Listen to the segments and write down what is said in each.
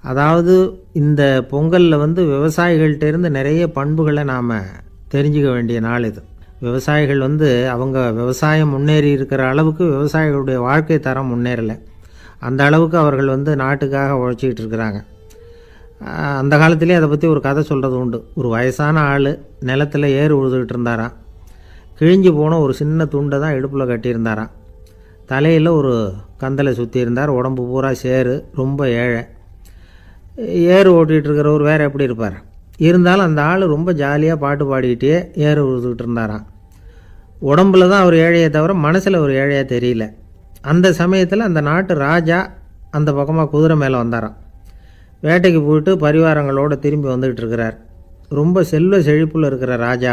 அதாவது இந்த பொங்கலில் விவசாயிகள்கிட்டேருந்து நிறைய பண்புகளை நாம் தெரிஞ்சுக்க வேண்டிய நாள் இது. விவசாயிகள் அவங்க விவசாயம் முன்னேறி இருக்கிற அளவுக்கு விவசாயிகளுடைய வாழ்க்கை தரம் முன்னேறலை. அந்த அளவுக்கு அவர்கள் நாட்டுக்காக உழைச்சிக்கிட்டு இருக்கிறாங்க. அந்த காலத்திலே அதை பற்றி ஒரு கதை சொல்கிறது உண்டு. ஒரு வயசான ஆள் நிலத்தில் ஏறு உழுதுகிட்டு இருந்தாராம். கிழிஞ்சு போன ஒரு சின்ன துண்டை தான் இடுப்பில் கட்டியிருந்தாராம். தலையில் ஒரு கந்தலை சுற்றி இருந்தார். உடம்பு பூரா சேரு, ரொம்ப ஏழை. ஏறு ஓட்டிகிட்டு இருக்கிறவர் வேறு எப்படி இருப்பார்? இருந்தாலும் அந்த ஆள் ரொம்ப ஜாலியாக பாட்டு பாடிக்கிட்டே ஏறு உழுதுகிட்டு இருந்தாராம். உடம்புல தான் அவர் ஏழையை தவிர மனசில் ஒரு ஏழையாக தெரியல. அந்த சமயத்தில் அந்த நாட்டு ராஜா அந்த பக்கமாக குதிரை மேலே வந்தாராம். வேட்டைக்கு போயிட்டு பரிவாரங்களோடு திரும்பி வந்துக்கிட்டு இருக்கிறார். ரொம்ப செல்வ செழிப்பில் இருக்கிற ராஜா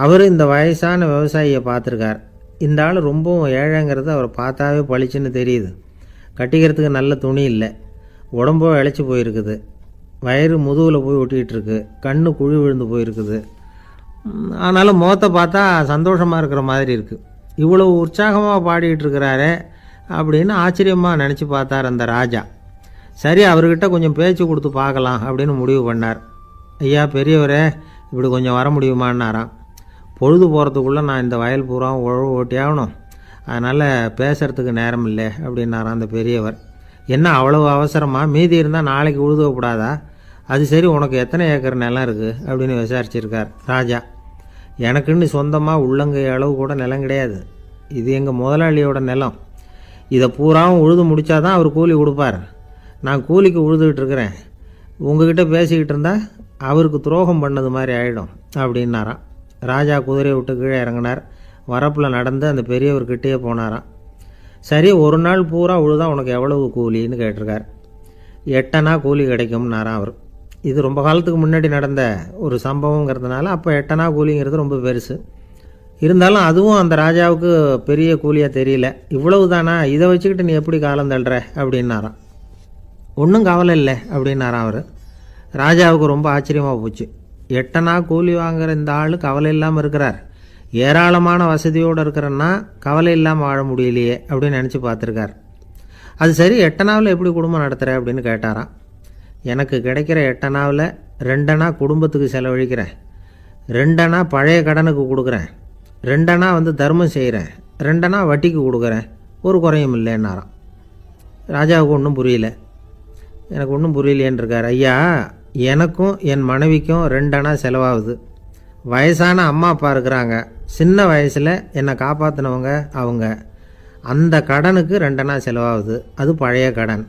அவர் இந்த வயசான விவசாயியை பார்த்துருக்கார். இந்த ஆள் ரொம்பவும் ஏழைங்கிறது அவர் பார்த்தாவே பளிச்சுன்னு தெரியுது. கட்டிக்கிறதுக்கு நல்ல துணி இல்லை, உடம்போ இழைச்சி போயிருக்குது, வயிறு முதுகில் போய் ஒட்டிக்கிட்டு இருக்கு, கண்ணு குழி விழுந்து போயிருக்குது. ஆனாலும் முகத்தை பார்த்தா சந்தோஷமாக இருக்கிற மாதிரி இருக்குது. இவ்வளோ உற்சாகமாக பாடிக்கிட்டு இருக்கிறாரே அப்படின்னு ஆச்சரியமாக நினச்சி பார்த்தார் அந்த ராஜா. சரி, அவர்கிட்ட கொஞ்சம் பேச்சு கொடுத்து பார்க்கலாம் அப்படின்னு முடிவு பண்ணார். ஐயா பெரியவரே, இப்படி கொஞ்சம் வர முடியுமான்னாராம். பொழுது போகிறதுக்குள்ளே நான் இந்த வயல் பூரா உழவு ஓட்டி ஆகணும், அதனால் பேசுகிறதுக்கு நேரம் இல்லை அப்படின்னாராம் அந்த பெரியவர். என்ன அவ்வளவு அவசரமாக? மீதி இருந்தால் நாளைக்கு உழுதக்கூடாதா? அது சரி, உனக்கு எத்தனை ஏக்கர் நிலம் இருக்குது அப்படின்னு விசாரிச்சிருக்கார் ராஜா. எனக்குன்னு சொந்தமாக உள்ளங்கை அளவு கூட நிலம் கிடையாது. இது எங்கள் முதலாளியோட நிலம். இதை பூராவும் உழுது முடித்தாதான் அவர் கூலி கொடுப்பார். நான் கூலிக்கு உழுதுகிட்டு இருக்கிறேன். உங்ககிட்ட பேசிக்கிட்டு இருந்தால் அவருக்கு துரோகம் பண்ணது மாதிரி ஆகிடும் அப்படின்னாராம். ராஜா குதிரையை விட்டு கீழே இறங்கினார். வரப்பில் நடந்து அந்த பெரியவர்கிட்டயே போனாராம். சரி, ஒரு நாள் பூரா உழுதா உனக்கு எவ்வளவு கூலின்னு கேட்டிருக்கார். 8 அணா கூலி கிடைக்கும்னாராம் அவர். இது ரொம்ப காலத்துக்கு முன்னாடி நடந்த ஒரு சம்பவங்கிறதுனால அப்போ 8 அணா கூலிங்கிறது ரொம்ப பெருசு. இருந்தாலும் அதுவும் அந்த ராஜாவுக்கு பெரிய கூலியாக தெரியல. இவ்வளவு தானா, இதை வச்சுக்கிட்டு நீ எப்படி காலம் தள்ளுற அப்படின்னாராம். ஒன்றும் கவலை இல்லை அப்படின்னாராம் அவர். ராஜாவுக்கு ரொம்ப ஆச்சரியமாக போச்சு. 8 அணா கூலி வாங்குகிற இந்த ஆள் கவலை இல்லாமல் இருக்கிறார், ஏராளமான வசதியோடு இருக்கிறன்னா கவலை இல்லாமல் வாழ முடியலையே அப்படின்னு நினச்சி பார்த்துருக்கார். அது சரி, 8 அணாவில் எப்படி குடும்பம் நடத்துகிற அப்படின்னு கேட்டாராம். எனக்கு கிடைக்கிற 8 அணாவில் 2 அணா குடும்பத்துக்கு செலவழிக்கிறேன், 2 அணா பழைய கடனுக்கு கொடுக்குறேன், 2 அணா தர்மம் செய்கிறேன், 2 அணா வட்டிக்கு கொடுக்குறேன், ஒரு குறையும் இல்லைன்னாராம். ராஜாவுக்கு ஒன்றும் புரியல. எனக்கு ஒன்றும் புரியலேன்னு இருக்கார். ஐயா, எனக்கும் என் மனைவிக்கும் 2 அணா செலவாகுது. வயசான அம்மா அப்பா இருக்கிறாங்க, சின்ன வயசில் என்னை காப்பாற்றினவங்க அவங்க. அந்த கடனுக்கு 2 அணா செலவாகுது, அது பழைய கடன்.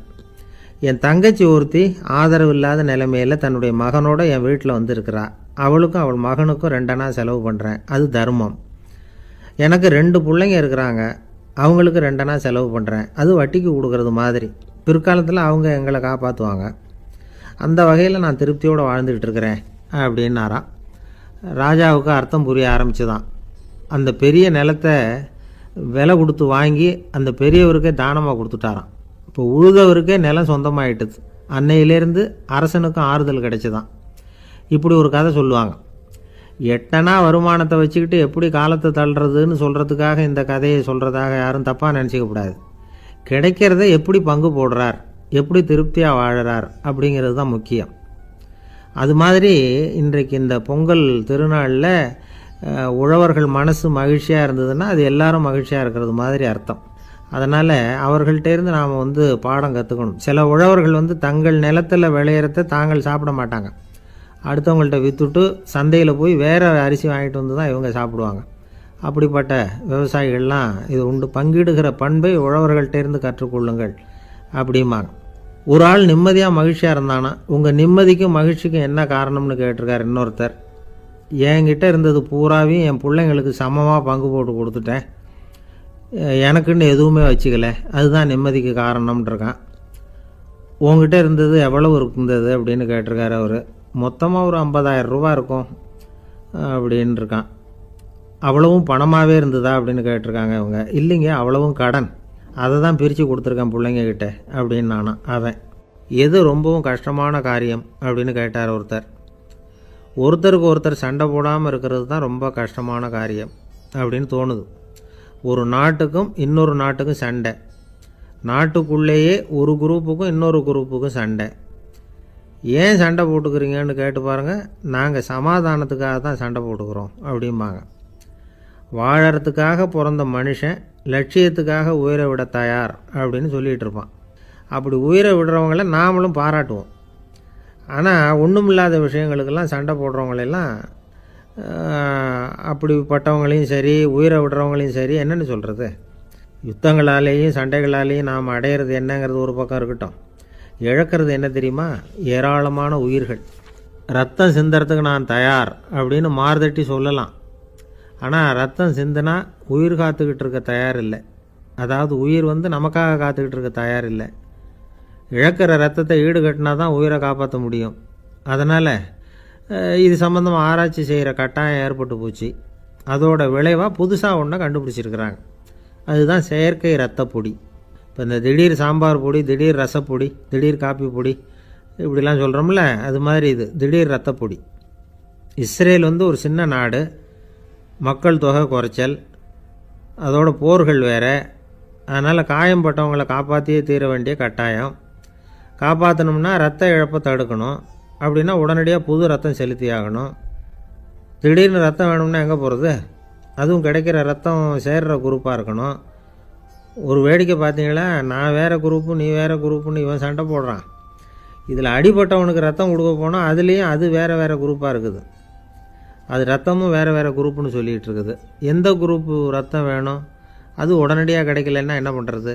என் தங்கச்சி ஒருத்தி ஆதரவு இல்லாத நிலைமையில் தன்னுடைய மகனோட என் வீட்டில் இருக்கிறா. அவளுக்கும் அவள் மகனுக்கும் 2 அணா செலவு பண்ணுறேன், அது தர்மம். எனக்கு 2 பிள்ளைங்க இருக்கிறாங்க, அவங்களுக்கு 2 அணா செலவு பண்ணுறேன், அது வட்டிக்கு கொடுக்கறது மாதிரி. பிற்காலத்தில் அவங்க எங்களை காப்பாற்றுவாங்க. அந்த வகையில் நான் திருப்தியோடு வாழ்ந்துக்கிட்டு இருக்கிறேன் அப்படின்னாராம். ராஜாவுக்கு அர்த்தம் புரிய ஆரம்பிச்சுதான். அந்த பெரிய நிலத்தை விலை கொடுத்து வாங்கி அந்த பெரியவருக்கே தானமாக கொடுத்துட்டாராம். இப்போ உழுதவருக்கே நிலம் சொந்தமாயிட்டுது. அன்னையிலேருந்து அரசனுக்கும் ஆறுதல் கிடைச்சிதான். இப்படி ஒரு கதை சொல்லுவாங்க. 8 அணா வருமானத்தை வச்சுக்கிட்டு எப்படி காலத்தை தள்ளுறதுன்னு சொல்கிறதுக்காக இந்த கதையை சொல்கிறதாக யாரும் தப்பாக நினச்சிக்கக்கூடாது. கிடைக்கிறத எப்படி பங்கு போடுறார், எப்படி திருப்தியாக வாழறார் அப்படிங்கிறது தான் முக்கியம். அது மாதிரி இன்றைக்கு இந்த பொங்கல் திருநாளில் உழவர்கள் மனசு மகிழ்ச்சியாக இருந்ததுன்னா அது எல்லாரும் மகிழ்ச்சியாக இருக்கிறது மாதிரி அர்த்தம். அதனால் அவர்கள்ட்டேருந்து நாம் பாடம் கற்றுக்கணும். சில உழவர்கள் தங்கள் நிலத்தில் விளையிறத தாங்கள் சாப்பிட மாட்டாங்க, அடுத்தவங்கள்ட்ட விற்றுட்டு சந்தையில் போய் வேறு அரிசி வாங்கிட்டு வந்து தான் இவங்க சாப்பிடுவாங்க. அப்படிப்பட்ட விவசாயிகள்லாம் இது உண்டு. பங்கிடுகிற பண்பை உழவர்கள்ட்டேருந்து கற்றுக்கொள்ளுங்கள் அப்படிம்பாங்க. ஒரு ஆள் நிம்மதியாக மகிழ்ச்சியாக இருந்தானா, உங்கள் நிம்மதிக்கும் மகிழ்ச்சிக்கும் என்ன காரணம்னு கேட்டிருக்கார் இன்னொருத்தர். என்கிட்ட இருந்தது பூராவையும் என் பிள்ளைங்களுக்கு சமமாக பங்கு போட்டு கொடுத்துட்டேன், எனக்குன்னு எதுவுமே வச்சுக்கல, அதுதான் நிம்மதிக்கு காரணம்ன்றிருக்கான். உங்ககிட்ட இருந்தது எவ்வளவு இருந்தது அப்படின்னு கேட்டிருக்காரு அவர். மொத்தமாக ஒரு 50,000 ரூபா இருக்கும் அப்படின்னு இருக்கான். அவ்வளவும் பணமாகவே இருந்ததா அப்படின்னு கேட்டிருக்காங்க இவங்க. இல்லைங்க, அவ்வளவும் கடன், அதை தான் பிரித்து கொடுத்துருக்கேன் பிள்ளைங்கக்கிட்ட அப்படின்னு நானும். அவன் எது ரொம்பவும் கஷ்டமான காரியம் அப்படின்னு கேட்டார் ஒருத்தர். ஒருத்தருக்கு ஒருத்தர் சண்டை போடாமல் இருக்கிறது தான் ரொம்ப கஷ்டமான காரியம் அப்படின்னு தோணுது. ஒரு நாட்டுக்கும் இன்னொரு நாட்டுக்கும் சண்டை, நாட்டுக்குள்ளேயே ஒரு குரூப்புக்கும் இன்னொரு குரூப்புக்கும் சண்டை. ஏன் சண்டை போட்டுக்கிறீங்கன்னு கேட்டு பாருங்கள். நாங்கள் சமாதானத்துக்காக தான் சண்டை போட்டுக்கிறோம் அப்படிம்பாங்க. வாழறதுக்காக பிறந்த மனுஷன் லட்சியத்துக்காக உயிரை விட தயார் அப்படின்னு சொல்லிகிட்டு இருப்பான். அப்படி உயிரை விடுறவங்கள நாமளும் பாராட்டுவோம். ஆனால் ஒன்றுமில்லாத விஷயங்களுக்கெல்லாம் சண்டை போடுறவங்களெல்லாம் அப்படிப்பட்டவங்களையும் சரி உயிரை விடுறவங்களையும் சரி என்னென்னு சொல்கிறது, யுத்தங்களாலேயும் சண்டைகளாலேயும் நாம் அடையிறது என்னங்கிறது ஒரு பக்கம் இருக்கட்டும், இழக்கிறது என்ன தெரியுமா? ஏராளமான உயிர்கள். ரத்தம் சிந்துறதுக்கு நான் தயார் அப்படின்னு மார்தட்டி சொல்லலாம். ஆனால் ரத்தம் சிந்தினா உயிர் காத்துக்கிட்டு இருக்க தயார் இல்லை. அதாவது உயிர் நமக்காக காத்துக்கிட்டு இருக்க தயார் இல்லை. இழக்கிற ரத்தத்தை ஈடுகட்டினா தான் உயிரை காப்பாற்ற முடியும். அதனால் இது சம்மந்தமாக ஆராய்ச்சி செய்கிற கட்டாயம் ஏற்பட்டு போச்சு. அதோட விளைவாக புதுசாக ஒன்றை கண்டுபிடிச்சிருக்கிறாங்க. அதுதான் செயற்கை ரத்த பொடி. இப்போ இந்த திடீர் சாம்பார் பொடி, திடீர் ரசப்பொடி, திடீர் காப்பி பொடி இப்படிலாம் சொல்கிறோம்ல, அது மாதிரி இது திடீர் ரத்த பொடி. இஸ்ரேல் ஒரு சின்ன நாடு, மக்கள் தொகை குறைச்சல், அதோட போர்கள் வேறு. அதனால் காயம்பட்டவங்களை காப்பாற்றியே தீர வேண்டிய கட்டாயம். காப்பாற்றணும்னா ரத்த இழப்பை தடுக்கணும். அப்படின்னா உடனடியாக புது ரத்தம் செலுத்தி ஆகணும். திடீர்னு ரத்தம் வேணும்னா எங்கே போகிறது? அதுவும் கிடைக்கிற ரத்தம் சேர்கிற குரூப்பாக இருக்கணும். ஒரு வேடிக்கை பார்த்தீங்களா, நான் வேறு குரூப்பு நீ வேறு குரூப்புன்னு இவன் சண்டை போடுறான். இதில் அடிபட்டவனுக்கு ரத்தம் கொடுக்க போனால் அதுலேயும் அது வேறு வேறு குரூப்பாக இருக்குது. அது ரத்தமும் வேறு வேறு குரூப்புன்னு சொல்லிகிட்டு இருக்குது. எந்த குரூப்பு ரத்தம் வேணும்? அது உடனடியாக கிடைக்கலன்னா என்ன பண்ணுறது?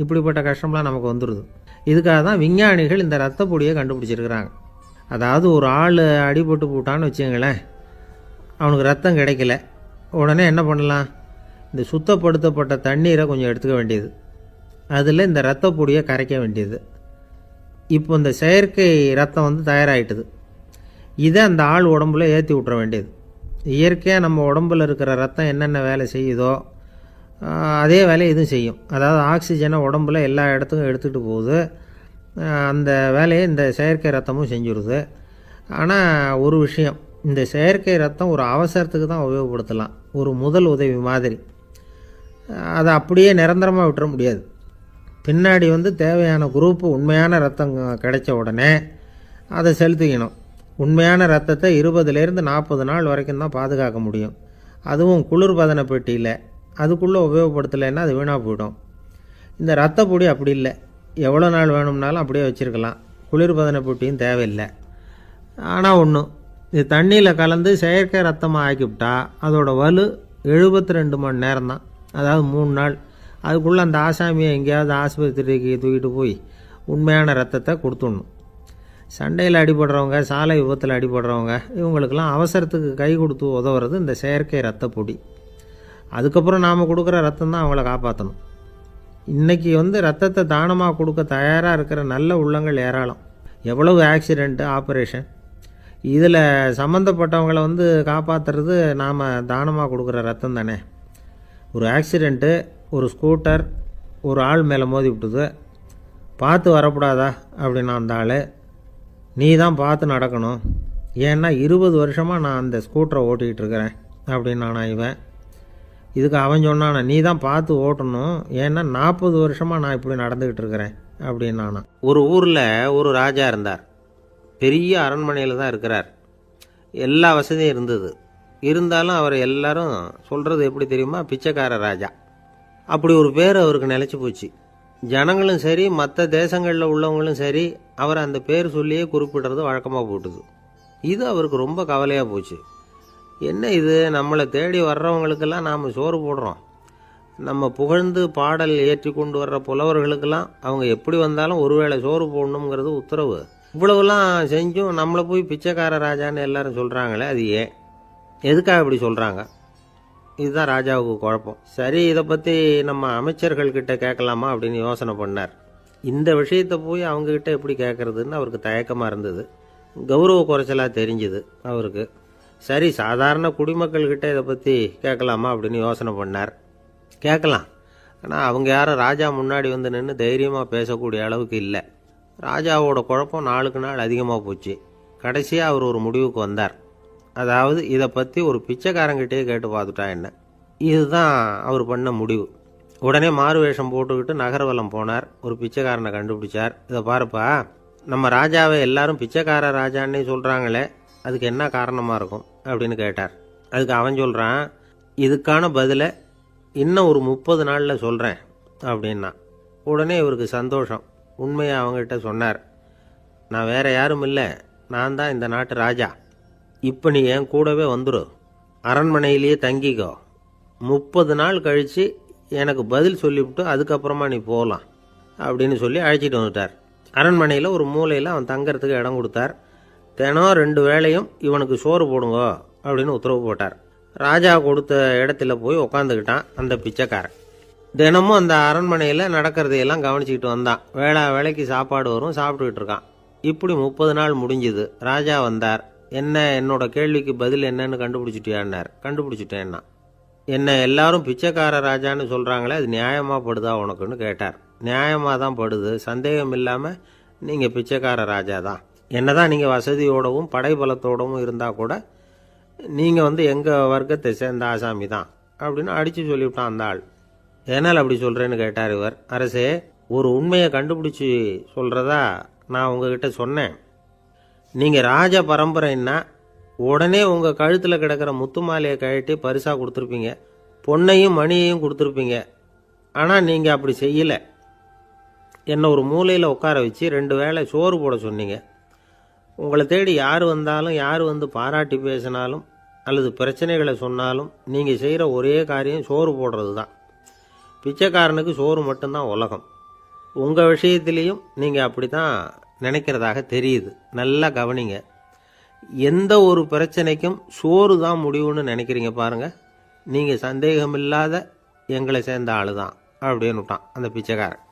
இப்படிப்பட்ட கஷ்டம்லாம் நமக்கு வந்துடுது. இதுக்காக தான் விஞ்ஞானிகள் இந்த ரத்த பொடியை கண்டுபிடிச்சிருக்கிறாங்க. அதாவது ஒரு ஆள் அடிபட்டு போட்டான்னு வச்சுங்களேன், அவனுக்கு ரத்தம் கிடைக்கல. உடனே என்ன பண்ணலாம்? இந்த சுத்தப்படுத்தப்பட்ட தண்ணீரை கொஞ்சம் எடுத்துக்க வேண்டியது, அதில் இந்த ரத்த பொடியை கரைக்க வேண்டியது. இப்போ இந்த செயற்கை ரத்தம் தயாராகிட்டுது. இதை அந்த ஆள் உடம்புல ஏற்றி விட்ற வேண்டியது. இயற்கையாக நம்ம உடம்பில் இருக்கிற ரத்தம் என்னென்ன வேலை செய்யுதோ அதே வேலையை இதுவும் செய்யும். அதாவது ஆக்சிஜனை உடம்புல எல்லா இடத்துக்கும் எடுத்துகிட்டு போகுது. அந்த வேலையை இந்த செயற்கை ரத்தமும் செஞ்சுருது. ஆனால் ஒரு விஷயம், இந்த செயற்கை ரத்தம் ஒரு அவசரத்துக்கு தான் உபயோகப்படுத்தலாம், ஒரு முதல் உதவி மாதிரி. அதை அப்படியே நிரந்தரமாக விட்டுற முடியாது. பின்னாடி தேவையான குரூப்பு உண்மையான ரத்தம் கிடைச்ச உடனே அதை செலுத்திக்கணும். உண்மையான ரத்தத்தை 20லேருந்து 40 நாள் வரைக்கும் தான் பாதுகாக்க முடியும். அதுவும் குளிர்பதன பெட்டியில். அதுக்குள்ளே உபயோகப்படுத்தலைன்னா அது வீணாக போயிடும். இந்த ரத்த பொடி அப்படி இல்லை, எவ்வளோ நாள் வேணும்னாலும் அப்படியே வச்சுருக்கலாம். குளிர்பதன பெட்டியும் தேவையில்லை. ஆனால் ஒன்று, இது தண்ணியில் கலந்து செயற்கை ரத்தமாக ஆக்கிவிட்டா அதோட வலு 72 மணி நேரம் தான். அதாவது 3 நாள். அதுக்குள்ளே அந்த ஆசாமியை எங்கேயாவது ஆஸ்பத்திரிக்கு தூக்கிட்டு போய் உண்மையான ரத்தத்தை கொடுத்துடணும். சண்டையில் அடிபடுறவங்க, சாலை விபத்தில் அடிபடுறவங்க, இவங்களுக்கெல்லாம் அவசரத்துக்கு கை கொடுத்து உதவுறது இந்த செயற்கை ரத்த பொடி. அதுக்கப்புறம் நாம் கொடுக்குற ரத்தம் தான் அவங்கள காப்பாற்றணும். இன்றைக்கி ரத்தத்தை தானமாக கொடுக்க தயாராக இருக்கிற நல்ல உள்ளங்கள் ஏராளம். எவ்வளவு ஆக்சிடெண்ட்டு, ஆப்ரேஷன், இதில் சம்மந்தப்பட்டவங்களை காப்பாற்றுறது நாம் தானமாக கொடுக்குற ரத்தம் தானே. ஒரு ஆக்சிடெண்ட்டு, ஒரு ஸ்கூட்டர் ஒரு ஆள் மேலே மோதி விட்டுது, பார்த்து வரக்கூடாதா அப்படின்னா அந்த ஆள், நீ தான் பார்த்து நடக்கணும், ஏன்னா 20 வருஷமாக நான் அந்த ஸ்கூட்டரை ஓட்டிகிட்டு இருக்கிறேன் அப்படின்னானா இவன். இதுக்கு அவன் சொன்னானா, நீ தான் பார்த்து ஓட்டணும், ஏன்னா 40 வருஷமாக நான் இப்படி நடந்துக்கிட்டு இருக்கிறேன் அப்படின்னானா. ஒரு ஊரில் ஒரு ராஜா இருந்தார். பெரிய அரண்மனையில் தான் இருக்கிறார். எல்லா வசதியும் இருந்தது. இருந்தாலும் அவர் எல்லாரும் சொல்கிறது எப்படி தெரியுமா? பிச்சைக்கார ராஜா. அப்படி ஒரு பேர் அவருக்கு நிலச்சி போச்சு. ஜனங்களும் சரி, மற்ற தேசங்களில் உள்ளவங்களும் சரி, அவர் அந்த பேர் சொல்லியே குறிப்பிடுறது வழக்கமாக போட்டுது. இது அவருக்கு ரொம்ப கவலையாக போச்சு. என்ன இது, நம்மளை தேடி வர்றவங்களுக்கெல்லாம் நாம் சோறு போடுறோம், நம்ம புகழ்ந்து பாடல் ஏற்றி கொண்டு வர்ற புலவர்களுக்கெல்லாம் அவங்க எப்படி வந்தாலும் ஒருவேளை சோறு போடணுங்கிறது உத்தரவு. இவ்வளவுலாம் செஞ்சும் நம்மளை போய் பிச்சைக்கார ராஜான்னு எல்லாரும் சொல்கிறாங்களே, அது ஏன், எதுக்காக இப்படி சொல்கிறாங்க? இதுதான் ராஜாவுக்கு குழப்பம். சரி, இதை பற்றி நம்ம அமைச்சர்கள்கிட்ட கேட்கலாமா அப்படின்னு யோசனை பண்ணார். இந்த விஷயத்தை போய் அவங்கக்கிட்ட எப்படி கேட்குறதுன்னு அவருக்கு தயக்கமாக இருந்தது. கௌரவ குறைச்சலாக தெரிஞ்சுது அவருக்கு. சரி, சாதாரண குடிமக்கள்கிட்ட இதை பற்றி கேட்கலாமா அப்படின்னு யோசனை பண்ணார். கேட்கலாம், ஆனால் அவங்க யாரும் ராஜா முன்னாடி நின்று தைரியமாக பேசக்கூடிய அளவுக்கு இல்லை. ராஜாவோட குழப்பம் நாளுக்கு நாள் அதிகமாக போச்சு. கடைசியாக அவர் ஒரு முடிவுக்கு வந்தார். அதாவது இதை பற்றி ஒரு பிச்சைக்காரங்கிட்டே கேட்டு பார்த்துட்டா என்ன. இதுதான் அவர் பண்ண முடிவு. உடனே மாறு வேஷம் போட்டுக்கிட்டு நகர்வலம் போனார். ஒரு பிச்சைக்காரனை கண்டுபிடிச்சார். இதை பாருப்பா, நம்ம ராஜாவை எல்லாரும் பிச்சைக்கார ராஜான்னே சொல்கிறாங்களே, அதுக்கு என்ன காரணமாக இருக்கும் அப்படின்னு கேட்டார். அதுக்கு அவன் சொல்கிறான், இதுக்கான பதிலை இன்னும் ஒரு 30 நாளில் சொல்கிறேன் அப்படின்னா. உடனே இவருக்கு சந்தோஷம். உண்மையை அவங்ககிட்ட சொன்னார். நான் வேற யாரும் இல்லை, நான் தான் இந்த நாட்டு ராஜா. இப்போ நீ என் கூடவே வந்துடு, அரண்மனையிலேயே தங்கிக்கோ. 30 நாள் கழித்து எனக்கு பதில் சொல்லிவிட்டு அதுக்கப்புறமா நீ போகலாம் அப்படின்னு சொல்லி அழைச்சிட்டு வந்துட்டார். அரண்மனையில் ஒரு மூலையில் அவன் தங்கறதுக்கு இடம் கொடுத்தார். தினம் 2 வேளையும் இவனுக்கு சோறு போடுங்க அப்படின்னு உத்தரவு போட்டார். ராஜா கொடுத்த இடத்துல போய் உக்காந்துக்கிட்டான் அந்த பிச்சைக்காரன். தினமும் அந்த அரண்மனையில் நடக்கிறதையெல்லாம் கவனிச்சிக்கிட்டு வந்தான். வேளைக்கு சாப்பாடு வரும், சாப்பிட்டுக்கிட்டு இருக்கான். இப்படி 30 நாள் முடிஞ்சுது. ராஜா வந்தார். என்ன, என்னோட கேள்விக்கு பதில் என்னன்னு கண்டுபிடிச்சிட்டியான்னார். கண்டுபிடிச்சிட்டேன்னா. என்ன எல்லாரும் பிச்சைக்கார ராஜான்னு சொல்கிறாங்களே, அது நியாயமாக படுதா உனக்குன்னு கேட்டார். நியாயமாக தான் படுது, சந்தேகம் இல்லாமல் நீங்கள் பிச்சைக்கார ராஜா தான். என்ன தான் நீங்கள் வசதியோடவும் படைபலத்தோடவும் இருந்தால் கூட நீங்கள் எங்கள் வர்க்கத்தை சேர்ந்த ஆசாமி தான் அப்படின்னு அடித்து சொல்லிவிட்டான் அந்த ஆள். ஏனால் அப்படி சொல்கிறேன்னு கேட்டார் இவர். அரசே, ஒரு உண்மையை கண்டுபிடிச்சி சொல்கிறதா நான் உங்ககிட்ட சொன்னேன். நீங்கள் ராஜ பரம்பரைன்னா உடனே உங்கள் கழுத்தில் கிடக்கிற முத்து மாலையை கழட்டி பரிசாக கொடுத்துருப்பீங்க, பொன்னையும் மணியையும் கொடுத்துருப்பீங்க. ஆனால் நீங்கள் அப்படி செய்யலை. என்னை ஒரு மூலையில் உட்கார வச்சு 2 வேளை சோறு போட சொன்னீங்க. உங்களை தேடி யார் வந்தாலும், யார் பாராட்டி பேசினாலும் அல்லது பிரச்சனைகளை சொன்னாலும் நீங்கள் செய்கிற ஒரே காரியம் சோறு போடுறது தான். பிச்சைக்காரனுக்கு சோறு மட்டும்தான் உலகம். உங்கள் விஷயத்திலையும் நீங்கள் அப்படி தான் நினைக்கிறதாக தெரியுது. நல்லா கவனிங்க. எந்த ஒரு பிரச்சனைக்கும் சோறு தான் முடிவுன்னு நினைக்கிறீங்க பாருங்கள். நீங்கள் சந்தேகமில்லாத எங்களை சேர்ந்த ஆள் தான் அப்படின்னு விட்டான் அந்த பிச்சைக்காரன்.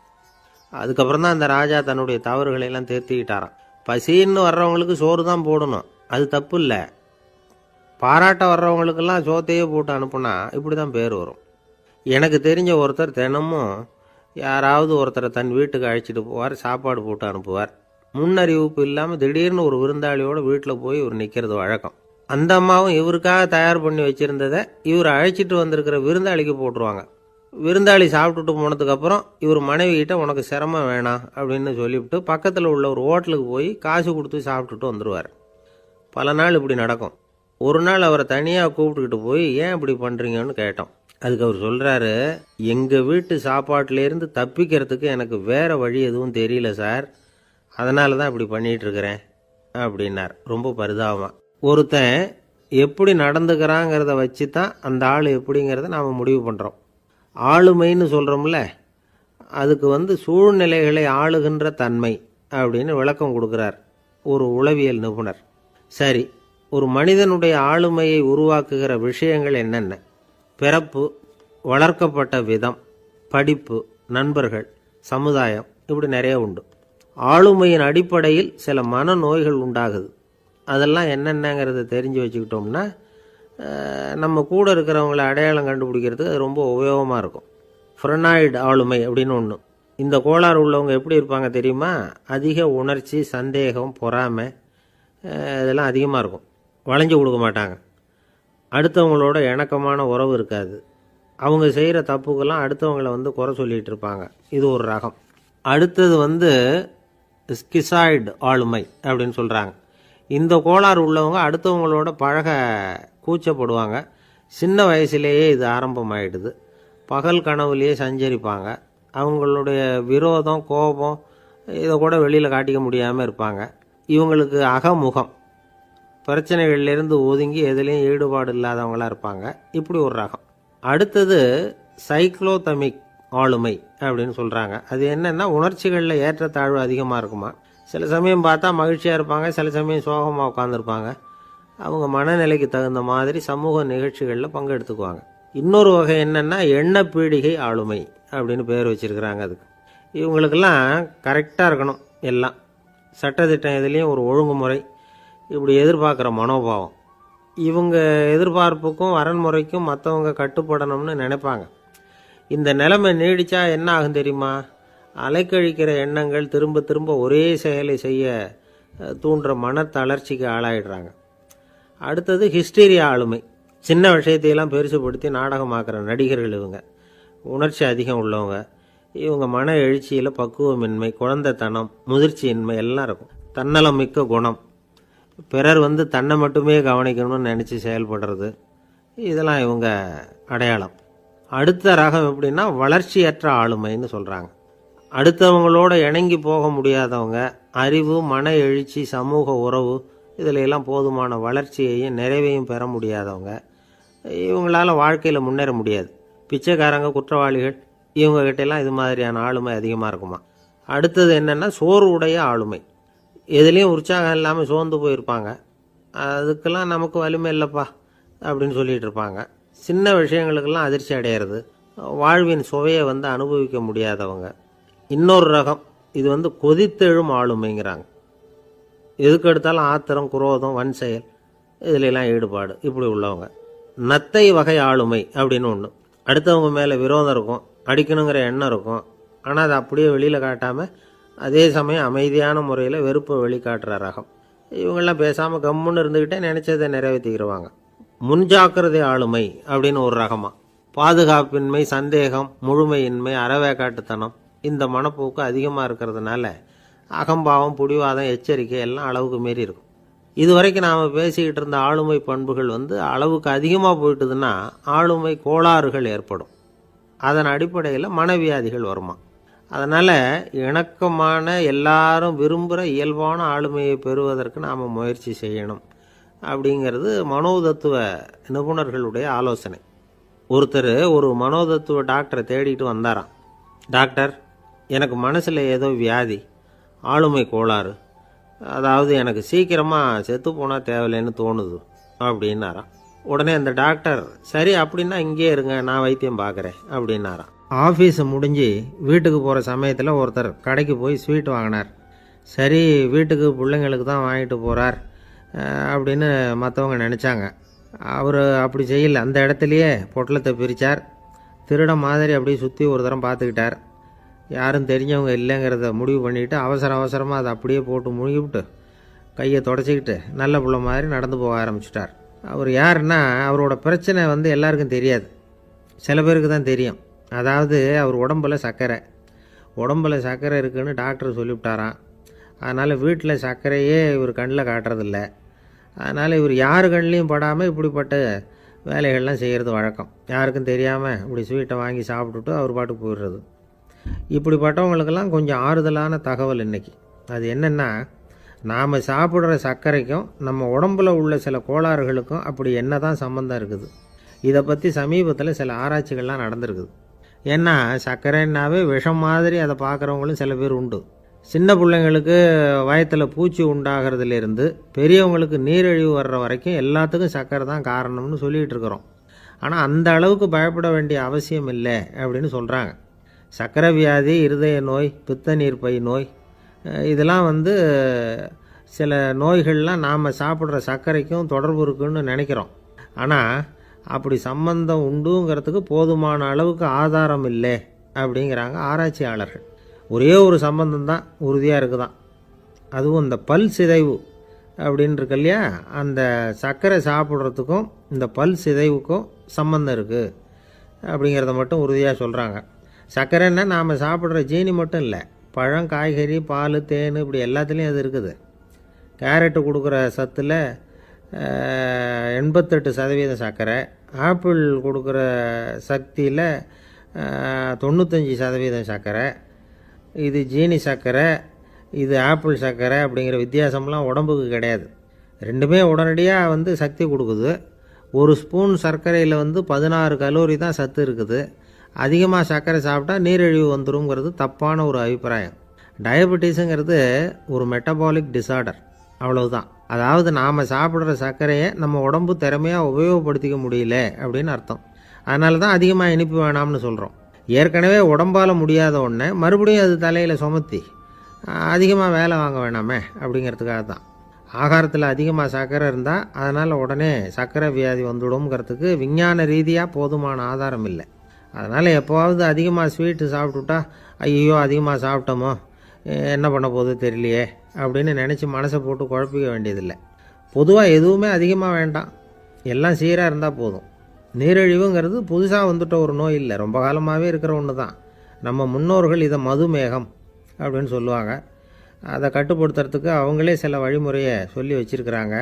அதுக்கப்புறம் தான் அந்த ராஜா தன்னுடைய தவறுகளையெல்லாம் தேர்த்திக்கிட்டாராம். பசின்னு வர்றவங்களுக்கு சோறு தான் போடணும், அது தப்பு இல்லை. பாராட்ட வர்றவங்களுக்கெல்லாம் சோத்தையே போட்டு அனுப்புனா இப்படி தான் பேர் வரும். எனக்கு தெரிஞ்ச ஒருத்தர் தினமும் யாராவது ஒருத்தரை தன் வீட்டுக்கு அழைச்சிட்டு போவார், சாப்பாடு போட்டு அனுப்புவார். முன்னறிவிப்பு இல்லாமல் திடீர்னு ஒரு விருந்தாளியோட வீட்டில் போய் இவர் நிற்கிறது வழக்கம். அந்த அம்மாவும் இவருக்காக தயார் பண்ணி வச்சுருந்ததை இவர் அழைச்சிட்டு வந்திருக்கிற விருந்தாளிக்கு போட்டுருவாங்க. விருந்தாளி சாப்பிட்டுட்டு போனதுக்கப்புறம் இவர் மனைவிகிட்ட உனக்கு சிரமம் வேணாம் அப்படின்னு சொல்லிவிட்டு பக்கத்தில் உள்ள ஒரு ஹோட்டலுக்கு போய் காசு கொடுத்து சாப்பிட்டுட்டு வந்துடுவார். பல நாள் இப்படி நடக்கும். ஒரு நாள் அவரை தனியாக கூப்பிட்டுக்கிட்டு போய் ஏன் இப்படி பண்ணுறீங்கன்னு கேட்டோம். அதுக்கு அவர் சொல்கிறாரு, எங்கள் வீட்டு சாப்பாட்டிலேருந்து தப்பிக்கிறதுக்கு எனக்கு வேறு வழி எதுவும் தெரியல சார், அதனால தான் இப்படி பண்ணிகிட்ருக்கிறேன் அப்படின்னார் ரொம்ப பரிதாபமாக. ஒருத்தன் எப்படி நடந்துக்கிறாங்கிறத வச்சு தான் அந்த ஆள் எப்படிங்கிறத நாம் முடிவு பண்ணுறோம். ஆளுமைன்னு சொல்கிறோம்ல, அதுக்கு சூழ்நிலைகளை ஆளுகின்ற தன்மை அப்படின்னு விளக்கம் கொடுக்குறார் ஒரு உளவியல் நிபுணர். சரி, ஒரு மனிதனுடைய ஆளுமையை உருவாக்குகிற விஷயங்கள் என்னென்ன? பிறப்பு, வளர்க்கப்பட்ட விதம், படிப்பு, நண்பர்கள், சமுதாயம், இப்படி நிறைய உண்டு. ஆளுமையின் அடிப்படையில் சில மனநோய்கள் உண்டாகுது. அதெல்லாம் என்னென்னங்கிறத தெரிஞ்சு வச்சுக்கிட்டோம்னா நம்ம கூட இருக்கிறவங்கள அடையாளம் கண்டுபிடிக்கிறதுக்கு அது ரொம்ப உபயோகமாக இருக்கும். ஃப்ரெனாய்டு ஆளுமை அப்படின்னு ஒன்று. இந்த கோளாறு உள்ளவங்க எப்படி இருப்பாங்க தெரியுமா? அதிக உணர்ச்சி, சந்தேகம், பொறாமை இதெல்லாம் அதிகமாக இருக்கும். வளைஞ்சு கொடுக்க மாட்டாங்க. அடுத்தவங்களோட இணக்கமான உறவு இருக்காது. அவங்க செய்கிற தப்புக்கெல்லாம் அடுத்தவங்களை குறை சொல்லிகிட்டு இருப்பாங்க. இது ஒரு ரகம். அடுத்தது ஸ்கிசாய்டு ஆளுமை அப்படின்னு சொல்கிறாங்க. இந்த கோளாறு உள்ளவங்க அடுத்தவங்களோட பழக கூச்சப்படுவாங்க. சின்ன வயசுலேயே இது ஆரம்பமாயிடுது. பகல் கனவுலேயே சஞ்சரிப்பாங்க. அவங்களுடைய விரோதம், கோபம் இதை கூட வெளியில் காட்டிக்க முடியாமல் இருப்பாங்க. இவங்களுக்கு அகமுகம், பிரச்சனைகள்லேருந்து ஒதுங்கி எதுலேயும் ஈடுபாடு இல்லாதவங்களாக இருப்பாங்க. இப்படி ஒரு ரகம். அடுத்தது சைக்ளோதமிக் ஆளுமை அப்படின்னு சொல்கிறாங்க. அது என்னென்னா, உணர்ச்சிகளில் ஏற்றத்தாழ்வு அதிகமாக இருக்குமா. சில சமயம் பார்த்தா மகிழ்ச்சியாக இருப்பாங்க, சில சமயம் சோகமாக உட்காந்துருப்பாங்க. அவங்க மனநிலைக்கு தகுந்த மாதிரி சமூக நிகழ்ச்சிகளில் பங்கெடுத்துக்குவாங்க. இன்னொரு வகை என்னென்னா எண்ணப்பீடிகை ஆளுமை அப்படின்னு பேர் வச்சுருக்கிறாங்க. அதுக்கு இவங்களுக்கெல்லாம் கரெக்டாக இருக்கணும், எல்லாம் சட்டத்திட்டம் எதுலேயும் ஒரு ஒழுங்குமுறை, இப்படி எதிர்பார்க்குற மனோபாவம். இவங்க எதிர்பார்ப்புக்கும் வரன்முறைக்கும் மற்றவங்க கட்டுப்படணும்னு நினைப்பாங்க. இந்த நிலைமை நீடித்தா என்ன ஆகும் தெரியுமா? அலைக்கழிக்கிற எண்ணங்கள் திரும்ப திரும்ப ஒரே செயலை செய்ய தூண்டுற மனத்தளர்ச்சிக்கு ஆளாயிடுறாங்க. அடுத்தது ஹிஸ்டீரியா ஆளுமை. சின்ன விஷயத்தையெல்லாம் பெருசுப்படுத்தி நாடகமாக்குற நடிகர்கள் இவங்க. உணர்ச்சி அதிகம் உள்ளவங்க, இவங்க மன எழுச்சியில் பக்குவமின்மை, குழந்தைத்தனம், முதிர்ச்சியின்மை எல்லாம் இருக்கும். தன்னலம் மிக்க குணம், பிறர் தன்னை மட்டுமே கவனிக்கணும்னு நினச்சி செயல்படுறது, இதெல்லாம் இவங்க அடையாளம். அடுத்த ரகம் எப்படின்னா வளர்ச்சியற்ற ஆளுமைன்னு சொல்கிறாங்க. அடுத்தவங்களோட இணங்கி போக முடியாதவங்க, அறிவு, மன எழுச்சி, சமூக உறவு இதில் எல்லாம் போதுமான வளர்ச்சியையும் நிறைவையும் பெற முடியாதவங்க, இவங்களால வாழ்க்கையில் முன்னேற முடியாது. பிச்சைக்காரங்க, குற்றவாளிகள், இவங்ககிட்டெல்லாம் இது மாதிரியான ஆளுமை அதிகமாக இருக்குமா. அடுத்தது என்னென்னா சோர்வுடைய ஆளுமை. எதுலேயும் உற்சாகம் இல்லாமல் சோர்ந்து போயிருப்பாங்க. அதுக்கெல்லாம் நமக்கு வலிமை இல்லைப்பா அப்படின்னு சொல்லிகிட்டு இருப்பாங்க. சின்ன விஷயங்களுக்கெல்லாம் அதிர்ச்சி அடையிறது, வாழ்வின் சுவையை அனுபவிக்க முடியாதவங்க. இன்னொரு ரகம், இது கொதித்தெழும் ஆளுமைங்கிறாங்க. எதுக்கு எடுத்தாலும் ஆத்திரம், குரோதம், வன் செயல் இதிலெல்லாம் ஈடுபாடு, இப்படி உள்ளவங்க. நத்தை வகை ஆளுமை அப்படின்னு ஒன்று. அடுத்தவங்க மேலே விரோதம் இருக்கும், அடிக்கணுங்கிற எண்ணம் இருக்கும். ஆனால் அதை அப்படியே வெளியில் காட்டாமல் அதே சமயம் அமைதியான முறையில் வெறுப்பை வெளிக்காட்டுற ரகம். இவங்கெல்லாம் பேசாமல் கம்முன்னு இருந்துக்கிட்டே நினச்சதை நிறைவேற்றிக்கிடுவாங்க. முன்ஜாக்கிரதை ஆளுமை அப்படின்னு ஒரு ரகமாக. பாதுகாப்பின்மை, சந்தேகம், முழுமையின்மை, அறவேக்காட்டுத்தனம், இந்த மனப்போக்கு அதிகமாக இருக்கிறதுனால அகம்பாவம், புடிவாதம், எச்சரிக்கை எல்லாம் அளவுக்கு மீறி இருக்கும். இது வரைக்கும் நாம் பேசிக்கிட்டு இருந்த ஆளுமை பண்புகள் அளவுக்கு அதிகமாக போயிட்டுதுன்னா ஆளுமை கோளாறுகள் ஏற்படும். அதன் அடிப்படையில் மனவியாதிகள் வருமா. அதனால் இணக்கமான, எல்லாரும் விரும்புகிற இயல்பான ஆளுமையை பெறுவதற்கு நாம் முயற்சி செய்யணும் அப்படிங்கிறது மனோதத்துவ நிபுணர்களுடைய ஆலோசனை. ஒருத்தர் ஒரு மனோதத்துவ டாக்டரை தேடிட்டு வந்தாராம். டாக்டர், எனக்கு மனசில் ஏதோ வியாதி, ஆளுமை கோளாறு, அதாவது எனக்கு சீக்கிரமாக செத்து போனால் தேவையில்லைன்னு தோணுது அப்படின்னாராம். உடனே அந்த டாக்டர், சரி அப்படின்னா இங்கே இருங்க, நான் வைத்தியம் பார்க்குறேன் அப்படின்னாராம். ஆஃபீஸை முடிஞ்சு வீட்டுக்கு போகிற சமயத்தில் ஒருத்தர் கடைக்கு போய் ஸ்வீட் வாங்கினார். சரி, வீட்டுக்கு பிள்ளைங்களுக்கு தான் வாங்கிட்டு போகிறார் அப்படின்னு மற்றவங்க நினச்சாங்க. அவர் அப்படி செய்யலை. அந்த இடத்துலையே பொட்டலத்தை பிரித்தார். திருட மாதிரி அப்படியே சுற்றி ஒரு தரம் பார்த்துக்கிட்டார். யாரும் தெரிஞ்சவங்க இல்லைங்கிறத முடிவு பண்ணிவிட்டு அவசரமாக அதை அப்படியே போட்டு முழுகிவிட்டு கையை தொடச்சிக்கிட்டு நல்ல பிள்ளை மாதிரி நடந்து போக ஆரம்பிச்சிட்டார். அவர் யாருன்னா, அவரோட பிரச்சனை எல்லாருக்கும் தெரியாது, சில பேருக்கு தான் தெரியும். அதாவது அவர் உடம்பில் சர்க்கரை இருக்குதுன்னு டாக்டர் சொல்லிவிட்டாராம். அதனால் வீட்டில் சர்க்கரையே இவர் கண்ணில் காட்டுறதில்ல. அதனால் இவர் யார் கண்ணிலையும் படாமல் இப்படிப்பட்ட வேலைகள்லாம் செய்கிறது வழக்கம். யாருக்கும் தெரியாமல் இப்படி ஸ்வீட்டை வாங்கி சாப்பிட்டுட்டு அவர் பாட்டுக்கு போயிடுறது. இப்படிப்பட்டவங்களுக்கெல்லாம் கொஞ்சம் ஆறுதலான தகவல் இன்றைக்கி. அது என்னென்னா, நாம் சாப்பிட்ற சர்க்கரைக்கும் நம்ம உடம்பில் உள்ள சில கோளாறுகளுக்கும் அப்படி என்ன தான் சம்மந்தம் இருக்குது. இதை பற்றி சமீபத்தில் சில ஆராய்ச்சிகள்லாம் நடந்திருக்குது. ஏன்னா சர்க்கரைன்னாவே விஷம் மாதிரி அதை பார்க்குறவங்களும் சில பேர் உண்டு. சின்ன பிள்ளைங்களுக்கு வயத்தில் பூச்சி உண்டாகிறதுலேருந்து பெரியவங்களுக்கு நீரிழிவு வர்ற வரைக்கும் எல்லாத்துக்கும் சர்க்கரை தான் காரணம்னு சொல்லிகிட்டு இருக்கிறோம். ஆனால் அந்த அளவுக்கு பயப்பட வேண்டிய அவசியம் இல்லை அப்படின்னு சொல்கிறாங்க. சர்க்கரை வியாதி, இருதய நோய், பித்த நீர்ப்பை நோய், இதெல்லாம் சில நோய்கள்லாம் நாம் சாப்பிட்ற சர்க்கரைக்கும் தொடர்பு இருக்குன்னு நினைக்கிறோம். ஆனால் அப்படி சம்பந்தம் உண்டுங்கிறதுக்கு போதுமான அளவுக்கு ஆதாரம் இல்லை அப்படிங்கிறாங்க ஆராய்ச்சியாளர்கள். ஒரே ஒரு சம்பந்தம் தான் உறுதியாக இருக்குதான். அதுவும் இந்த பல் சிதைவு அப்படின்னு இருக்கு இல்லையா, அந்த சர்க்கரை சாப்பிட்றதுக்கும் இந்த பல் சிதைவுக்கும் சம்பந்தம் இருக்குது அப்படிங்கிறத மட்டும் உறுதியாக சொல்கிறாங்க. சர்க்கரைன்னா நாம் சாப்பிட்ற ஜீனி மட்டும் இல்லை, பழம், காய்கறி, பால், தேன், இப்படி எல்லாத்துலேயும் அது இருக்குது. கேரட்டு கொடுக்குற சத்தில் 88% சர்க்கரை, ஆப்பிள் கொடுக்குற சக்தியில் 95% சர்க்கரை. இது ஜீனி சர்க்கரை, இது ஆப்பிள் சர்க்கரை அப்படிங்கிற வித்தியாசம்லாம் உடம்புக்கு கிடையாது. ரெண்டுமே உடனடியாக சக்தி கொடுக்குது. ஒரு ஸ்பூன் சர்க்கரையில் 16 கலோரி தான் சத்து இருக்குது. அதிகமாக சர்க்கரை சாப்பிட்டா நீரிழிவு வந்துருங்கிறது தப்பான ஒரு அபிப்பிராயம். டயபெட்டிஸுங்கிறது ஒரு மெட்டபாலிக் டிசார்டர், அவ்வளவுதான். அதாவது நாம் சாப்பிட்ற சர்க்கரையை நம்ம உடம்பு திறமையாக உபயோகப்படுத்திக்க முடியல அப்படின்னு அர்த்தம். அதனால தான் அதிகமாக இனிப்பு வேணாம்னு சொல்கிறோம். ஏற்கனவே உடம்பால் முடியாத ஒன்றை மறுபடியும் அது தலையில் சுமத்தி அதிகமாக வேலை வாங்க வேணாமே அப்படிங்கிறதுக்காக தான். ஆகாரத்தில் அதிகமாக சர்க்கரை இருந்தால் அதனால் உடனே சர்க்கரை வியாதி வந்துடும்ங்கிறதுக்கு விஞ்ஞான ரீதியாக போதுமான ஆதாரம் இல்லை. அதனால் எப்போவாவது அதிகமாக ஸ்வீட்டு சாப்பிட்டுட்டா ஐயோ அதிகமாக சாப்பிட்டோமோ, என்ன பண்ண போகுது தெரியலையே அப்படின்னு நினச்சி மனசை போட்டு குழப்பிக்க வேண்டியதில்லை. பொதுவாக எதுவுமே அதிகமாக வேண்டாம், எல்லாம் சீராக இருந்தால் போதும். நீரிழிவுங்கிறது புதுசாக வந்துட்ட ஒரு நோய் இல்லை, ரொம்ப காலமாகவே இருக்கிற ஒன்று தான். நம்ம முன்னோர்கள் இதை மதுமேகம் அப்படின்னு சொல்லுவாங்க. அதை கட்டுப்படுத்துறதுக்கு அவங்களே சில வழிமுறையை சொல்லி வச்சுருக்கிறாங்க.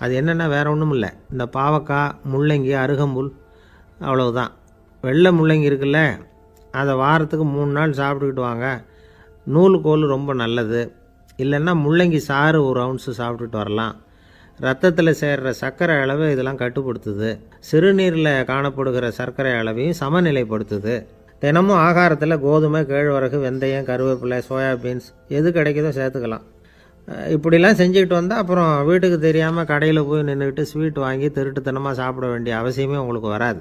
அது என்னென்னா வேறு ஒன்றும் இல்லை, இந்த பாவக்காய், முள்ளங்கி, அருகம்புல், அவ்வளவுதான். வெள்ளை முள்ளங்கி இருக்குல்ல, அதை வாரத்துக்கு 3 நாள் சாப்பிட்டுக்கிட்டு வாங்க. நூலுக்கோல் ரொம்ப நல்லது. இல்லைன்னா முள்ளங்கி சாறு 1 ounce சாப்பிட்டுட்டு வரலாம். ரத்தத்தில் சேர்கிற சர்க்கரை அளவு இதெல்லாம் கட்டுப்படுத்துது. சிறுநீரில் காணப்படுகிற சர்க்கரை அளவையும் சமநிலைப்படுத்துது. தினமும் ஆகாரத்தில் கோதுமை, கேழ்வரகு, வெந்தயம், கருவேப்பிலை, சோயாபீன்ஸ் எது கிடைக்குதோ சேர்த்துக்கலாம். இப்படிலாம் செஞ்சுக்கிட்டு வந்தால் அப்புறம் வீட்டுக்கு தெரியாமல் கடையில் போய் நின்றுக்கிட்டு ஸ்வீட் வாங்கி திருட்டுத்தனமாக சாப்பிட வேண்டிய அவசியமே உங்களுக்கு வராது.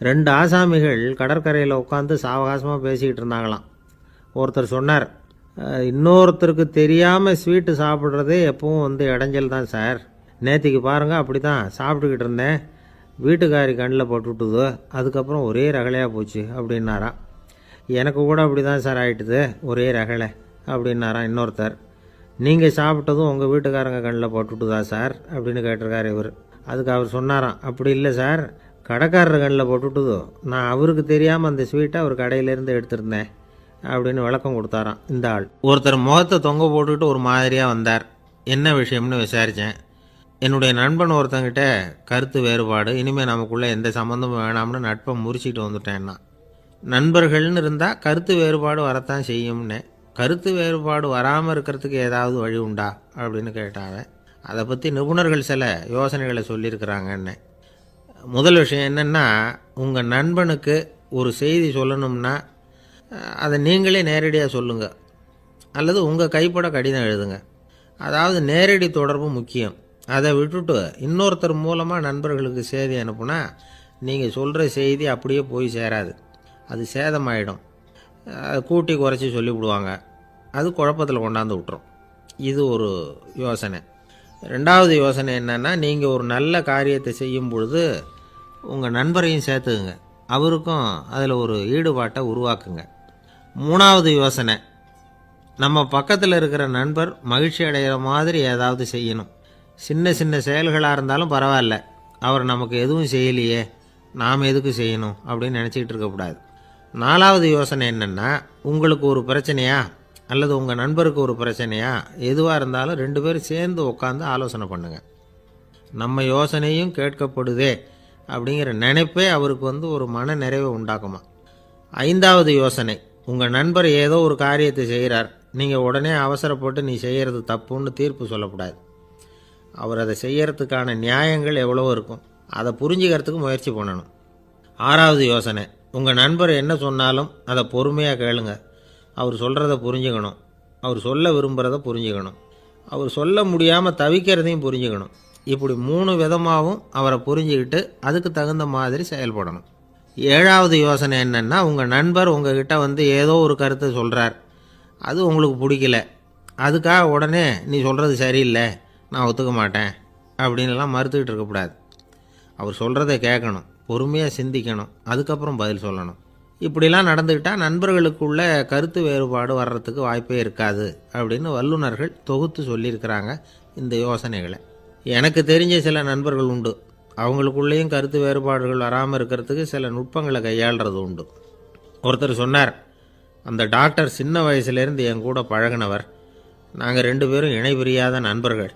2 ஆசாமிகள் கடற்கரையில் உட்காந்து சாவகாசமாக பேசிக்கிட்டு இருந்தாங்களாம். ஒருத்தர் சொன்னார், இன்னொருத்தருக்கு தெரியாமல் ஸ்வீட்டு சாப்பிட்றதே எப்பவும் இடைஞ்சல் தான் சார். நேற்றுக்கு பாருங்கள், அப்படி தான் சாப்பிட்டுக்கிட்டு இருந்தேன், வீட்டுக்காரி கண்ணில் போட்டுவிட்டுது, அதுக்கப்புறம் ஒரே ரகலையாக போச்சு அப்படின்னாராம். எனக்கு கூட அப்படி தான் சார் ஆகிட்டுது, ஒரே ரகலை அப்படின்னாராம் இன்னொருத்தர். நீங்கள் சாப்பிட்டதும் உங்கள் வீட்டுக்காரங்க கண்ணில் போட்டுவிட்டுதா சார் அப்படின்னு கேட்டிருக்காரு இவர். அதுக்கு அவர் சொன்னாராம், அப்படி இல்லை சார், கடைக்காரர் கண்ணில் போட்டுவிட்டுதோ, நான் அவருக்கு தெரியாமல் அந்த ஸ்வீட்டை அவர் கடையிலேருந்து எடுத்திருந்தேன் அப்படின்னு விளக்கம் கொடுத்தாராம் இந்த ஆள். ஒருத்தர் முகத்தை தொங்க போட்டுக்கிட்டு ஒரு மாதிரியாக வந்தார். என்ன விஷயம்னு விசாரித்தேன். என்னுடைய நண்பன் ஒருத்தங்கிட்ட கருத்து வேறுபாடு, இனிமேல் நமக்குள்ளே எந்த சம்மந்தமும் வேணாம்னு நட்பை முறிச்சிட்டு வந்துட்டேன்னா. நண்பர்கள்னு இருந்தால் கருத்து வேறுபாடு வரத்தான் செய்யும்னு. கருத்து வேறுபாடு வராமல் இருக்கிறதுக்கு ஏதாவது வழி உண்டா அப்படின்னு கேட்டாங்க. அதை பற்றி நிபுணர்கள் சில யோசனைகளை சொல்லியிருக்கிறாங்கன்னு. முதல் விஷயம் என்னென்னா, உங்கள் நண்பனுக்கு ஒரு செய்தி சொல்லணும்னா அதை நீங்களே நேரடியாக சொல்லுங்கள், அல்லது உங்கள் கைப்பட கடிதம் எழுதுங்க. அதாவது நேரடி தொடர்பு முக்கியம். அதை விட்டுட்டு இன்னொருத்தர் மூலமாக நண்பர்களுக்கு செய்தி அனுப்புனா நீங்கள் சொல்கிற செய்தி அப்படியே போய் சேராது, அது சேதமாயிடும். கூட்டி குறைச்சி சொல்லிவிடுவாங்க, அது குழப்பத்தில் கொண்டாந்து விட்டுரும். இது ஒரு யோசனை. 2வது யோசனை என்னென்னா, நீங்கள் ஒரு நல்ல காரியத்தை செய்யும் பொழுது உங்கள் நண்பரையும் சேர்த்துக்குங்க, அவருக்கும் அதில் ஒரு ஈடுபாட்டை உருவாக்குங்க. 3வது யோசனை, நம்ம பக்கத்தில் இருக்கிற நண்பர் மகிழ்ச்சி அடைகிற மாதிரி ஏதாவது செய்யணும். சின்ன சின்ன செயல்களாக இருந்தாலும் பரவாயில்ல, அவர் நமக்கு எதுவும் செய்யலையே, நாம் எதுக்கு செய்யணும் அப்படின்னு நினச்சிக்கிட்டு இருக்கக்கூடாது. 4வது யோசனை என்னென்னா, உங்களுக்கு ஒரு பிரச்சனையா அல்லது உங்கள் நண்பருக்கு ஒரு பிரச்சனையா, எதுவாக இருந்தாலும் 2 பேரும் சேர்ந்து உட்காந்து ஆலோசனை பண்ணுங்கள். நம்ம யோசனையும் கேட்கப்படுதே அப்படிங்கிற நினைப்பே அவருக்கு ஒரு மன நிறைவை உண்டாக்குமா. 5வது யோசனை, உங்கள் நண்பர் ஏதோ ஒரு காரியத்தை செய்கிறார், நீங்கள் உடனே அவசரப்பட்டு நீ செய்கிறது தப்புன்னு தீர்ப்பு சொல்லக்கூடாது. அவர் அதை செய்யறதுக்கான நியாயங்கள் எவ்வளோ இருக்கும், அதை புரிஞ்சுக்கிறதுக்கு முயற்சி பண்ணணும். 6வது யோசனை, உங்கள் நண்பர் என்ன சொன்னாலும் அதை பொறுமையாக கேளுங்க. அவர் சொல்கிறத புரிஞ்சுக்கணும், அவர் சொல்ல விரும்புகிறத புரிஞ்சுக்கணும், அவர் சொல்ல முடியாமல் தவிக்கிறதையும் புரிஞ்சுக்கணும். இப்படி 3 விதமாகவும் அவரை புரிஞ்சுக்கிட்டு அதுக்கு தகுந்த மாதிரி செயல்படணும். 7வது யோசனை என்னென்னா, உங்கள் நண்பர் உங்ககிட்ட ஏதோ ஒரு கருத்தை சொல்கிறார், அது உங்களுக்கு பிடிக்கல, அதுக்காக உடனே நீ சொல்கிறது சரியில்லை, நான் ஒத்துக்க மாட்டேன் அப்படின்லாம் மறுத்துக்கிட்டு இருக்கக்கூடாது. அவர் சொல்கிறத கேட்கணும், பொறுமையாக சிந்திக்கணும், அதுக்கப்புறம் பதில் சொல்லணும். இப்படிலாம் நடந்துக்கிட்டால் நண்பர்களுக்குள்ள கருத்து வேறுபாடு வர்றதுக்கு வாய்ப்பே இருக்காது அப்படின்னு வல்லுநர்கள் தொகுத்து சொல்லியிருக்கிறாங்க இந்த யோசனைகளை. எனக்கு தெரிஞ்ச சில நண்பர்கள் உண்டு, அவங்களுக்குள்ளேயும் கருத்து வேறுபாடுகள் வராமல் இருக்கிறதுக்கு சில நுட்பங்களை கையாளுறது உண்டு. ஒருத்தர் சொன்னார், அந்த டாக்டர் சின்ன வயசுலேருந்து என் கூட பழகினவர், நாங்கள் 2 பேரும் இணை பிரியாத நண்பர்கள்,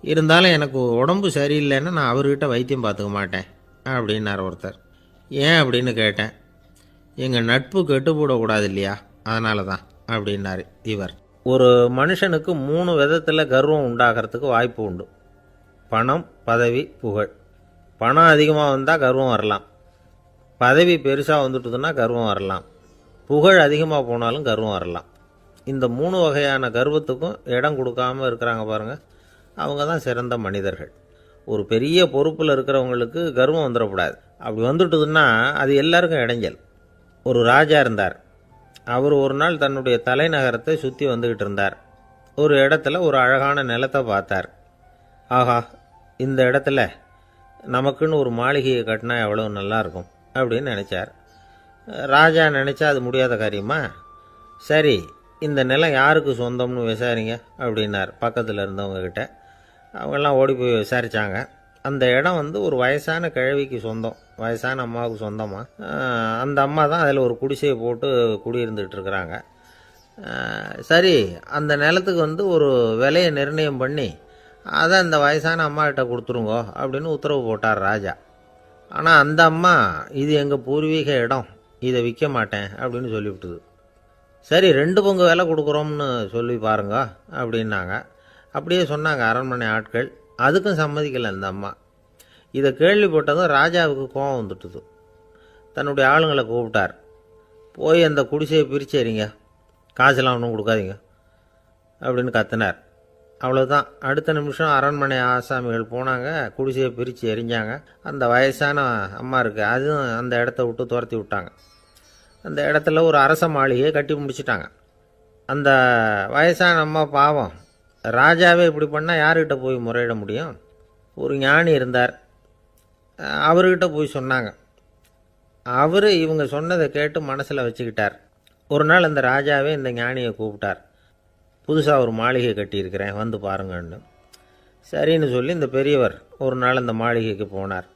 இருந்தாலும் எனக்கு உடம்பு சரியில்லைன்னா நான் அவர்கிட்ட வைத்தியம் பார்த்துக்க மாட்டேன் அப்படின்னார் ஒருத்தர். ஏன் அப்படின்னு கேட்டேன். எங்கள் நட்பு கெட்டுப்போடக்கூடாது இல்லையா, அதனால தான் அப்படின்னார் இவர். ஒரு மனுஷனுக்கு 3 விதத்தில் கர்வம் உண்டாகிறதுக்கு வாய்ப்பு உண்டு. பணம், பதவி, புகழ். பணம் அதிகமாக வந்தால் கர்வம் வரலாம், பதவி பெருசாக வந்துட்டுதுன்னா கர்வம் வரலாம், புகழ் அதிகமாக போனாலும் கர்வம் வரலாம். இந்த 3 வகையான கர்வத்துக்கும் இடம் கொடுக்காமல் இருக்கிறாங்க பாருங்கள், அவங்க தான் சிறந்த மனிதர்கள். ஒரு பெரிய பொறுப்பில் இருக்கிறவங்களுக்கு கர்வம் வந்துடக்கூடாது. அப்படி வந்துட்டுதுன்னா அது எல்லாருக்கும் இடைஞ்சல். ஒரு ராஜா இருந்தார். அவர் ஒரு நாள் தன்னுடைய தலைநகரத்தை சுற்றி வந்துக்கிட்டு இருந்தார். ஒரு இடத்துல ஒரு அழகான நிலத்தை பார்த்தார். ஆஹா, இந்த இடத்துல நமக்குன்னு ஒரு மாளிகையை கட்டினா எவ்வளோ நல்லாயிருக்கும் அப்படின்னு நினச்சார். ராஜா நினச்சா அது முடியாத காரியமா? சரி, இந்த நிலம் யாருக்கு சொந்தம்னு விசாரிங்க அப்படின்னார் பக்கத்தில் இருந்தவங்கக்கிட்ட. அவங்கெல்லாம் ஓடி போய் விசாரித்தாங்க. அந்த இடம் ஒரு வயசான கிழவிக்கு சொந்தம் வயசான அம்மாவுக்கு சொந்தமாக. அந்த அம்மா தான் அதில் ஒரு குடிசையை போட்டு குடியிருந்துகிட்டு இருக்கிறாங்க. சரி, அந்த நிலத்துக்கு வந்து ஒரு விலையை நிர்ணயம் பண்ணி அதை அந்த வயசான அம்மாக்கிட்ட கொடுத்துருங்கோ அப்படின்னு உத்தரவு போட்டார் ராஜா. ஆனால் அந்த அம்மா இது எங்கள் பூர்வீக இடம், இதை விற்க மாட்டேன் அப்படின்னு சொல்லிவிட்டுது. சரி, 2 பங்கு விலை கொடுக்குறோம்னு சொல்லி பாருங்க அப்படின்னாங்க. அப்படியே சொன்னாங்க அரண்மனை ஆட்கள். அதுக்கும் சம்மதிக்கலை அந்த அம்மா. இதை கேள்விப்பட்டதும் ராஜாவுக்கு கோபம் வந்துட்டுது. தன்னுடைய ஆளுங்களை கூப்பிட்டார். போய் அந்த குடிசையை பிரிச்சேரிங்க, காசெல்லாம் ஒன்றும் கொடுக்காதீங்க அப்படின்னு கத்தினார். அவ்வளோதான். அடுத்த நிமிஷம் அரண்மனை ஆசாமிகள் போனாங்க, குடிசையை பிரித்து எரிஞ்சாங்க. அந்த வயசான அம்மா இருக்கு, அதுவும் அந்த இடத்த விட்டு துரத்தி விட்டாங்க. அந்த இடத்துல ஒரு அரச மாளிகையை கட்டி முடிச்சிட்டாங்க. அந்த வயசான அம்மா பாவம், ராஜாவே இப்படி பண்ணால் யார்கிட்ட போய் முறையிட முடியும்? ஒரு ஞானி இருந்தார், அவர்கிட்ட போய் சொன்னாங்க. அவர் இவங்க சொன்னதை கேட்டு மனசில் வச்சுக்கிட்டார். ஒரு நாள் அந்த ராஜாவே இந்த ஞானியை கூப்பிட்டார். புதுசாக ஒரு மாளிகை கட்டியிருக்கிறேன், வந்து பாருங்கன்னு. சரின்னு சொல்லி இந்த பெரியவர் ஒரு நாள் அந்த மாளிகைக்கு போனார்.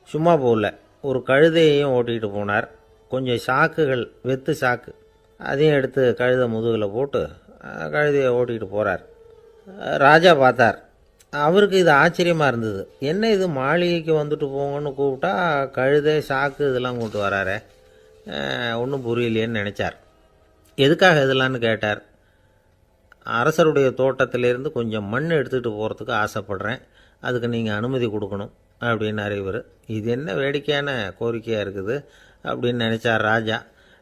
சும்மா போகல, ஒரு கழுதையையும் ஓட்டிகிட்டு போனார். கொஞ்சம் சாக்குகள், வெத்து சாக்கு, அதையும் எடுத்து கழுதை முதுகில் போட்டு கழுதையை ஓட்டிகிட்டு போகிறார். ராஜா பார்த்தார். அவருக்கு இது ஆச்சரியமாக இருந்தது. என்ன இது, மாளிகைக்கு வந்துட்டு போங்கன்னு கூப்பிட்டா கழுதை சாக்கு இதெல்லாம் கொண்டு வராரே, ஒன்றும் புரியலையேன்னு நினச்சார். எதுக்காக இதெல்லாம்னு கேட்டார். அரசருடைய தோட்டத்திலேருந்து கொஞ்சம் மண் எடுத்துகிட்டு போகிறதுக்கு ஆசைப்படுறேன், அதுக்கு நீங்கள் அனுமதி கொடுக்கணும் அப்படின்னார் இவர். இது என்ன வேடிக்கையான கோரிக்கையாக இருக்குது அப்படின்னு நினச்சார் ராஜா.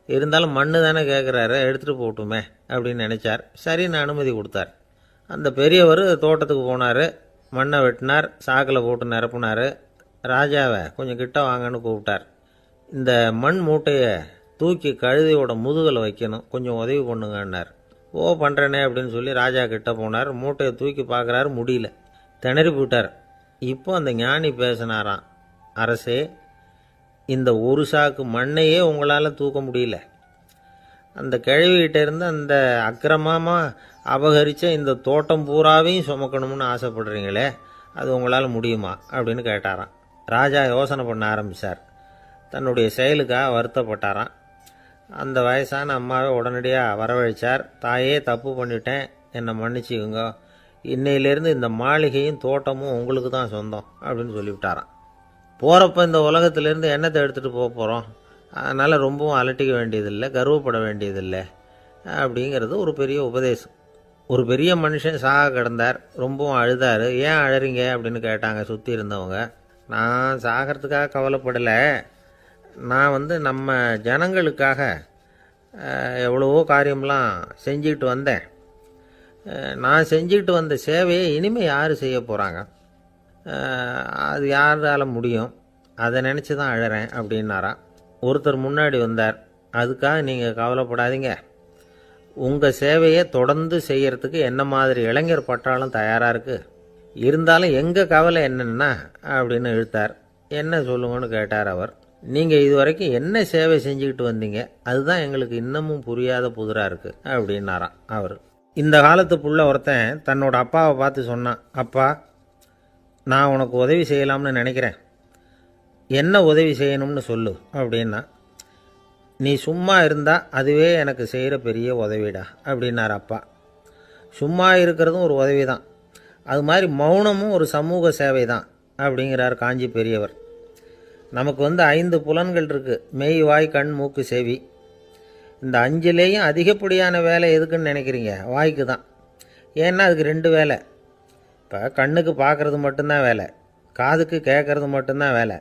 இருந்தாலும் மண்ணு தானே கேட்குறாரு, எடுத்துகிட்டு போகட்டுமே அப்படின்னு நினச்சார். சரின்னு அனுமதி கொடுத்தார். அந்த பெரியவர் தோட்டத்துக்கு போனார், மண்ணை வெட்டினார், சாக்கில் போட்டு நிரப்புனார். ராஜாவை கொஞ்சம் கிட்ட வாங்கன்னு கூப்பிட்டார். இந்த மண் மூட்டையை தூக்கி கழுதையோட முதுகில் வைக்கணும், கொஞ்சம் உதவி பண்ணுங்கன்னார். ஓ, பண்ணுறேனே அப்படின்னு சொல்லி ராஜா கிட்ட போனார். மூட்டையை தூக்கி பார்க்குறாரு, முடியல, திணறி போட்டார். இப்போ அந்த ஞானி பேசினாராம். அரசே, இந்த ஒரு சாக்கு மண்ணையே உங்களால் தூக்க முடியல, அந்த கிழவிகிட்ட இருந்து அந்த அக்கிரமமாக அபகரித்த இந்த தோட்டம் பூராவையும் சுமக்கணும்னு ஆசைப்படுறீங்களே, அது உங்களால் முடியுமா அப்படின்னு கேட்டாராம். ராஜா யோசனை பண்ண ஆரம்பித்தார். தன்னுடைய செயலுக்காக வருத்தப்பட்டாராம். அந்த வயசான அம்மாவை உடனடியாக வரவழைச்சார். தாயே, தப்பு பண்ணிட்டேன், என்னை மன்னிச்சுக்குங்க, இன்னையிலேருந்து இந்த மாளிகையும் தோட்டமும் உங்களுக்கு தான் சொந்தம் அப்படின்னு சொல்லிவிட்டாராம். போகிறப்ப இந்த உலகத்திலேருந்து எண்ணத்தை எடுத்துகிட்டு போக போகிறோம், அதனால் ரொம்பவும் அலட்டிக்க வேண்டியதில்லை, கர்வப்பட வேண்டியதில்லை அப்படிங்கிறது ஒரு பெரிய உபதேசம். ஒரு பெரிய மனுஷன் சாக கிடந்தார், ரொம்பவும் அழுதார். ஏன் அழறீங்க அப்படின்னு கேட்டாங்க சுற்றி இருந்தவங்க. நான் சாகிறதுக்காக கவலைப்படலை, நான் நம்ம ஜனங்களுக்காக எவ்வளவோ காரியம்லாம் செஞ்சுக்கிட்டு வந்தேன். நான் செஞ்சுக்கிட்டு வந்த சேவையை இனிமேல் யார் செய்ய போகிறாங்க, அது யாரால் முடியும், அதை நினச்சி தான் அழறேன் அப்படின்னாராம். ஒருத்தர் முன்னாடி வந்தார். அதுக்காக நீங்கள் கவலைப்படாதீங்க, உங்கள் சேவையை தொடர்ந்து செய்கிறதுக்கு என்ன மாதிரி இளைஞர் பட்டாலும் தயாராக இருக்குது, இருந்தாலும் எங்கள் கவலை என்னென்னா அப்படின்னு இழுத்தார். என்ன சொல்லுங்கன்னு கேட்டார் அவர். நீங்கள் இது வரைக்கும் என்ன சேவை செஞ்சுக்கிட்டு வந்தீங்க, அதுதான் எங்களுக்கு இன்னமும் புரியாத புதிராக இருக்குது அப்படின்னாராம் அவர். இந்த காலத்து புள்ள ஒருத்தன் தன்னோட அப்பாவை பார்த்து சொன்னான். அப்பா, நான் உனக்கு உதவி செய்யலாம்னு நினைக்கிறேன், என்ன உதவி செய்யணும்னு சொல்லு அப்படின்னா. நீ சும்மா இருந்தால் அதுவே எனக்கு செய்கிற பெரிய உதவிடா அப்படின்னார் அப்பா. சும்மா இருக்கிறதும் ஒரு உதவி தான், அது மாதிரி மௌனமும் ஒரு சமூக சேவை தான் அப்படிங்கிறார் காஞ்சி பெரியவர். நமக்கு 5 புலன்கள் இருக்குது, மெய், வாய், கண், மூக்கு, செவி. இந்த 5லேயும் அதிகப்படியான வேலை எதுக்குன்னு நினைக்கிறீங்க? வாய்க்கு தான். ஏன்னா அதுக்கு 2 வேலை. இப்போ கண்ணுக்கு பார்க்குறது மட்டும்தான் வேலை, காதுக்கு கேட்குறது மட்டும்தான் வேலை,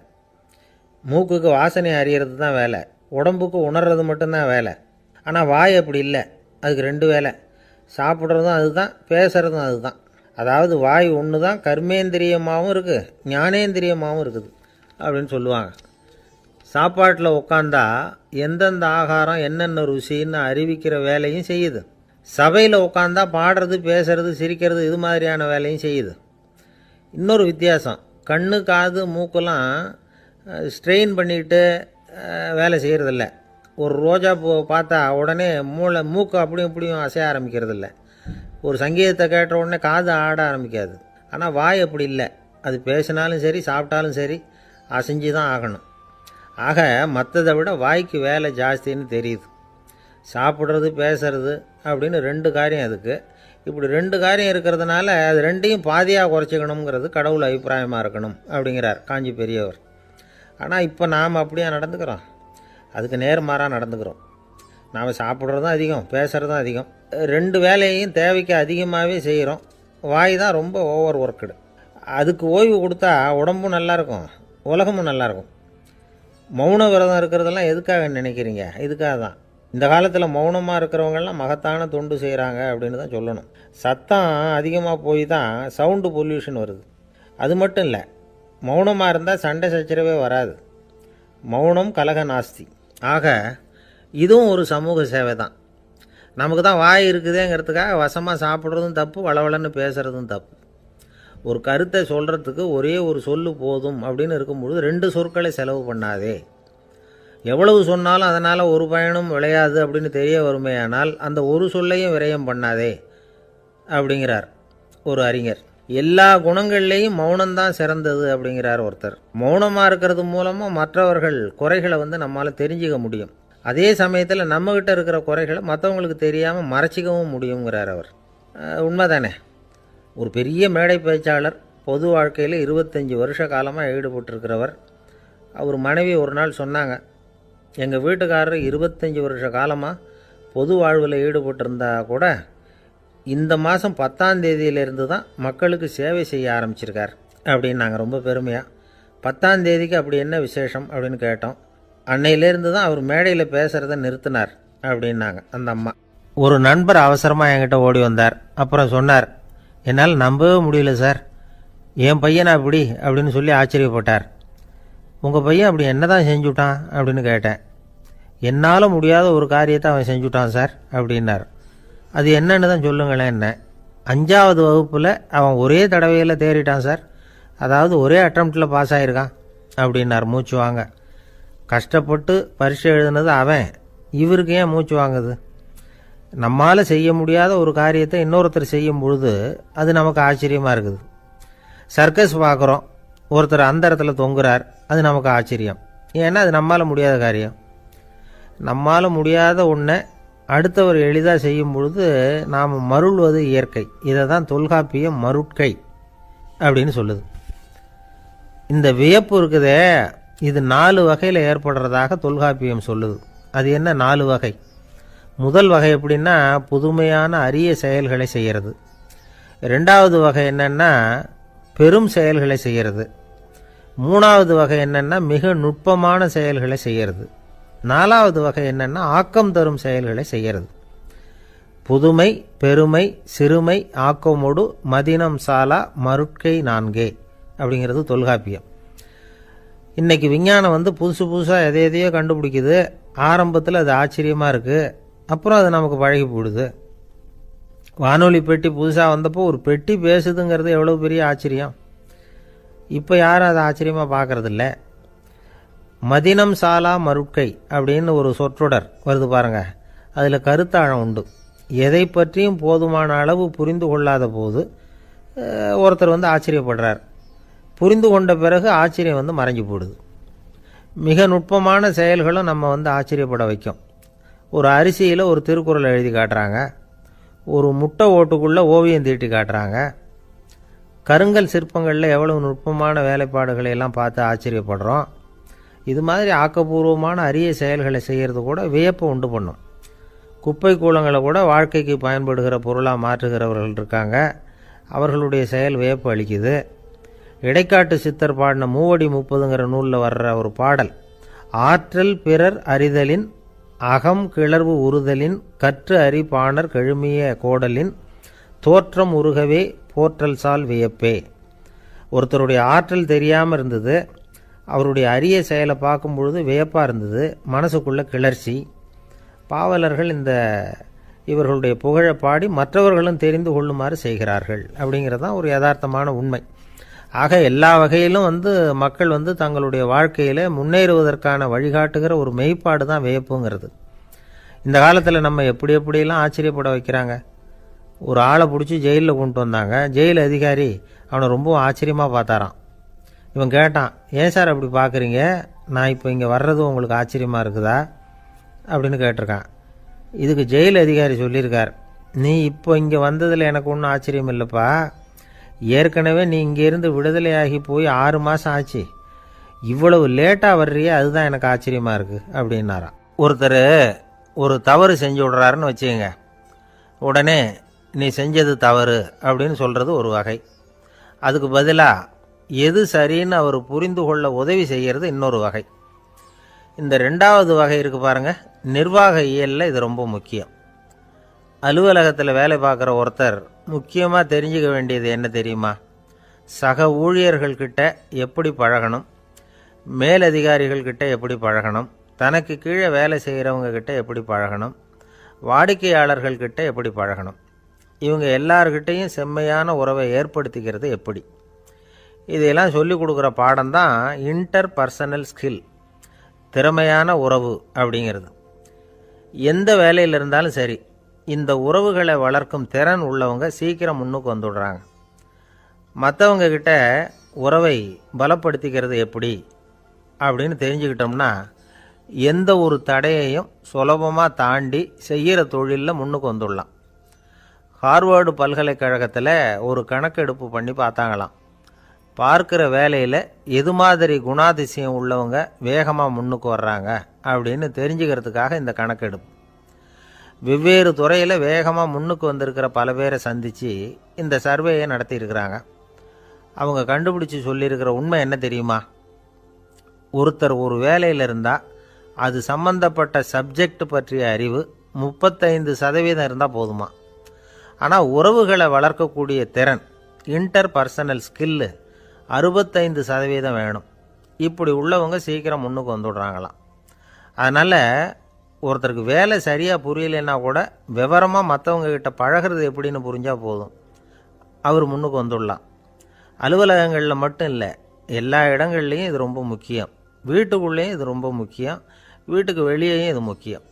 மூக்குக்கு வாசனை அறியறது தான் வேலை, உடம்புக்கு உணர்றது மட்டும்தான் வேலை. ஆனால் வாய் அப்படி இல்லை, அதுக்கு 2 வேலை. சாப்பிட்றதும் அதுதான், பேசுகிறதும் அதுதான். அதாவது வாய் ஒன்று தான் கர்மேந்திரியமாகவும் இருக்குது, ஞானேந்திரியமாகவும் இருக்குது அப்படின்னு சொல்லுவாங்க. சாப்பாட்டில் உட்காந்தா எந்தெந்த ஆகாரம் என்னென்ன ருசின்னு அறிவிக்கிற வேலையும் செய்யுது. சபையில் உட்காந்தா பாடுறது, பேசுறது, சிரிக்கிறது, இது மாதிரியான வேலையும் செய்யுது. இன்னொரு வித்தியாசம், கண்ணு, காது, மூக்கெல்லாம் ஸ்ட்ரெயின் பண்ணிக்கிட்டு வேலை செய்கிறதில்ல. ஒரு ரோஜா பூ பார்த்தா உடனே மூக்கு அப்படியும் இப்படியும் அசைய ஆரம்பிக்கிறதில்ல. ஒரு சங்கீதத்தை கேட்ட உடனே காது ஆட ஆரம்பிக்காது. ஆனால் வாய் அப்படி இல்லை, அது பேசினாலும் சரி சாப்பிட்டாலும் சரி அசைஞ்சு தான் ஆகணும். ஆக மற்றதை விட வாய்க்கு வேலை ஜாஸ்தின்னு தெரியுது. சாப்பிட்றது பேசுறது அப்படின்னு 2 காரியம் அதுக்கு. இப்படி 2 காரியம் இருக்கிறதுனால அது 2ஐயும் பாதியாக குறைச்சிக்கணுங்கிறது கடவுள் அபிப்பிராயமாக இருக்கணும் அப்படிங்கிறார் காஞ்சி பெரியவர். ஆனால் இப்போ நாம் அப்படியே நடந்துக்கிறோம், அதுக்கு நேர்மாறாக நடந்துக்கிறோம். நாம் சாப்பிட்றதும் அதிகம், பேசுகிறதும் அதிகம், 2 வேலையையும் தேவைக்கு அதிகமாகவே செய்கிறோம். வாய் தான் ரொம்ப ஓவர் ஒர்க்குடு. அதுக்கு ஓய்வு கொடுத்தா உடம்பும் நல்லாயிருக்கும், உலகமும் நல்லாயிருக்கும். மௌன விரதம் இருக்கிறதெல்லாம் எதுக்காக நினைக்கிறீங்க? இதுக்காக தான். இந்த காலத்தில் மௌனமாக இருக்கிறவங்கெல்லாம் மகத்தான தொண்டு செய்கிறாங்க அப்படின்னு தான் சொல்லணும். சத்தம் அதிகமாக போய் தான் சவுண்டு பொல்யூஷன் வருது. அது மட்டும் இல்லை, மௌனமாக இருந்தால் சண்டை சச்சரவே வராது. மௌனம் கலக நாஸ்தி. ஆக இதுவும் ஒரு சமூக சேவை தான். நமக்கு தான் வாய் இருக்குதேங்கிறதுக்காக வசமாக சாப்பிட்றதும் தப்பு, வளவளன்னு பேசுகிறதும் தப்பு. ஒரு கருத்தை சொல்கிறதுக்கு ஒரே ஒரு சொல்லு போதும் அப்படின்னு இருக்கும்பொழுது 2 சொற்களை செலவு பண்ணாதே. எவ்வளவு சொன்னாலும் அதனால் ஒரு பயனும் விளையாது அப்படின்னு தெரிய வருமேயானால் அந்த ஒரு சொல்லையும் விரயம் பண்ணாதே அப்படிங்கிறார் ஒரு அறிஞர். எல்லா குணங்கள்லேயும் மௌனம்தான் சிறந்தது அப்படிங்கிறார் ஒருத்தர். மௌனமாக இருக்கிறது மூலமாக மற்றவர்கள் குறைகளை நம்மளால் தெரிஞ்சிக்க முடியும். அதே சமயத்தில் நம்மகிட்ட இருக்கிற குறைகளை மற்றவங்களுக்கு தெரியாமல் மறைச்சிக்கவும் முடியுங்கிறார் அவர். உண்மைதானே? ஒரு பெரிய மேடை பேச்சாளர், பொது வாழ்க்கையில் 25 வருஷ காலமாக ஈடுபட்டிருக்கிறவர். அவர் மனைவி ஒரு நாள் சொன்னாங்க, எங்கள் வீட்டுக்காரர் 25 வருஷ காலமாக பொது வாழ்வில் ஈடுபட்டிருந்தா கூட இந்த மாதம் 10ஆம் தேதியிலேருந்து தான் மக்களுக்கு சேவை செய்ய ஆரம்பிச்சிருக்கார் அப்படின்னாங்க ரொம்ப பெருமையாக. 10ஆம் தேதிக்கு அப்படி என்ன விசேஷம் அப்படின்னு கேட்டோம். அன்னையிலேருந்து தான் அவர் மேடையில் பேசுகிறத நிறுத்தினார் அப்படின்னாங்க அந்த அம்மா. ஒரு நண்பர் அவசரமாக என்கிட்ட ஓடி வந்தார். அப்புறம் சொன்னார், என்னால் நம்பவே முடியல சார், என் பையனை அப்படி அப்படின்னு சொல்லி ஆச்சரியப்பட்டார். உங்கள் பையன் அப்படி என்ன தான் செஞ்சுட்டான் அப்படின்னு கேட்டேன். என்னால் முடியாத ஒரு காரியத்தை அவன் செஞ்சுட்டான் சார் அப்படின்னார். அது என்னன்னு தான் சொல்லுங்களேன். என்ன 5ஆவது வகுப்பில் அவன் ஒரே தடவையில் தேறிட்டான் சார், அதாவது ஒரே அட்டம்ப்டில் பாஸ் ஆகிருக்கான் அப்படின்னார் மூச்சு வாங்க. கஷ்டப்பட்டு பரீட்சை எழுதுனது அவன், இவருக்கு ஏன் மூச்சு வாங்குது? நம்மால் செய்ய முடியாத ஒரு காரியத்தை இன்னொருத்தர் செய்யும் பொழுது அது நமக்கு ஆச்சரியமாக இருக்குது. சர்க்கஸ் பார்க்குறோம், ஒருத்தர் அந்த இடத்துல தொங்குறார், அது நமக்கு ஆச்சரியம். ஏன்னா அது நம்மால் முடியாத காரியம். நம்மால் முடியாத ஒன்றை அடுத்தவர் எளிதாக செய்யும் பொழுது நாம் மருள்வது இயற்கை. இதை தான் தொல்காப்பியம் மருட்கை அப்படின்னு சொல்லுது. இந்த வியப்பு இருக்குதே, இது 4 வகையில் ஏற்படுறதாக தொல்காப்பியம் சொல்லுது. அது என்ன 4 வகை? முதல் வகை எப்படின்னா புதுமையான அரிய செயல்களை செய்கிறது. 2வது வகை என்னென்னா பெரும் செயல்களை செய்கிறது. 3வது வகை என்னென்னா மிக நுட்பமான செயல்களை செய்கிறது. 4வது வகை என்னென்னா ஆக்கம் தரும் செயல்களை செய்கிறது. புதுமை, பெருமை, சிறுமை, ஆக்கமோடு மதினம் சாலா மருட்கை 4 அப்படிங்கிறது தொல்காப்பியம். இன்றைக்கி விஞ்ஞானம் புதுசு புதுசாக எதையோ கண்டுபிடிக்குது. ஆரம்பத்தில் அது ஆச்சரியமாக இருக்குது, அப்புறம் அது நமக்கு பழகி போடுது. வானொலி பெட்டி புதுசாக வந்தப்போ ஒரு பெட்டி பேசுதுங்கிறது எவ்வளோ பெரிய ஆச்சரியம். இப்போ யாரும் அதை ஆச்சரியமாக பார்க்குறதில்ல. மதினம் சாலா மருட்கை அப்படின்னு ஒரு சொற்றொடர் வருது பாருங்கள், அதில் கருத்தாழம் உண்டு. எதை பற்றியும் போதுமான அளவு புரிந்து கொள்ளாத போது ஒருத்தர் ஆச்சரியப்படுறார். புரிந்து கொண்ட பிறகு ஆச்சரியம் மறைஞ்சு போடுது. மிக நுட்பமான செயல்களும் நம்ம ஆச்சரியப்பட வைக்கும். ஒரு அரிசியில் ஒரு திருக்குறள் எழுதி காட்டுறாங்க, ஒரு முட்டை ஓட்டுக்குள்ளே ஓவியம் தீட்டி காட்டுறாங்க. கருங்கல் சிற்பங்களில் எவ்வளவு நுட்பமான வேலைப்பாடுகளை எல்லாம் பார்த்து ஆச்சரியப்படுறோம். இது மாதிரி ஆக்கப்பூர்வமான அரிய செயல்களை செய்கிறது கூட வியப்பை உண்டு பண்ணும். குப்பை கூலங்களை கூட வாழ்க்கைக்கு பயன்படுகிற பொருளாக மாற்றுகிறவர்கள் இருக்காங்க, அவர்களுடைய செயல் வியப்பு அளிக்குது. இடைக்காட்டு சித்தர் பாடின 30 நூலில் வர்ற ஒரு பாடல், ஆற்றல் பிறர் அறிதலின் அகம் கிளர்வு உறுதலின் கற்று அறி பாணர் கெழுமிய கோடலின் தோற்றம் உருகவே போற்றல் சால் வியப்பே. ஒருத்தருடைய ஆற்றல் தெரியாமல் இருந்தது, அவருடைய அரிய செயலை பார்க்கும் பொழுது வியப்பாக இருந்தது, மனசுக்குள்ள கிளர்ச்சி. பாவலர்கள் இவர்களுடைய புகழை பாடி மற்றவர்களும் தெரிந்து கொள்ளுமாறு செய்கிறார்கள் அப்படிங்கிறது தான் ஒரு யதார்த்தமான உண்மை. ஆக எல்லா வகையிலும் மக்கள் தங்களுடைய வாழ்க்கையில் முன்னேறுவதற்கான வழிகாட்டுகிற ஒரு மெய்ப்பாடு தான் வியப்புங்கிறது. இந்த காலத்தில் நம்ம எப்படியெல்லாம் ஆச்சரியப்பட வைக்கிறாங்க. ஒரு ஆளை பிடிச்சி ஜெயிலில் கொண்டு வந்தாங்க. ஜெயில் அதிகாரி அவனை ரொம்ப ஆச்சரியமாக பார்த்தாராம். இவன் கேட்டான், ஏன் சார் அப்படி பார்க்குறீங்க, நான் இப்போ இங்கே வர்றது உங்களுக்கு ஆச்சரியமாக இருக்குதா அப்படின்னு கேட்டிருக்கான். இதுக்கு ஜெயில் அதிகாரி சொல்லியிருக்கார், நீ இப்போ இங்கே வந்ததில் எனக்கு ஒன்றும் ஆச்சரியம் இல்லைப்பா, ஏற்கனவே நீ இங்கேருந்து விடுதலையாகி போய் 6 மாதம் ஆச்சு, இவ்வளவு லேட்டாக வர்றியே அதுதான் எனக்கு ஆச்சரியமாக இருக்குது அப்படின்னாராம். ஒருத்தர் ஒரு தவறு செஞ்சு விட்றாருன்னு வச்சுக்கோங்க, உடனே நீ செஞ்சது தவறு அப்படின்னு சொல்கிறது ஒரு வகை. அதுக்கு பதிலாக எது சரின்னு அவர் புரிந்து கொள்ள உதவி செய்கிறது இன்னொரு வகை. இந்த 2வது வகை இருக்குது பாருங்கள், நிர்வாக இயலில் இது ரொம்ப முக்கியம். அலுவலகத்தில் வேலை பார்க்குற ஒருத்தர் முக்கியமாக தெரிஞ்சுக்க வேண்டியது என்ன தெரியுமா? சக ஊழியர்கள்கிட்ட எப்படி பழகணும், மேலதிகாரிகள்கிட்ட எப்படி பழகணும், தனக்கு கீழே வேலை செய்கிறவங்க கிட்ட எப்படி பழகணும், வாடிக்கையாளர்கள்கிட்ட எப்படி பழகணும், இவங்க எல்லார்கிட்டையும் செம்மையான உறவை ஏற்படுத்திக்கிறது எப்படி, இதையெல்லாம் சொல்லிக் கொடுக்குற பாடம் தான் இன்டர் பர்சனல் ஸ்கில், திறமையான உறவு அப்படிங்கிறது. எந்த வேலையில் இருந்தாலும் சரி, இந்த உறவுகளை வளர்க்கும் திறன் உள்ளவங்க சீக்கிரம் முன்னுக்கு வந்துடுறாங்க. மற்றவங்க கிட்ட உறவை பலப்படுத்திக்கிறது எப்படி அப்படின்னு தெரிஞ்சுக்கிட்டோம்னா எந்த ஒரு தடையையும் சுலபமாக தாண்டி செய்கிற தொழிலில் முன்னுக்கு வந்துடலாம். ஹார்வர்டு பல்கலைக்கழகத்தில் ஒரு கணக்கெடுப்பு பண்ணி பார்த்தாங்களாம். பார்க்குற வேலையில் எது மாதிரி குணாதிசயம் உள்ளவங்க வேகமாக முன்னுக்கு வர்றாங்க அப்படின்னு தெரிஞ்சுக்கிறதுக்காக இந்த கணக்கெடுப்பு. வெவ்வேறு துறையில் வேகமாக முன்னுக்கு வந்திருக்கிற பல பேரை சந்தித்து இந்த சர்வேயை நடத்தியிருக்கிறாங்க. அவங்க கண்டுபிடிச்சி சொல்லியிருக்கிற உண்மை என்ன தெரியுமா? ஒருத்தர் ஒரு வேலையில் இருந்தால் அது சம்பந்தப்பட்ட சப்ஜெக்ட் பற்றிய அறிவு 35% இருந்தால் போதுமா. ஆனால் உறவுகளை வளர்க்கக்கூடிய திறன், இன்டர் பர்சனல் ஸ்கில்லு 65% வேணும். இப்படி உள்ளவங்க சீக்கிரம் முன்னுக்கு வந்துடுறாங்களாம். அதனால் ஒருத்தருக்கு வேலை சரியாக புரியலைன்னா கூட விவரமாக மற்றவங்க கிட்ட பழகிறது எப்படின்னு புரிஞ்சால் போதும், அவர் முன்னுக்கு வந்துடலாம். அலுவலகங்களில் மட்டும் இல்லை, எல்லா இடங்கள்லையும் இது ரொம்ப முக்கியம். வீட்டுக்குள்ளேயும் இது ரொம்ப முக்கியம், வீட்டுக்கு வெளியேயும் இது முக்கியம்.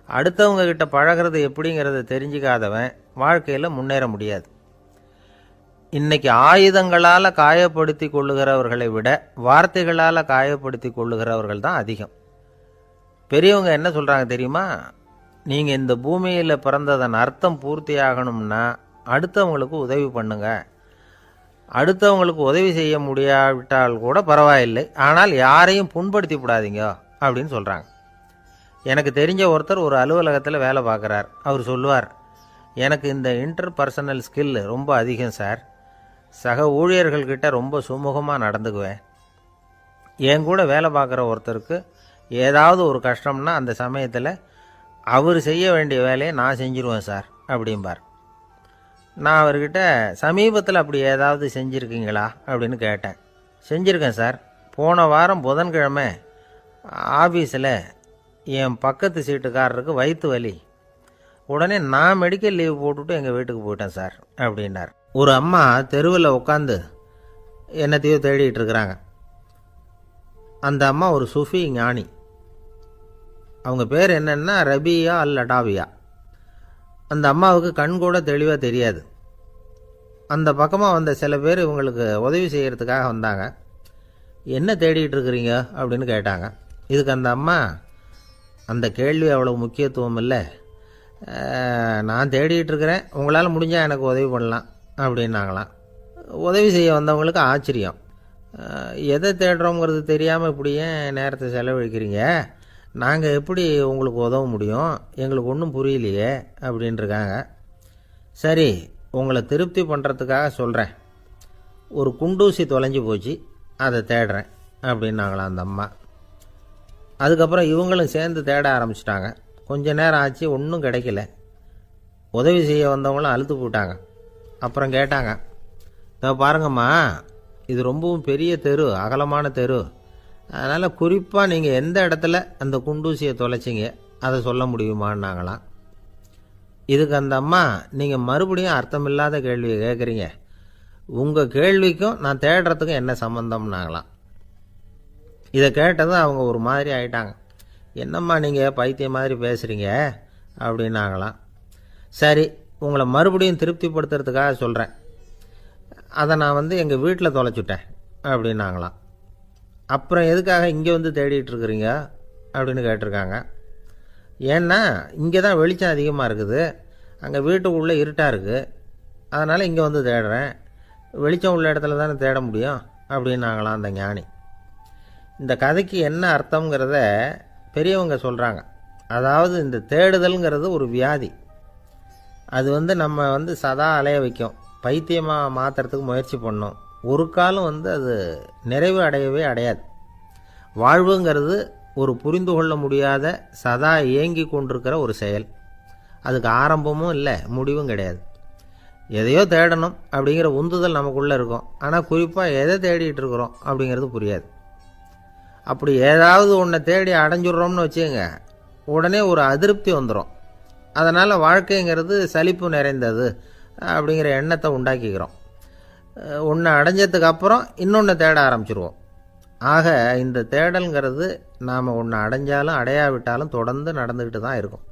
அடுத்தவங்க கிட்ட பழகிறது எப்படிங்கிறத தெரிஞ்சிக்காதவன் வாழ்க்கையில் முன்னேற முடியாது. இன்னைக்கு ஆயுதங்களால் காயப்படுத்தி கொள்ளுகிறவர்களை விட வார்த்தைகளால் காயப்படுத்தி கொள்ளுகிறவர்கள் தான் அதிகம். பெரியவங்க என்ன சொல்கிறாங்க தெரியுமா? நீங்கள் இந்த பூமியில் பிறந்ததன் அர்த்தம் பூர்த்தி ஆகணும்னா அடுத்தவங்களுக்கு உதவி பண்ணுங்க. அடுத்தவங்களுக்கு உதவி செய்ய முடியாவிட்டால் கூட பரவாயில்லை, ஆனால் யாரையும் புண்படுத்தி விடாதீங்க அப்படின்னு சொல்கிறாங்க. எனக்கு தெரிஞ்ச ஒருத்தர் ஒரு அலுவலகத்தில் வேலை பார்க்குறார். அவர் சொல்லுவார், எனக்கு இந்த இன்டர் பர்சனல் ஸ்கில் ரொம்ப அதிகம் சார், சக ஊழியர்கள்கிட்ட ரொம்ப சுமூகமாக நடந்துக்குவேன். என் கூட வேலை பார்க்குற ஒருத்தருக்கு ஏதாவது ஒரு கஷ்டம்னா அந்த சமயத்தில் அவர் செய்ய வேண்டிய வேலையை நான் செஞ்சுருவேன் சார் அப்படிம்பார். நான் அவர்கிட்ட சமீபத்தில் அப்படி ஏதாவது செஞ்சுருக்கீங்களா அப்படின்னு கேட்டேன். செஞ்சுருக்கேன் சார். போன வாரம் புதன்கிழமை ஆஃபீஸில் என் பக்கத்து சீட்டுக்காரருக்கு வயிற்று வலி, உடனே நான் மெடிக்கல் லீவ் போட்டுவிட்டு எங்கள் வீட்டுக்கு போயிட்டேன் சார் அப்படின்னார். ஒரு அம்மா தெருவில் உட்காந்து என்னத்தையோ தேடிட்டு இருக்கிறாங்க. அந்த அம்மா ஒரு சூஃபி ஞானி. அவங்க பேர் என்னென்னா ரபியா அல் அடாவியா. அந்த அம்மாவுக்கு கண் கூட தெளிவாக தெரியாது. அந்த பக்கமாக வந்த சில பேர் இவங்களுக்கு உதவி செய்கிறதுக்காக வந்தாங்க. என்ன தேடிட்டு இருக்கிறீங்க அப்படின்னு கேட்டாங்க. இதுக்கு அந்த அம்மா, அந்த கேள்வி அவ்வளோ முக்கியத்துவம் இல்லை, நான் தேடிட்டு இருக்கிறேன், உங்களால் முடிஞ்சால் எனக்கு உதவி பண்ணலாம் அப்படின்னாங்களாம். உதவி செய்ய வந்தவங்களுக்கு ஆச்சரியம். எதை தேடுறோங்கிறது தெரியாமல் இப்படி ஏன் நேரத்தை செலவழிக்கிறீங்க, நாங்கள் எப்படி உங்களுக்கு உதவ முடியும், எங்களுக்கு ஒன்றும் புரியலையே அப்படின்ட்டுருக்காங்க. சரி, உங்களை திருப்தி பண்ணுறதுக்காக சொல்கிறேன், ஒரு குண்டூசி தொலைஞ்சி போச்சு, அதை தேடுறேன் அப்படின்னாங்களாம் அந்த அம்மா. அதுக்கப்புறம் இவங்களும் சேர்ந்து தேட ஆரம்பிச்சிட்டாங்க. கொஞ்ச நேரம் ஆச்சு, ஒன்றும் கிடைக்கல. உதவி செய்ய வந்தவங்களும் அழுத்து போட்டாங்க. அப்புறம் கேட்டாங்க, இதை பாருங்கம்மா, இது ரொம்பவும் பெரிய தெரு, அகலமான தெரு, அதனால் குறிப்பாக நீங்கள் எந்த இடத்துல அந்த குண்டூசியை தொலைச்சிங்க அதை சொல்ல முடியுமான்னாங்களாம். இதுக்கு அந்த அம்மா, நீங்கள் மறுபடியும் அர்த்தமில்லாத கேள்வியை கேட்குறீங்க, உங்கள் கேள்விக்கும் நான் தேடுறதுக்கும் என்ன சம்மந்தம்னாங்களாம். இதை கேட்டதும் அவங்க ஒரு மாதிரி ஆயிட்டாங்க. என்னம்மா நீங்கள் பைத்தியம் மாதிரி பேசுகிறீங்க அப்படின்னாங்களாம். சரி, உங்களை மறுபடியும் திருப்திப்படுத்துறதுக்காக சொல்கிறேன், அதை நான் எங்கள் வீட்டில் தொலைச்சுட்டேன், அப்படின்னாங்களாம். அப்புறம் எதுக்காக இங்கே வந்து தேடிட்டு இருக்கிறீங்க அப்படின்னு கேட்டிருக்காங்க. ஏன்னா இங்கே தான் வெளிச்சம் அதிகமாக இருக்குது, அங்கே வீட்டுக்குள்ளே இருட்டாக இருக்குது, அதனால் இங்கே வந்து தேடுறேன், வெளிச்சம் உள்ள இடத்துல தானே தேட முடியும் அப்படின்னாங்களாம் அந்த ஞானி. இந்த கதைக்கு என்ன அர்த்தங்கிறத பெரியவங்க சொல்கிறாங்க. அதாவது இந்த தேடுதல்ங்கிறது ஒரு வியாதி. அது வந்து நம்ம வந்து சதா அலைய வைக்கும், பைத்தியமாக மாற்றுறதுக்கு முயற்சி பண்ணோம். ஒரு காலம் வந்து அது நிறைவு அடையவே அடையாது. வாழ்வுங்கிறது ஒரு புரிந்து கொள்ள முடியாத சதா இயங்கி கொண்டிருக்கிற ஒரு செயல். அதுக்கு ஆரம்பமும் இல்லை, முடிவும் கிடையாது. எதையோ தேடணும் அப்படிங்கிற உந்துதல் நமக்குள்ளே இருக்கும், ஆனால் குறிப்பாக எதை தேடிட்டு இருக்கிறோம் அப்படிங்கிறது புரியாது. அப்படி ஏதாவது ஒன்றை தேடி அடைஞ்சிட்றோம்னு வச்சுக்கோங்க, உடனே ஒரு அதிருப்தி வந்துடும். அதனால் வாழ்க்கைங்கிறது சலிப்பு நிறைந்தது அப்படிங்கிற எண்ணத்தை உண்டாக்கிக்கிறோம். ஒன்று அடைஞ்சதுக்கு அப்புறம் இன்னொன்று தேட ஆரம்பிச்சிருவோம். ஆக இந்த தேடல்ங்கிறது நாம் ஒன்று அடைஞ்சாலும் அடையாவிட்டாலும் தொடர்ந்து நடந்துக்கிட்டு தான் இருக்கும்.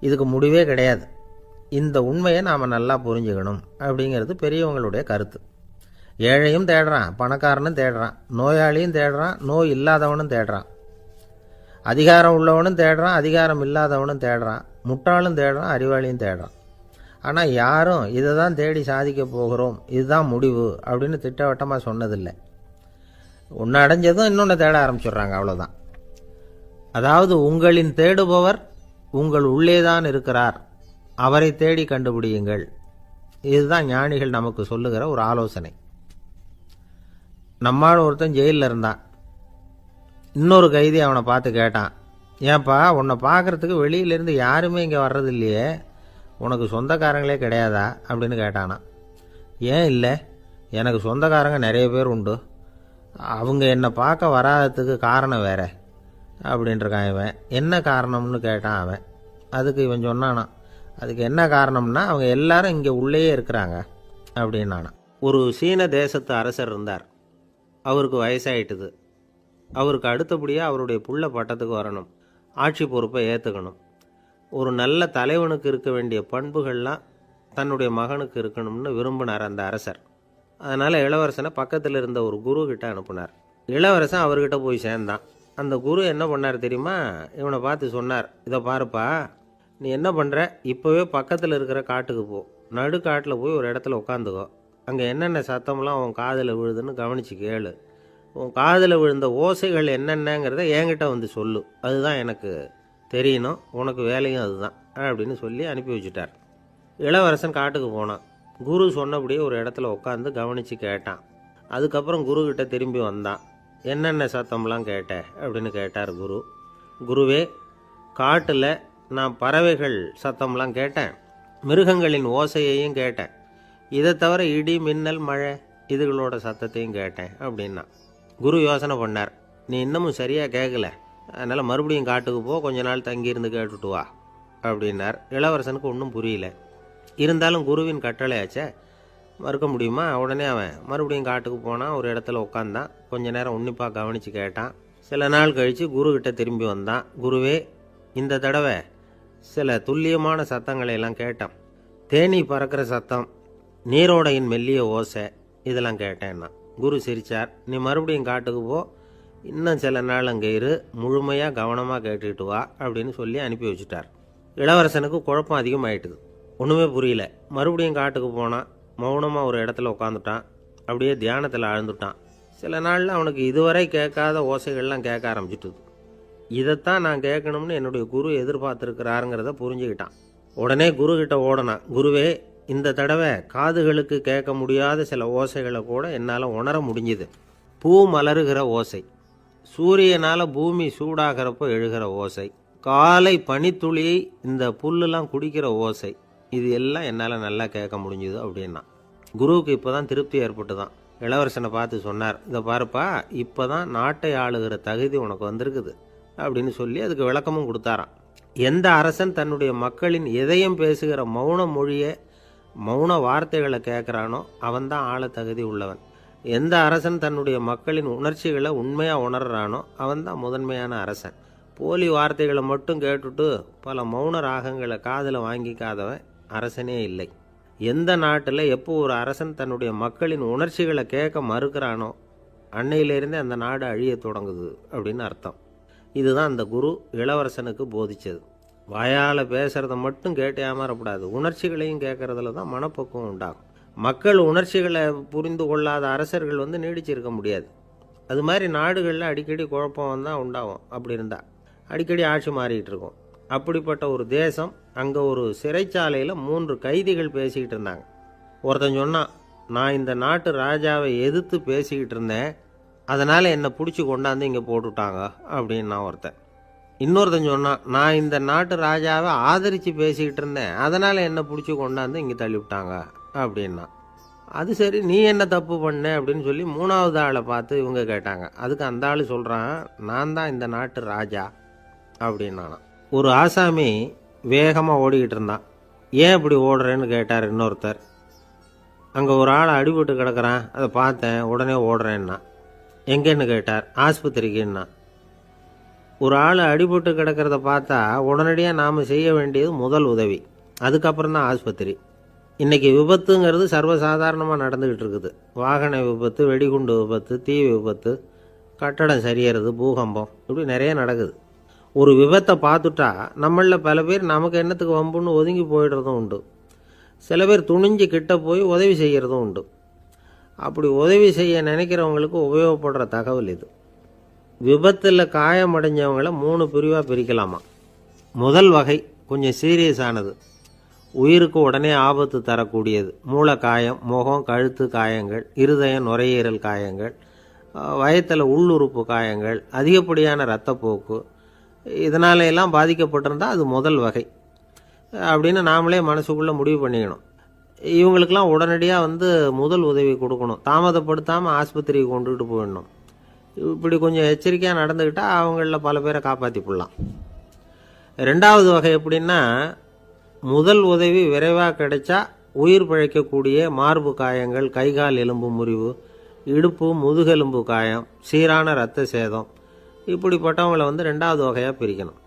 இதுக்கு முடிவே கிடையாது. இந்த உண்மையை நாம் நல்லா புரிஞ்சுக்கணும் அப்படிங்கிறது பெரியவங்களுடைய கருத்து. ஏழையும் தேடுறான், பணக்காரனும் தேடுறான், நோயாளியும் தேடுறான், நோய் இல்லாதவனும் தேடுறான், அதிகாரம் உள்ளவனும் தேடுறான், அதிகாரம் இல்லாதவனும் தேடுறான், முட்டாளும் தேடுறான், அறிவாளியும் தேடுறான். ஆனால் யாரும் இதை தான் தேடி சாதிக்க போகிறோம், இதுதான் முடிவு அப்படின்னு திட்டவட்டமாக சொன்னதில்லை. ஒன்று அடைஞ்சதும் இன்னொன்று தேட ஆரம்பிச்சிடுறாங்க, அவ்வளோதான். அதாவது உங்களின் தேடுபவர் உங்கள் உள்ளேதான் இருக்கிறார், அவரை தேடி கண்டுபிடியுங்கள். இதுதான் ஞானிகள் நமக்கு சொல்லுகிற ஒரு ஆலோசனை. நம்மால் ஒருத்தன் ஜெயிலில் இருந்தான். இன்னொரு கைதி அவனை பார்த்து கேட்டான், ஏன்பா உன்னை பார்க்குறதுக்கு வெளியிலேருந்து யாருமே இங்கே வர்றது இல்லையே, உனக்கு சொந்தக்காரங்களே கிடையாதா அப்படின்னு கேட்டானான். ஏன் இல்லை, எனக்கு சொந்தக்காரங்க நிறைய பேர் உண்டு, அவங்க என்னை பார்க்க வராததுக்கு காரணம் வேற அப்படின்ட்டுருக்கான் இவன். என்ன காரணம்னு கேட்டான் அவன். அதுக்கு இவன் சொன்னானான், அதுக்கு என்ன காரணம்னா அவங்க எல்லாரும் இங்கே உள்ளேயே இருக்கிறாங்க அப்படின்னானா. ஒரு சீன தேசத்து அரசர் இருந்தார். அவருக்கு வயசாயிட்டுது. அவருக்கு அடுத்தபடியாக அவருடைய புள்ள பட்டத்துக்கு வரணும், ஆட்சி பொறுப்பை ஏற்றுக்கணும். ஒரு நல்ல தலைவனுக்கு இருக்க வேண்டிய பண்புகள்லாம் தன்னுடைய மகனுக்கு இருக்கணும்னு விரும்பினார் அந்த அரசர். அதனால் இளவரசனை பக்கத்தில் இருந்த ஒரு குரு கிட்ட அனுப்புனார். இளவரசன் அவர்கிட்ட போய் சேர்ந்தான். அந்த குரு என்ன பண்ணார் தெரியுமா, இவனை பார்த்து சொன்னார், இதை பாருப்பா, நீ என்ன பண்ணுற, இப்போவே பக்கத்தில் இருக்கிற காட்டுக்கு போ, நடு காட்டில் போய் ஒரு இடத்துல உட்காந்துக்கோ, அங்கே என்னென்ன சத்தம்லாம் உன் காதில் விழுதுன்னு கவனித்து கேளு, உன் காதில் விழுந்த ஓசைகள் என்னென்னங்கிறத என்கிட்ட வந்து சொல்லு, அதுதான் எனக்கு தெரியணும், உனக்கு வேலையும் அதுதான் அப்படின்னு சொல்லி அனுப்பி வச்சுட்டார். இளவரசன் காட்டுக்கு போனான். குரு சொன்னபடியே ஒரு இடத்துல உட்காந்து கவனித்து கேட்டான். அதுக்கப்புறம் குருக்கிட்ட திரும்பி வந்தான். என்னென்ன சத்தம்லாம் கேட்ட அப்படின்னு கேட்டார் குரு. குருவே, காட்டில் நான் பறவைகள் சத்தம்லாம் கேட்டேன், மிருகங்களின் ஓசையையும் கேட்டேன், இதை தவிர இடி மின்னல் மழை இதுகளோட சத்தத்தையும் கேட்டேன் அப்படின்னா. குரு யோசனை பண்ணார், நீ இன்னமும் சரியாக கேட்கல, அதனால் மறுபடியும் காட்டுக்கு போ, கொஞ்ச நாள் தங்கியிருந்து கேட்டுட்டு வா அப்படின்னார். இளவரசனுக்கு ஒன்றும் புரியல. இருந்தாலும் குருவின் கட்டளையாச்சே, மறுக்க முடியுமா? உடனே அவன் மறுபடியும் காட்டுக்கு போனான். ஒரு இடத்துல உட்காந்தான். கொஞ்ச நேரம் உன்னிப்பாக கவனித்து கேட்டான். சில நாள் கழித்து குருக்கிட்ட திரும்பி வந்தான். குருவே, இந்த தடவை சில துல்லியமான சத்தங்களை எல்லாம் கேட்டான். தேனீ பறக்கிற சத்தம், நீரோடையின் மெல்லிய ஓசை, இதெல்லாம் கேட்டேன்னா. குரு சிரித்தார். நீ மறுபடியும் காட்டுக்கு போ, இன்னும் சில நாள் அங்கே இரு, முழுமையாக கவனமாக கேட்டுக்கிட்டு வா அப்படின்னு சொல்லி அனுப்பி வச்சுட்டார். இளவரசனுக்கு குழப்பம் அதிகமாயிட்டுது. ஒன்றுமே புரியல. மறுபடியும் காட்டுக்கு போனான். மௌனமாக ஒரு இடத்துல உட்காந்துட்டான். அப்படியே தியானத்தில் ஆழ்ந்துட்டான். சில நாளில் அவனுக்கு இதுவரை கேட்காத ஓசைகள்லாம் கேட்க ஆரம்பிச்சிட்டுது. இதைத்தான் நான் கேட்கணும்னு என்னுடைய குரு எதிர்பார்த்துருக்கிறாருங்கிறத புரிஞ்சுக்கிட்டான். உடனே குருக்கிட்ட ஓடனான். குருவே, இந்த தடவை காதுகளுக்கு கேட்க முடியாத சில ஓசைகளை கூட என்னால் உணர முடிஞ்சுது. பூ மலருகிற ஓசை, சூரியனால் பூமி சூடாகிறப்போ எழுகிற ஓசை, காலை பனித்துளி இந்த புல்லுலாம் குடிக்கிற ஓசை, இது எல்லாம் என்னால் நல்லா கேட்க முடிஞ்சுது அப்படின்னா. குருவுக்கு இப்போ தான் திருப்தி ஏற்பட்டு தான். இளவரசனை பார்த்து சொன்னார், இதை பாருப்பா, இப்போ தான் நாட்டை ஆளுகிற தகுதி உனக்கு வந்திருக்குது அப்படின்னு சொல்லி அதுக்கு விளக்கமும் கொடுத்தாராம். எந்த அரசன் தன்னுடைய மக்களின் எதையும் பேசுகிற மௌன மொழியை, மௌன வார்த்தைகளை கேட்குறானோ அவன்தான் ஆள தகுதி உள்ளவன். எந்த அரசன் தன்னுடைய மக்களின் உணர்ச்சிகளை உண்மையாக உணர்றானோ அவன்தான் முதன்மையான அரசன். போலி வார்த்தைகளை மட்டும் கேட்டுட்டு பல மௌன ராகங்களை காதில் வாங்கிக்காதவன் அரசனே இல்லை. எந்த நாட்டில் எப்போ ஒரு அரசன் தன்னுடைய மக்களின் உணர்ச்சிகளை கேட்க மறுக்கிறானோ அன்னையிலேருந்தே அந்த நாடு அழிய தொடங்குது அப்படின்னு அர்த்தம். இதுதான் அந்த குரு இளவரசனுக்கு போதிச்சது. வாயால் பேசுகிறத மட்டும் கேட்டு ஏமாறக்கூடாது, உணர்ச்சிகளையும் கேட்குறதுல தான் மனப்பக்குவம் உண்டாகும். மக்கள் உணர்ச்சிகளை புரிந்து கொள்ளாத அரசர்கள் நீடிச்சிருக்க முடியாது. அது மாதிரி நாடுகளில் அடிக்கடி குழப்பம் தான் உண்டாகும். அப்படி இருந்தால் அடிக்கடி ஆட்சி மாறிக்கிட்டு இருக்கும். அப்படிப்பட்ட ஒரு தேசம், அங்கே ஒரு சிறைச்சாலையில் 3 கைதிகள் பேசிக்கிட்டு இருந்தாங்க. ஒருத்தன் சொன்னான், நான் இந்த நாட்டு ராஜாவை எதிர்த்து பேசிக்கிட்டு இருந்தேன், அதனால் என்னை பிடிச்சி கொண்டாந்து இங்கே போட்டுவிட்டாங்க அப்படின்னு நான் ஒருத்தன். இன்னொருத்தன் சொன்னான், நான் இந்த நாட்டு ராஜாவை ஆதரித்து பேசிக்கிட்டு இருந்தேன், அதனால் என்னை பிடிச்சி கொண்டாந்து இங்கே தள்ளிவிட்டாங்க அப்படின்னா. அது சரி, நீ என்ன தப்பு பண்ண அப்படின்னு சொல்லி 3வது ஆளை பார்த்து இவங்க கேட்டாங்க. அதுக்கு அந்த ஆள் சொல்கிறான், நான் தான் இந்த நாட்டு ராஜா அப்படின்னானா. ஒரு ஆசாமி வேகமாக ஓடிக்கிட்டு இருந்தான். ஏன் இப்படி ஓடுறேன்னு கேட்டார் இன்னொருத்தர். அங்கே ஒரு ஆள் அடிபட்டு கிடக்கிறான், அதை பார்த்தேன், உடனே ஓடுறேன்னா. எங்கேன்னு கேட்டார். ஆஸ்பத்திரிக்குன்னா. ஒரு ஆள் அடிபட்டு கிடக்கிறத பார்த்தா உடனடியாக நாம் செய்ய வேண்டியது முதல் உதவி, அதுக்கப்புறம் தான் ஆஸ்பத்திரி. இன்றைக்கி விபத்துங்கிறது சர்வசாதாரணமாக நடந்துக்கிட்டு இருக்குது. வாகன விபத்து, வெடிகுண்டு விபத்து, தீ விபத்து, கட்டடம் சரியறது, பூகம்பம், இப்படி நிறைய நடக்குது. ஒரு விபத்தை பார்த்துட்டா நம்மளில் பல பேர் நமக்கு என்னத்துக்கு வம்புன்னு ஒதுங்கி போயிடுறதும் உண்டு. சில பேர் துணிஞ்சு கிட்ட போய் உதவி செய்கிறதும் உண்டு. அப்படி உதவி செய்ய நினைக்கிறவங்களுக்கு உபயோகப்படுற தகவல் இது. விபத்தில் காயமடைஞ்சவங்களை 3 பிரிவாக பிரிக்கலாமா. முதல் வகை கொஞ்சம் சீரியஸானது, உயிருக்கு உடனே ஆபத்து தரக்கூடியது. மூளை காயம், முகம், கழுத்து காயங்கள், இருதயம், நுரையீரல் காயங்கள், வயத்தில் உள்ளுறுப்பு காயங்கள், அதிகப்படியான இரத்தப்போக்கு, இதனால எல்லாம் பாதிக்கப்பட்டிருந்தால் அது முதல் வகை அப்படின்னு நாமளே மனசுக்குள்ளே முடிவு பண்ணிக்கணும். இவங்களுக்கெல்லாம் உடனடியாக முதல் உதவி கொடுக்கணும். தாமதப்படுத்தாமல் ஆஸ்பத்திரிக்கு கொண்டுகிட்டு போயிடணும். இப்படி கொஞ்சம் எச்சரிக்கையாக நடந்துக்கிட்டால் அவங்களில் பல பேரை காப்பாற்றி போடலாம். 2வது வகை எப்படின்னா, முதல் உதவி விரைவாக கிடைச்சா உயிர் பிழைக்கக்கூடிய மார்பு காயங்கள், கைகால் எலும்பு முறிவு, இடுப்பு முதுகெலும்பு காயம், சீரான இரத்த சேதம், இப்படிப்பட்டவங்களை 2வது வகையாக பிரிக்கணும்.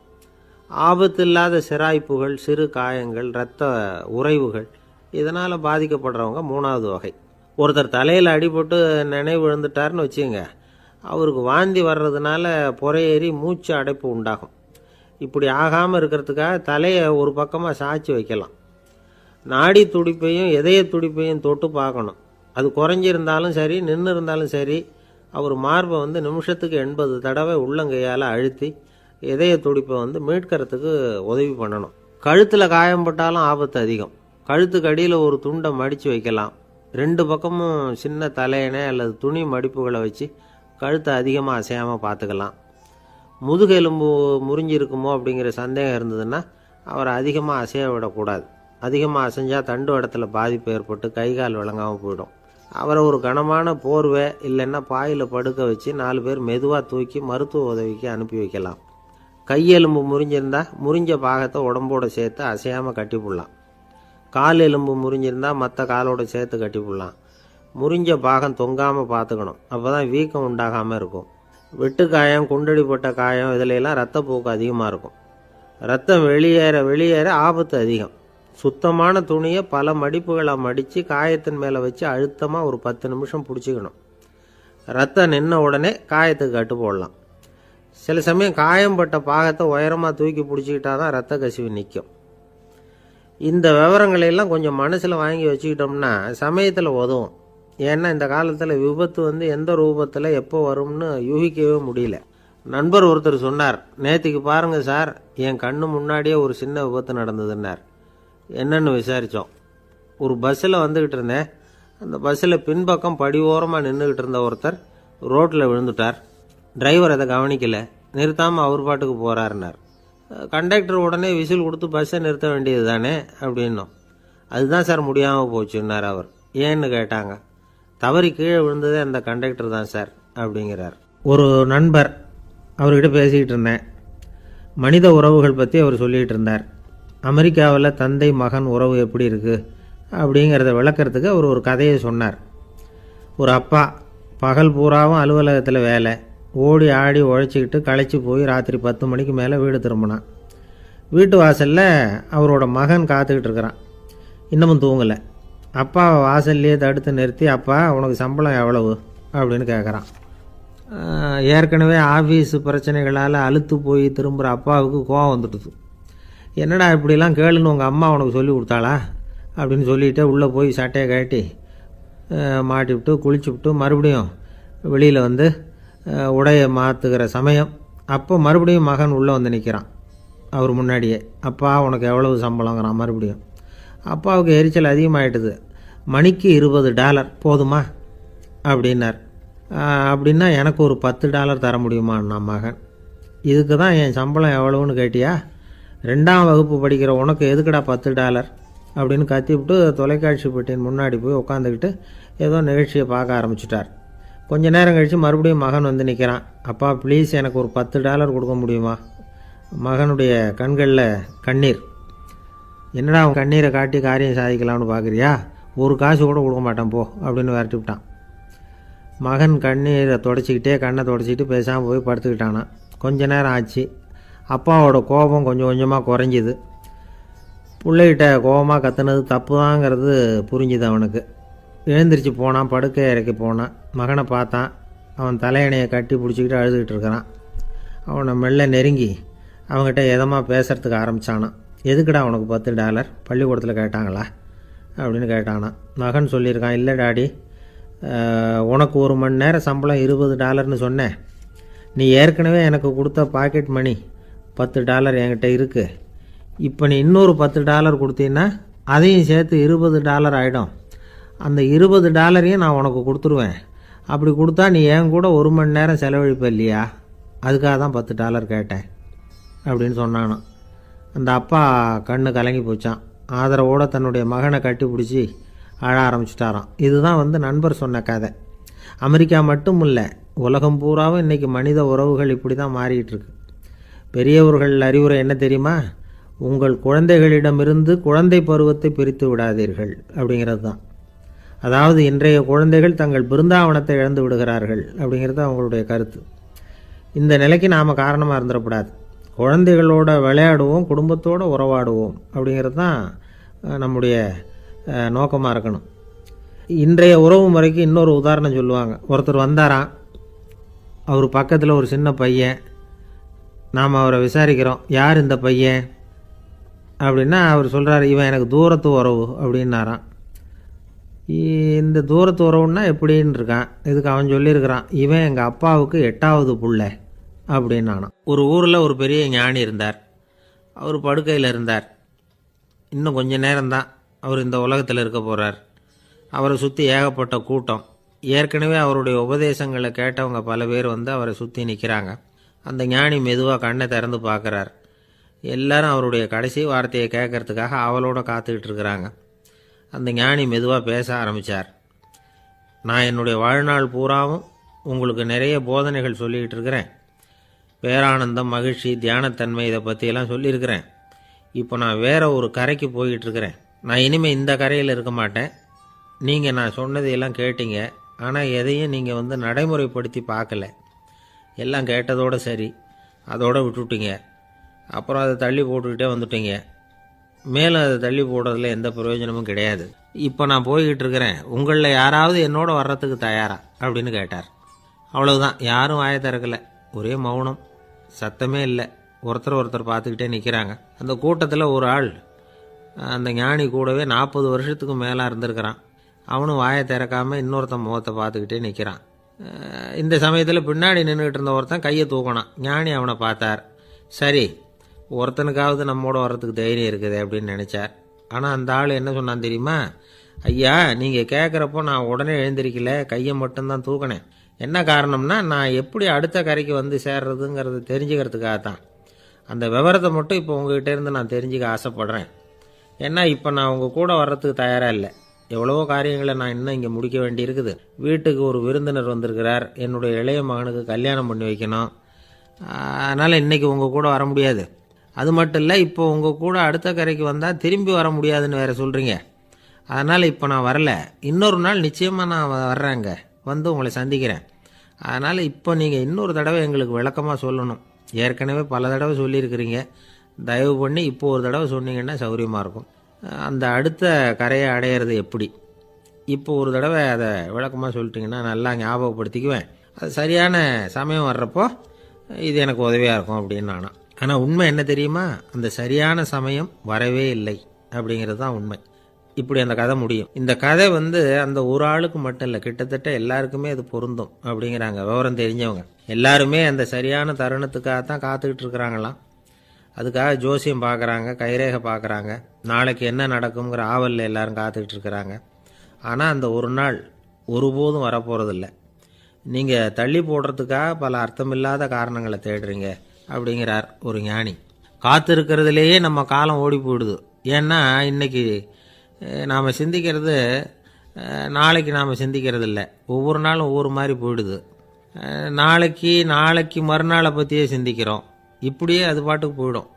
ஆபத்து இல்லாத சிராய்ப்புகள், சிறு காயங்கள், இரத்த உறைவுகள், இதனால் பாதிக்கப்படுறவங்க 3வது வகை. ஒருத்தர் தலையில் அடிபட்டு நினைவு விழுந்துட்டார்னு வச்சுங்க, அவருக்கு வாந்தி வர்றதுனால புறையேறி மூச்சு அடைப்பு உண்டாகும். இப்படி ஆகாமல் இருக்கிறதுக்காக தலையை ஒரு பக்கமாக சாய்ச்சி வைக்கலாம். நாடி துடிப்பையும் இதய துடிப்பையும் தொட்டு பார்க்கணும். அது குறைஞ்சிருந்தாலும் சரி, நின்று இருந்தாலும் சரி, அவர் மார்பை நிமிஷத்துக்கு 80 தடவை உள்ளங்கையால் அழுத்தி இதய துடிப்பை மீட்கிறதுக்கு உதவி பண்ணணும். கழுத்தில் காயம்பட்டாலும் ஆபத்து அதிகம். கழுத்துக்கு அடியில் ஒரு துண்டை மடித்து வைக்கலாம். 2 பக்கமும் சின்ன தலையணை அல்லது துணி மடிப்புகளை வச்சு கழுத்தை அதிகமாக அசையாமல் பார்த்துக்கலாம். முதுகெலும்பு முறிஞ்சிருக்குமோ அப்படிங்கிற சந்தேகம் இருந்ததுன்னா அவரை அதிகமாக அசைய விடக்கூடாது. அதிகமாக அசைஞ்சால் தண்டு இடத்துல பாதிப்பு ஏற்பட்டு கை கால் விளங்காமல் போயிடும். அவரை ஒரு கனமான போர்வை இல்லைன்னா பாயில் படுக்க வச்சு 4 பேர் மெதுவாக தூக்கி மருத்துவ உதவிக்கு அனுப்பி வைக்கலாம். கையெலும்பு முறிஞ்சிருந்தால் முறிஞ்ச பாகத்தை உடம்போடு சேர்த்து அசையாமல் கட்டி போடலாம். கால் எலும்பு முறிஞ்சிருந்தால் மற்ற காலோடு சேர்த்து கட்டி போடலாம். முறிஞ்ச பாகம் தொங்காமல் பார்த்துக்கணும், அப்போ தான் வீக்கம் உண்டாகாமல் இருக்கும். வெட்டு காயம், குண்டடிப்பட்ட காயம், இதிலெல்லாம் இரத்தப்போக்கு அதிகமாக இருக்கும். ரத்தம் வெளியேற ஆபத்து அதிகம். சுத்தமான துணியை பல மடிப்புகளை மடித்து காயத்தின் மேலே வச்சு அழுத்தமாக ஒரு 10 நிமிஷம் பிடிச்சிக்கணும். ரத்தம் நின்ன உடனே காயத்துக்கு கட்டு போடலாம். சில சமயம் காயம்பட்ட பாகத்தை உயரமாக தூக்கி பிடிச்சிக்கிட்டா தான் ரத்த கசிவு நிற்கும். இந்த விவரங்களையெல்லாம் கொஞ்சம் மனசில் வாங்கி வச்சுக்கிட்டோம்னா சமயத்தில் உதவும். ஏன்னா இந்த காலத்தில் விபத்து எந்த ரூபத்தில் எப்போ வரும்னு யூகிக்கவே முடியல. நண்பர் ஒருத்தர் சொன்னார், நேற்றுக்கு பாருங்கள் சார், என் கண்ணு முன்னாடியே ஒரு சின்ன விபத்து நடந்ததுன்னார். என்னன்னு விசாரித்தோம். ஒரு பஸ்ஸில் வந்துக்கிட்டு இருந்தேன். அந்த பஸ்ஸில் பின்பக்கம் படி ஓரமாக நின்றுக்கிட்டு இருந்த ஒருத்தர் ரோட்டில் விழுந்துட்டார். டிரைவர் அதை கவனிக்கலை, நிறுத்தாமல் அவர் பாட்டுக்கு போகிறாருன்னார். கண்டக்டர் உடனே விசில் கொடுத்து பஸ்ஸை நிறுத்த வேண்டியது தானே அப்படின்னோம். அதுதான் சார் முடியாமல் போச்சுன்னார் அவர். ஏன்னு கேட்டாங்க. தவறி கீழே விழுந்ததே அந்த கண்டக்டர் தான் சார் அப்படிங்கிறார். ஒரு நண்பர், அவர்கிட்ட பேசிக்கிட்டு இருந்தேன். மனித உறவுகள் பற்றி அவர் சொல்லிகிட்டு இருந்தார். அமெரிக்காவில் தந்தை மகன் உறவு எப்படி இருக்குது அப்படிங்கிறத விளக்கிறதுக்கு அவர் ஒரு கதையை சொன்னார். ஒரு அப்பா பகல் பூராவும் அலுவலகத்தில் வேலை, ஓடி ஆடி உழைச்சிக்கிட்டு களைச்சி போய் ராத்திரி 10 மணிக்கு மேலே வீடு திரும்பினான். வீட்டு வாசலில் அவரோட மகன் காத்துக்கிட்டு இருக்கிறான். இன்னமும் தூங்கலை. அப்பாவை வாசல்லையே தடுத்து நிறுத்தி, அப்பா உனக்கு சம்பளம் எவ்வளவு அப்படின்னு கேட்குறான். ஏற்கனவே ஆஃபீஸு பிரச்சனைகளால் அலுத்து போய் திரும்புகிற அப்பாவுக்கு கோவம் வந்துடுது. என்னடா இப்படிலாம் கேளுன்னு உங்கள் அம்மா உனக்கு சொல்லி கொடுத்தாளா அப்படின்னு சொல்லிவிட்டு உள்ளே போய் சட்டையை கட்டி மாட்டிவிட்டு குளிச்சுவிட்டு மறுபடியும் வெளியில் வந்து உடையை மாற்றுகிற சமயம் அப்போ மறுபடியும் மகன் உள்ளே வந்து நிற்கிறான் அவர் முன்னாடியே. அப்பா உனக்கு எவ்வளவு சம்பளங்கிறான் மறுபடியும். அப்பாவுக்கு எரிச்சல் அதிகமாகிட்டுது. மணிக்கு $20 போதுமா அப்படின்னார். அப்படின்னா எனக்கு ஒரு $10 தர முடியுமான்னா மகன். இதுக்கு தான் என் சம்பளம் எவ்வளவுன்னு கேட்டியா? 2ஆம் வகுப்பு படிக்கிற உனக்கு எதுக்குடா $10 அப்படின்னு கத்திவிட்டு தொலைக்காட்சி பெட்டியின் முன்னாடி போய் உட்காந்துக்கிட்டு ஏதோ நிகழ்ச்சியை பார்க்க ஆரம்பிச்சிட்டார். கொஞ்ச நேரம் கழித்து மறுபடியும் மகன் வந்து நிற்கிறான். அப்பா ப்ளீஸ் எனக்கு ஒரு $10 கொடுக்க முடியுமா? மகனுடைய கண்களில் கண்ணீர். என்னடா அவன் கண்ணீரை காட்டி காரியம் சாதிக்கலாம்னு பார்க்குறியா? ஒரு காசு கூட கொடுக்க மாட்டான் போ அப்படின்னு விரட்டி விட்டான். மகன் கண்ணீரை தொடச்சிக்கிட்டே கண்ணை தொடச்சிக்கிட்டு பேசாமல் போய் படுத்துக்கிட்டானா. கொஞ்ச நேரம் ஆச்சு. அப்பாவோட கோபம் கொஞ்சம் கொஞ்சமாக குறைஞ்சிது. பிள்ளைகிட்ட கோபமாக கத்துனது தப்பு தாங்கிறது புரிஞ்சுது அவனுக்கு. எழுந்திரிச்சு போனான், படுக்கை இறக்கி போனான். மகனை பார்த்தான். அவன் தலையணையை கட்டி பிடிச்சிக்கிட்டு அழுதுகிட்டு இருக்கிறான். அவனை மெல்ல நெருங்கி அவங்ககிட்ட எதமாக பேசுகிறதுக்கு ஆரம்பித்தானான். எதுக்குடா உனக்கு $10 பள்ளிக்கூடத்தில் கேட்டாங்களா அப்படின்னு கேட்டானான். மகன் சொல்லியிருக்கான், இல்லை டாடி, உனக்கு 1 மணி நேரம் சம்பளம் $20ன்னு சொன்னேன். நீ ஏற்கனவே எனக்கு கொடுத்த பாக்கெட் மணி $10 என்கிட்ட இருக்குது. இப்போ நீ இன்னொரு $10 கொடுத்தீங்கன்னா அதையும் சேர்த்து $20 ஆகிடும். அந்த $20 நான் உனக்கு கொடுத்துருவேன். அப்படி கொடுத்தா நீ என் கூட 1 மணி நேரம் செலவழிப்ப இல்லையா? அதுக்காக தான் $10 கேட்டேன் அப்படின்னு சொன்னானான். அந்த அப்பா கண்ணு கலங்கி போச்சான். ஆதரவோடு தன்னுடைய மகனை கட்டி பிடிச்சி அழ ஆரம்பிச்சிட்டாராம். இதுதான் நண்பர் சொன்ன கதை. அமெரிக்கா மட்டும் இல்லை, உலகம் பூராவும் இன்றைக்கி மனித உறவுகள் இப்படி தான் மாறிக்கிட்டு இருக்கு. பெரியவர்கள் அறிவுரை என்ன தெரியுமா? உங்கள் குழந்தைகளிடமிருந்து குழந்தை பருவத்தை பிரித்து விடாதீர்கள் அப்படிங்கிறது தான். அதாவது இன்றைய குழந்தைகள் தங்கள் பிருந்தாவனத்தை இழந்து விடுகிறார்கள் அப்படிங்கிறது அவங்களுடைய கருத்து. இந்த நிலைக்கு நாம் காரணமாக இருந்துடக்கூடாது. குழந்தைகளோட விளையாடுவோம், குடும்பத்தோடு உறவாடுவோம் அப்படிங்கிறது தான் நம்முடைய நோக்கமாக இருக்கணும். இன்றைய உறவு முறைக்கு இன்னொரு உதாரணம் சொல்லுவாங்க. ஒருத்தர் வந்தாராம், அவர் பக்கத்தில் ஒரு சின்ன பையன். நாம் அவரை விசாரிக்கிறோம், யார் இந்த பையன் அப்படின்னா அவர் சொல்கிறார், இவன் எனக்கு தூரத்து உறவு அப்படின்னாராம். இந்த தூரத்து உறவுன்னா எப்படின்னு இருக்கான். இதுக்கு அவன் சொல்லியிருக்கிறான், இவன் எங்கள் அப்பாவுக்கு 8வது புள்ளை அப்படின்னானான். ஒரு ஊரில் ஒரு பெரிய ஞானி இருந்தார். அவர் படுக்கையில் இருந்தார். இன்னும் கொஞ்ச நேரம்தான் அவர் இந்த உலகத்தில் இருக்க போகிறார். அவரை சுற்றி ஏகப்பட்ட கூட்டம். ஏற்கனவே அவருடைய உபதேசங்களை கேட்டவங்க பல பேர் அவரை சுற்றி நிற்கிறாங்க. அந்த ஞானி மெதுவாக கண்ணை திறந்து பார்க்குறார். எல்லாரும் அவருடைய கடைசி வார்த்தையை கேட்கறதுக்காக அவளோட காத்துக்கிட்டு இருக்கிறாங்க. அந்த ஞானி மெதுவாக பேச ஆரம்பித்தார். நான் என்னுடைய வாழ்நாள் பூராவும் உங்களுக்கு நிறைய போதனைகள் சொல்லிக்கிட்டு இருக்கிறேன். பேரானந்தம், மகிழ்ச்சி, தியானத்தன்மை இதை பற்றியெல்லாம் சொல்லியிருக்கிறேன். இப்போ நான் வேறு ஒரு கரைக்கு போய்கிட்டு இருக்கிறேன். நான் இனிமேல் இந்த கரையில் இருக்க மாட்டேன். நீங்கள் நான் சொன்னதையெல்லாம் கேட்டீங்க, ஆனால் எதையும் நீங்கள் நடைமுறைப்படுத்தி பார்க்கல. எல்லாம் கேட்டதோடு சரி, அதோடு விட்டுவிட்டீங்க. அப்புறம் அதை தள்ளி போட்டுக்கிட்டே வந்துட்டீங்க. மேலும் அதை தள்ளி போடுறதுல எந்த பிரயோஜனமும் கிடையாது. இப்போ நான் போய்கிட்டு இருக்கிறேன். உங்களில் யாராவது என்னோட வர்றதுக்கு தயாரா அப்படின்னு கேட்டார். அவ்வளவுதான். யாரும் வாயை திறக்கலை. ஒரே மௌனம், சத்தமே இல்லை. ஒருத்தர் பார்த்துக்கிட்டே நிற்கிறாங்க. அந்த கூட்டத்தில் ஒரு ஆள் அந்த ஞானி கூடவே 40 வருஷத்துக்கு மேலே இருந்திருக்கிறான். அவனும் வாயை திறக்காமல் இன்னொருத்தன் முகத்தை பார்த்துக்கிட்டே நிற்கிறான். இந்த சமயத்தில் பின்னாடி நின்றுக்கிட்டு இருந்த ஒருத்தன் கையை தூக்கினான். ஞானி அவனை பார்த்தார். சரி, ஒருத்தனுக்காவது நம்மோட வர்றதுக்கு தைரியம் இருக்குது அப்படின்னு நினச்சார். ஆனால் அந்த ஆள் என்ன சொன்னான் தெரியுமா? ஐயா, நீங்கள் கேட்குறப்போ நான் உடனே எழுந்திருக்கல, கையை மட்டும்தான் தூக்கினேன். என்ன காரணம்னா, நான் எப்படி அடுத்த கரைக்கு சேர்றதுங்கிறது தெரிஞ்சுக்கிறதுக்காக தான். அந்த விவரத்தை மட்டும் இப்போ உங்ககிட்ட இருந்து நான் தெரிஞ்சுக்க ஆசைப்பட்றேன். ஏன்னா இப்போ நான் உங்கள் கூட வர்றதுக்கு தயாராக இல்லை. எவ்வளவோ காரியங்களை நான் இன்னும் இங்கே முடிக்க வேண்டி இருக்குது. வீட்டுக்கு ஒரு விருந்தினர் வந்திருக்கிறார். என்னுடைய இளைய மகனுக்கு கல்யாணம் பண்ணி வைக்கணும். அதனால் இன்றைக்கி உங்கள் கூட வர முடியாது. அது மட்டும் இல்லை, இப்போ உங்கள் கூட அடுத்த கரைக்கு வந்தால் திரும்பி வர முடியாதுன்னு வேறு சொல்கிறீங்க. அதனால் இப்போ நான் வரல. இன்னொரு நாள் நிச்சயமாக நான் வர்றேங்க, உங்களை சந்திக்கிறேன். அதனால் இப்போ நீங்கள் இன்னொரு தடவை எங்களுக்கு விளக்கமாக சொல்லணும். ஏற்கனவே பல தடவை சொல்லியிருக்கிறீங்க. தயவு பண்ணி இப்போ ஒரு தடவை சொன்னீங்கன்னா சௌகரியமாக இருக்கும். அந்த அடுத்த கரையை அடையிறது எப்படி? இப்போ ஒரு தடவை அதை விளக்கமாக சொல்லிட்டிங்கன்னா நல்லா ஞாபகப்படுத்திக்குவேன். அது சரியான சமயம் வர்றப்போ இது எனக்கு உதவியாக இருக்கும் அப்படின்னு நானும். ஆனால் உண்மை என்ன தெரியுமா, அந்த சரியான சமயம் வரவே இல்லை அப்படிங்கிறது தான் உண்மை. இப்படி அந்த கதை முடியும். இந்த கதை அந்த ஒரு ஆளுக்கு மட்டும் இல்லை, கிட்டத்தட்ட எல்லாருக்குமே அது பொருந்தும் அப்படிங்கிறாங்க விவரம் தெரிஞ்சவங்க. எல்லாருமே அந்த சரியான தருணத்துக்காக தான் காத்துக்கிட்டு இருக்கிறாங்களாம். அதுக்காக ஜோசியம் பார்க்குறாங்க, கைரேகை பார்க்குறாங்க, நாளைக்கு என்ன நடக்குங்கிற ஆவலில் எல்லாரும் காத்துக்கிட்டு இருக்கிறாங்க. ஆனால் அந்த ஒரு நாள் ஒருபோதும் வரப்போகிறதில்ல. நீங்கள் தள்ளி போடுறதுக்காக பல அர்த்தமில்லாத காரணங்களை தேடுறீங்க அப்படிங்கிறார் ஒரு ஞானி. காத்திருக்கிறதுலேயே நம்ம காலம் ஓடி போயிடுது. ஏன்னா இன்றைக்கி நாம் சிந்திக்கிறது நாளைக்கு நாம் சிந்திக்கிறது இல்லை. ஒவ்வொரு நாளும் ஒவ்வொரு மாதிரி போயிடுது. நாளைக்கு மறுநாளை பற்றியே சிந்திக்கிறோம். இப்படியே அது பாட்டுக்கு போயிடும்.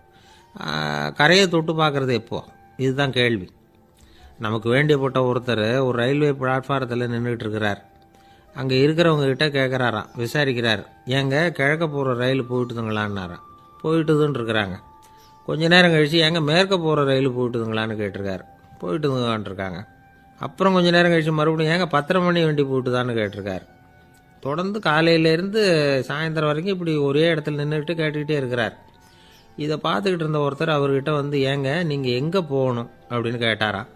கரையை தொட்டு பார்க்குறது எப்போ, இதுதான் கேள்வி. நமக்கு வேண்டியப்பட்ட ஒருத்தர் ஒரு ரயில்வே பிளாட்ஃபாரத்தில் நின்றுட்டு இருக்கிறார். அங்கே இருக்கிறவங்ககிட்ட கேட்குறாராம், விசாரிக்கிறார், ஏங்க கிழக்க போகிற ரயில் போயிட்டுதுங்களான்னாராம். போயிட்டுதுன்னு இருக்கிறாங்க. கொஞ்ச நேரம் கழித்து ஏங்க மேற்க போகிற ரயில் போயிட்டுதுங்களான்னு கேட்டிருக்காரு. போயிட்டுதுங்களான் இருக்காங்க. அப்புறம் கொஞ்சம் நேரம் கழித்து மறுபடியும் ஏங்க 10:30 மணி வண்டி போயிட்டுதான்னு கேட்டிருக்காரு. தொடர்ந்து காலையிலேருந்து சாயந்தரம் வரைக்கும் இப்படி ஒரே இடத்துல நின்றுட்டு கேட்டுக்கிட்டே இருக்கிறார். இதை பார்த்துக்கிட்டு இருந்த ஒருத்தர் அவர்கிட்ட ஏங்க நீங்கள் எங்கே போகணும் அப்படின்னு கேட்டாராம்.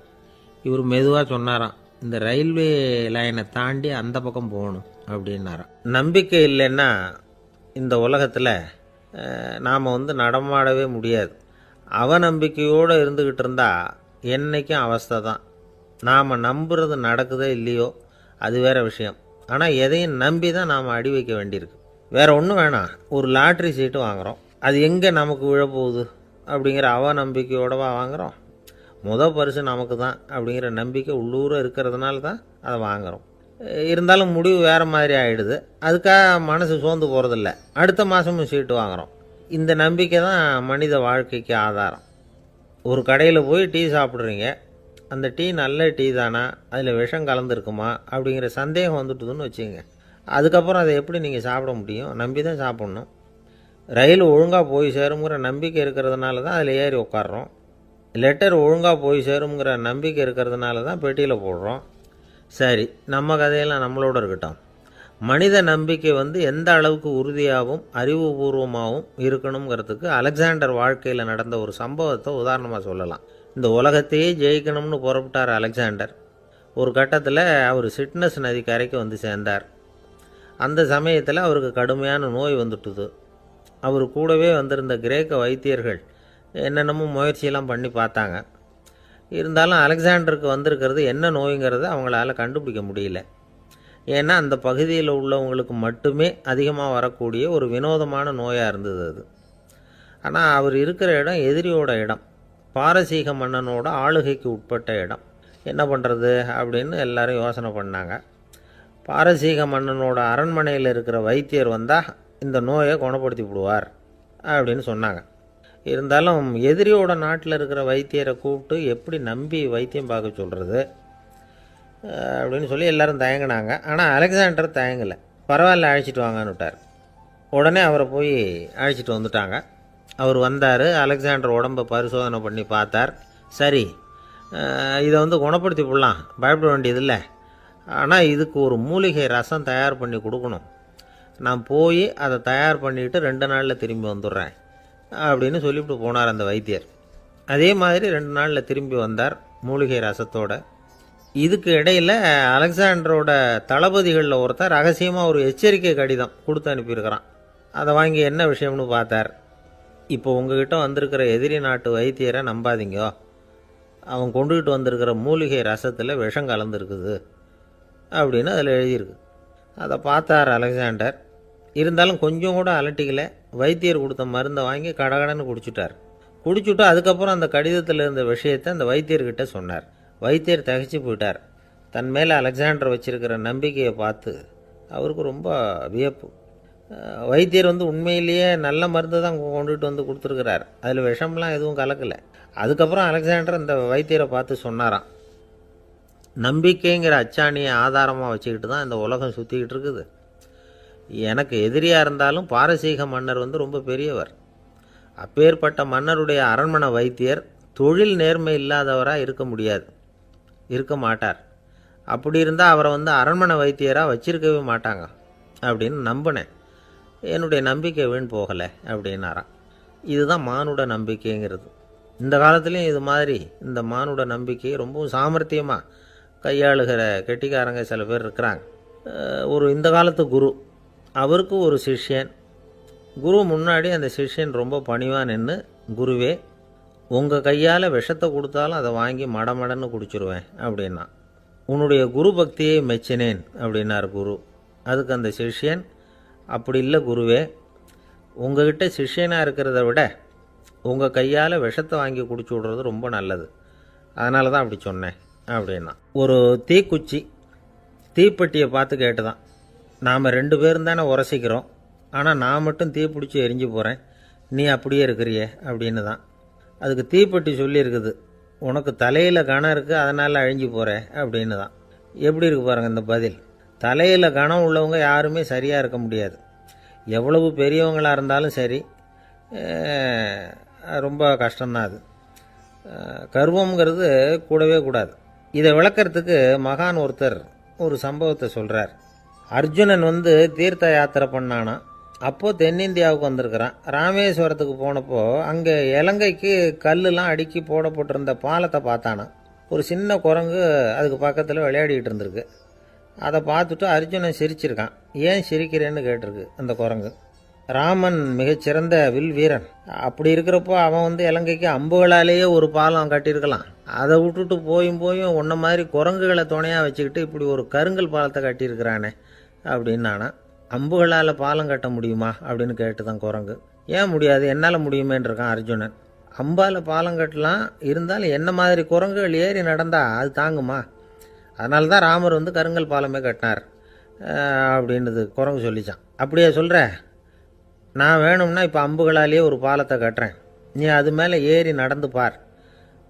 இவர் மெதுவாக சொன்னாராம், இந்த ரயில்வே லைனை தாண்டி அந்த பக்கம் போகணும் அப்படின்னாராம். நம்பிக்கை இல்லைன்னா இந்த உலகத்தில் நாம் நடமாடவே முடியாது. அவநம்பிக்கையோடு இருந்துக்கிட்டு இருந்தால் என்றைக்கும் அவஸ்தை தான். நாம் நம்புறது நடக்குதோ இல்லையோ அது வேறு விஷயம். ஆனால் எதையும் நம்பி தான் நாம் அடி வைக்க வேண்டியிருக்கு. வேறு ஒன்றும் வேணாம், ஒரு லாட்ரி சீட்டு வாங்குகிறோம், அது எங்கே நமக்கு விழப்போகுது அப்படிங்கிற அவநம்பிக்கையோடவா வாங்குகிறோம். பரிசு நமக்கு தான் அப்படிங்கிற நம்பிக்கை உள்ளூர இருக்கிறதுனால தான் அதை வாங்குகிறோம். இருந்தாலும் முடிவு வேறு மாதிரி ஆகிடுது. அதுக்காக மனசு சோர்ந்து போகிறதில்ல, அடுத்த மாதமும் சீட்டு வாங்குகிறோம். இந்த நம்பிக்கை தான் மனித வாழ்க்கைக்கு ஆதாரம். ஒரு கடையில் போய் டீ சாப்பிட்றீங்க, அந்த டீ நல்ல டீ தானா, அதில் விஷம் கலந்துருக்குமா அப்படிங்கிற சந்தேகம் வந்துட்டுதுன்னு வச்சுங்க. அதுக்கப்புறம் அதை எப்படி நீங்கள் சாப்பிட முடியும்? நம்பி தான் சாப்பிட்ணும். ரயில் ஒழுங்காக போய் சேருங்கிற நம்பிக்கை இருக்கிறதுனால தான் அதில் ஏறி உட்காடுறோம். லெட்டர் ஒழுங்காக போய் சேருங்கிற நம்பிக்கை இருக்கிறதுனால தான் பெட்டியில் போடுறோம். சரி, நம்ம கதையெல்லாம் நம்மளோட இருக்கட்டும். மனித நம்பிக்கை எந்த அளவுக்கு உறுதியாகவும் அறிவுபூர்வமாகவும் இருக்கணுங்கிறதுக்கு அலெக்சாண்டர் வாழ்க்கையில் நடந்த ஒரு சம்பவத்தை உதாரணமாக சொல்லலாம். இந்த உலகத்தையே ஜெயிக்கணும்னு புறப்பட்டார் அலெக்சாண்டர். ஒரு கட்டத்தில் அவர் சிட்னஸ் நதி கரைக்கு சேர்ந்தார். அந்த சமயத்தில் அவருக்கு கடுமையான நோய் வந்துட்டுது. அவர் கூடவே வந்திருந்த கிரேக்க வைத்தியர்கள் என்னென்னமோ முயற்சியெல்லாம் பண்ணி பார்த்தாங்க. இருந்தாலும் அலெக்சாண்டருக்கு வந்திருக்கிறது என்ன நோய்ங்கிறத அவங்களால கண்டுபிடிக்க முடியல. ஏன்னா அந்த பகுதியில் உள்ளவங்களுக்கு மட்டுமே அதிகமாக வரக்கூடிய ஒரு வினோதமான நோயாக இருந்தது அது. ஆனால் அவர் இருக்கிற இடம் எதிரியோட இடம், பாரசீக மன்னனோட ஆளுகைக்கு உட்பட்ட இடம். என்ன பண்ணுறது அப்படின்னு எல்லாரும் யோசனை பண்ணாங்க. பாரசீக மன்னனோட அரண்மனையில் இருக்கிற வைத்தியர் வந்தால் இந்த நோயை குணப்படுத்தி விடுவார் அப்படின்னு சொன்னாங்க. இருந்தாலும் எதிரியோட நாட்டில் இருக்கிற வைத்தியரை கூப்பிட்டு எப்படி நம்பி வைத்தியம் பார்க்க சொல்கிறது அப்படின்னு சொல்லி எல்லோரும் தயங்கினாங்க. ஆனால் அலெக்சாண்டர் தயங்கலை. பரவாயில்ல, அழைச்சிட்டு வாங்கன்னு விட்டார். உடனே அவரை போய் அழைச்சிட்டு வந்துட்டாங்க. அவர் வந்தார். அலெக்சாண்டர் உடம்பை பரிசோதனை பண்ணி பார்த்தார். சரி, இதை குணப்படுத்தி விடலாம், பயப்பட வேண்டியதில்லை. ஆனால் இதுக்கு ஒரு மூலிகை ரசம் தயார் பண்ணி கொடுக்கணும். நான் போய் அதை தயார் பண்ணிவிட்டு 2 நாளில் திரும்பி வந்துடுறேன் அப்படின்னு சொல்லிவிட்டு போனார் அந்த வைத்தியர். அதே மாதிரி 2 நாளில் திரும்பி வந்தார் மூலிகை ரசத்தோட. இதுக்கு இடையில் அலெக்சாண்டரோட தளபதிகளில் ஒருத்தர் ரகசியமாக ஒரு எச்சரிக்கை கடிதம் கொடுத்து அனுப்பியிருக்கிறான். அதை வாங்கி என்ன விஷயம்னு பார்த்தார். இப்போ உங்ககிட்ட வந்திருக்கிற எதிரி நாட்டு வைத்தியரை நம்பாதீங்கோ, அவன் கொண்டுகிட்டு வந்திருக்கிற மூலிகை ரசத்தில் விஷம் கலந்துருக்குது அப்படின்னு அதில் எழுதியிருக்கு. அதை பார்த்தார் அலெக்சாண்டர். இருந்தாலும் கொஞ்சம் கூட அலட்டிக்கலை. வைத்தியர் கொடுத்த மருந்தை வாங்கி கடகடன்னு குடிச்சுட்டு அதுக்கப்புறம் அந்த கடிதத்தில் இருந்த விஷயத்தை அந்த வைத்தியர்கிட்ட சொன்னார். வைத்தியர் தகைச்சு போயிட்டார். தன் மேலே அலெக்சாண்டர் வச்சிருக்கிற நம்பிக்கையை பார்த்து அவருக்கு ரொம்ப வியப்பு. வைத்தியர் உண்மையிலேயே நல்ல மருந்து தான் கொண்டுகிட்டு கொடுத்துருக்கிறார், அதில் விஷம்லாம் எதுவும் கலக்கலை. அதுக்கப்புறம் அலெக்சாண்டர் அந்த வைத்தியரை பார்த்து சொன்னாராம், நம்பிக்கைங்கிற அச்சாணியை ஆதாரமாக வச்சுக்கிட்டு தான் இந்த உலகம் சுற்றிக்கிட்டு இருக்குது. எனக்கு எதிரியாக இருந்தாலும் பாரசீக மன்னர் ரொம்ப பெரியவர். அப்பேற்பட்ட மன்னருடைய அரண்மனை வைத்தியர் தொழில் நேர்மை இல்லாதவராக இருக்க மாட்டார். அப்படி இருந்தால் அவரை அரண்மனை வைத்தியராக வச்சிருக்கவே மாட்டாங்க. அப்படின்னு நம்பினேன். என்னுடைய நம்பிக்கை வீண் போகலை அப்படின்னாராம். இதுதான் மானுட நம்பிக்கைங்கிறது. இந்த காலத்துலேயும் இது மாதிரி இந்த மானுட நம்பிக்கையை ரொம்பவும் சாமர்த்தியமாக கையாளுகிற கெட்டிக்காரங்க சில பேர் இருக்கிறாங்க. ஒரு இந்த காலத்து குரு, அவருக்கு ஒரு சிஷ்யன். குரு முன்னாடி அந்த சிஷ்யன் ரொம்ப பணிவாக நின்று, குருவே, உங்கள் கையால் விஷத்தை கொடுத்தாலும் அதை வாங்கி மடமடன்னு குடிச்சிருவேன் அப்படின்னா. உன்னுடைய குரு பக்தியை மெச்சினேன் அப்படின்னார் குரு. அதுக்கு அந்த சிஷ்யன், அப்படி இல்லை குருவே, உங்ககிட்ட சிஷ்யனாக இருக்கிறத விட உங்கள் கையால் விஷத்தை வாங்கி குடிச்சு விட்றது ரொம்ப நல்லது, அதனால தான் அப்படி சொன்னேன் அப்படின்னா. ஒரு தீக்குச்சி தீப்பெட்டியை பார்த்து கேட்டுதான், நாம் 2 பேரும் தானே உரசிக்கிறோம், ஆனால் நான் மட்டும் தீப்பிடிச்சி எரிஞ்சு போகிறேன், நீ அப்படியே இருக்கிறியே அப்படின்னு தான். அதுக்கு தீப்பெட்டி சொல்லியிருக்குது, உனக்கு தலையில் கணம் இருக்குது அதனால் அழிஞ்சு போகிறேன் அப்படின்னு தான். எப்படி இருக்கு பாருங்கள் இந்த பதில். தலையில் கணம் உள்ளவங்க யாருமே சரியாக இருக்க முடியாது. எவ்வளவு பெரியவங்களாக இருந்தாலும் சரி, ரொம்ப கஷ்டம்தான் அது. கர்வம்ங்கிறது கூடவே கூடாது. இதை விளக்கிறதுக்கு மகான் ஒருத்தர் ஒரு சம்பவத்தை சொல்கிறார். அர்ஜுனன் தீர்த்த யாத்திரை பண்ணானா. அப்போது தென்னிந்தியாவுக்கு வந்திருக்கிறான். ராமேஸ்வரத்துக்கு போனப்போ அங்கே இலங்கைக்கு கல்லுலாம் அடுக்கி போடப்பட்டிருந்த பாலத்தை பார்த்தானா. ஒரு சின்ன குரங்கு அதுக்கு பக்கத்தில் விளையாடிக்கிட்டு இருந்திருக்கு. அதை பார்த்துட்டு அர்ஜுனன் சிரிச்சிருக்கான். ஏன் சிரிக்கிறேன்னு கேட்டிருக்கு அந்த குரங்கு. ராமன் மிகச்சிறந்த வில் வீரன். அப்படி இருக்கிறப்போ அவன் இலங்கைக்கு அம்புகளாலேயே ஒரு பாலம் கட்டியிருக்கலாம். அதை விட்டுட்டு போயும் உன்ன மாதிரி குரங்குகளை துணையாக வச்சுக்கிட்டு இப்படி ஒரு கருங்கல் பாலத்தை கட்டியிருக்கிறானே அப்படின்னு நானா. அம்புகளால் பாலம் கட்ட முடியுமா அப்படின்னு கேட்டுதான் குரங்கு. ஏன் முடியாது, என்னால் முடியுமேன்னு இருக்கான் அர்ஜுனன். அம்பால் பாலம் கட்டலாம், இருந்தாலும் என்ன மாதிரி குரங்குகள் ஏறி நடந்தா அது தாங்குமா? அதனால தான் ராமர் கருங்கல் பாலமே கட்டினார் அப்படின்றது குரங்கு சொல்லிச்சான். அப்படியே சொல்கிற, நான் வேணும்னா இப்போ அம்புகளாலேயே ஒரு பாலத்தை கட்டுறேன், நீ அது மேலே ஏறி நடந்து பார்.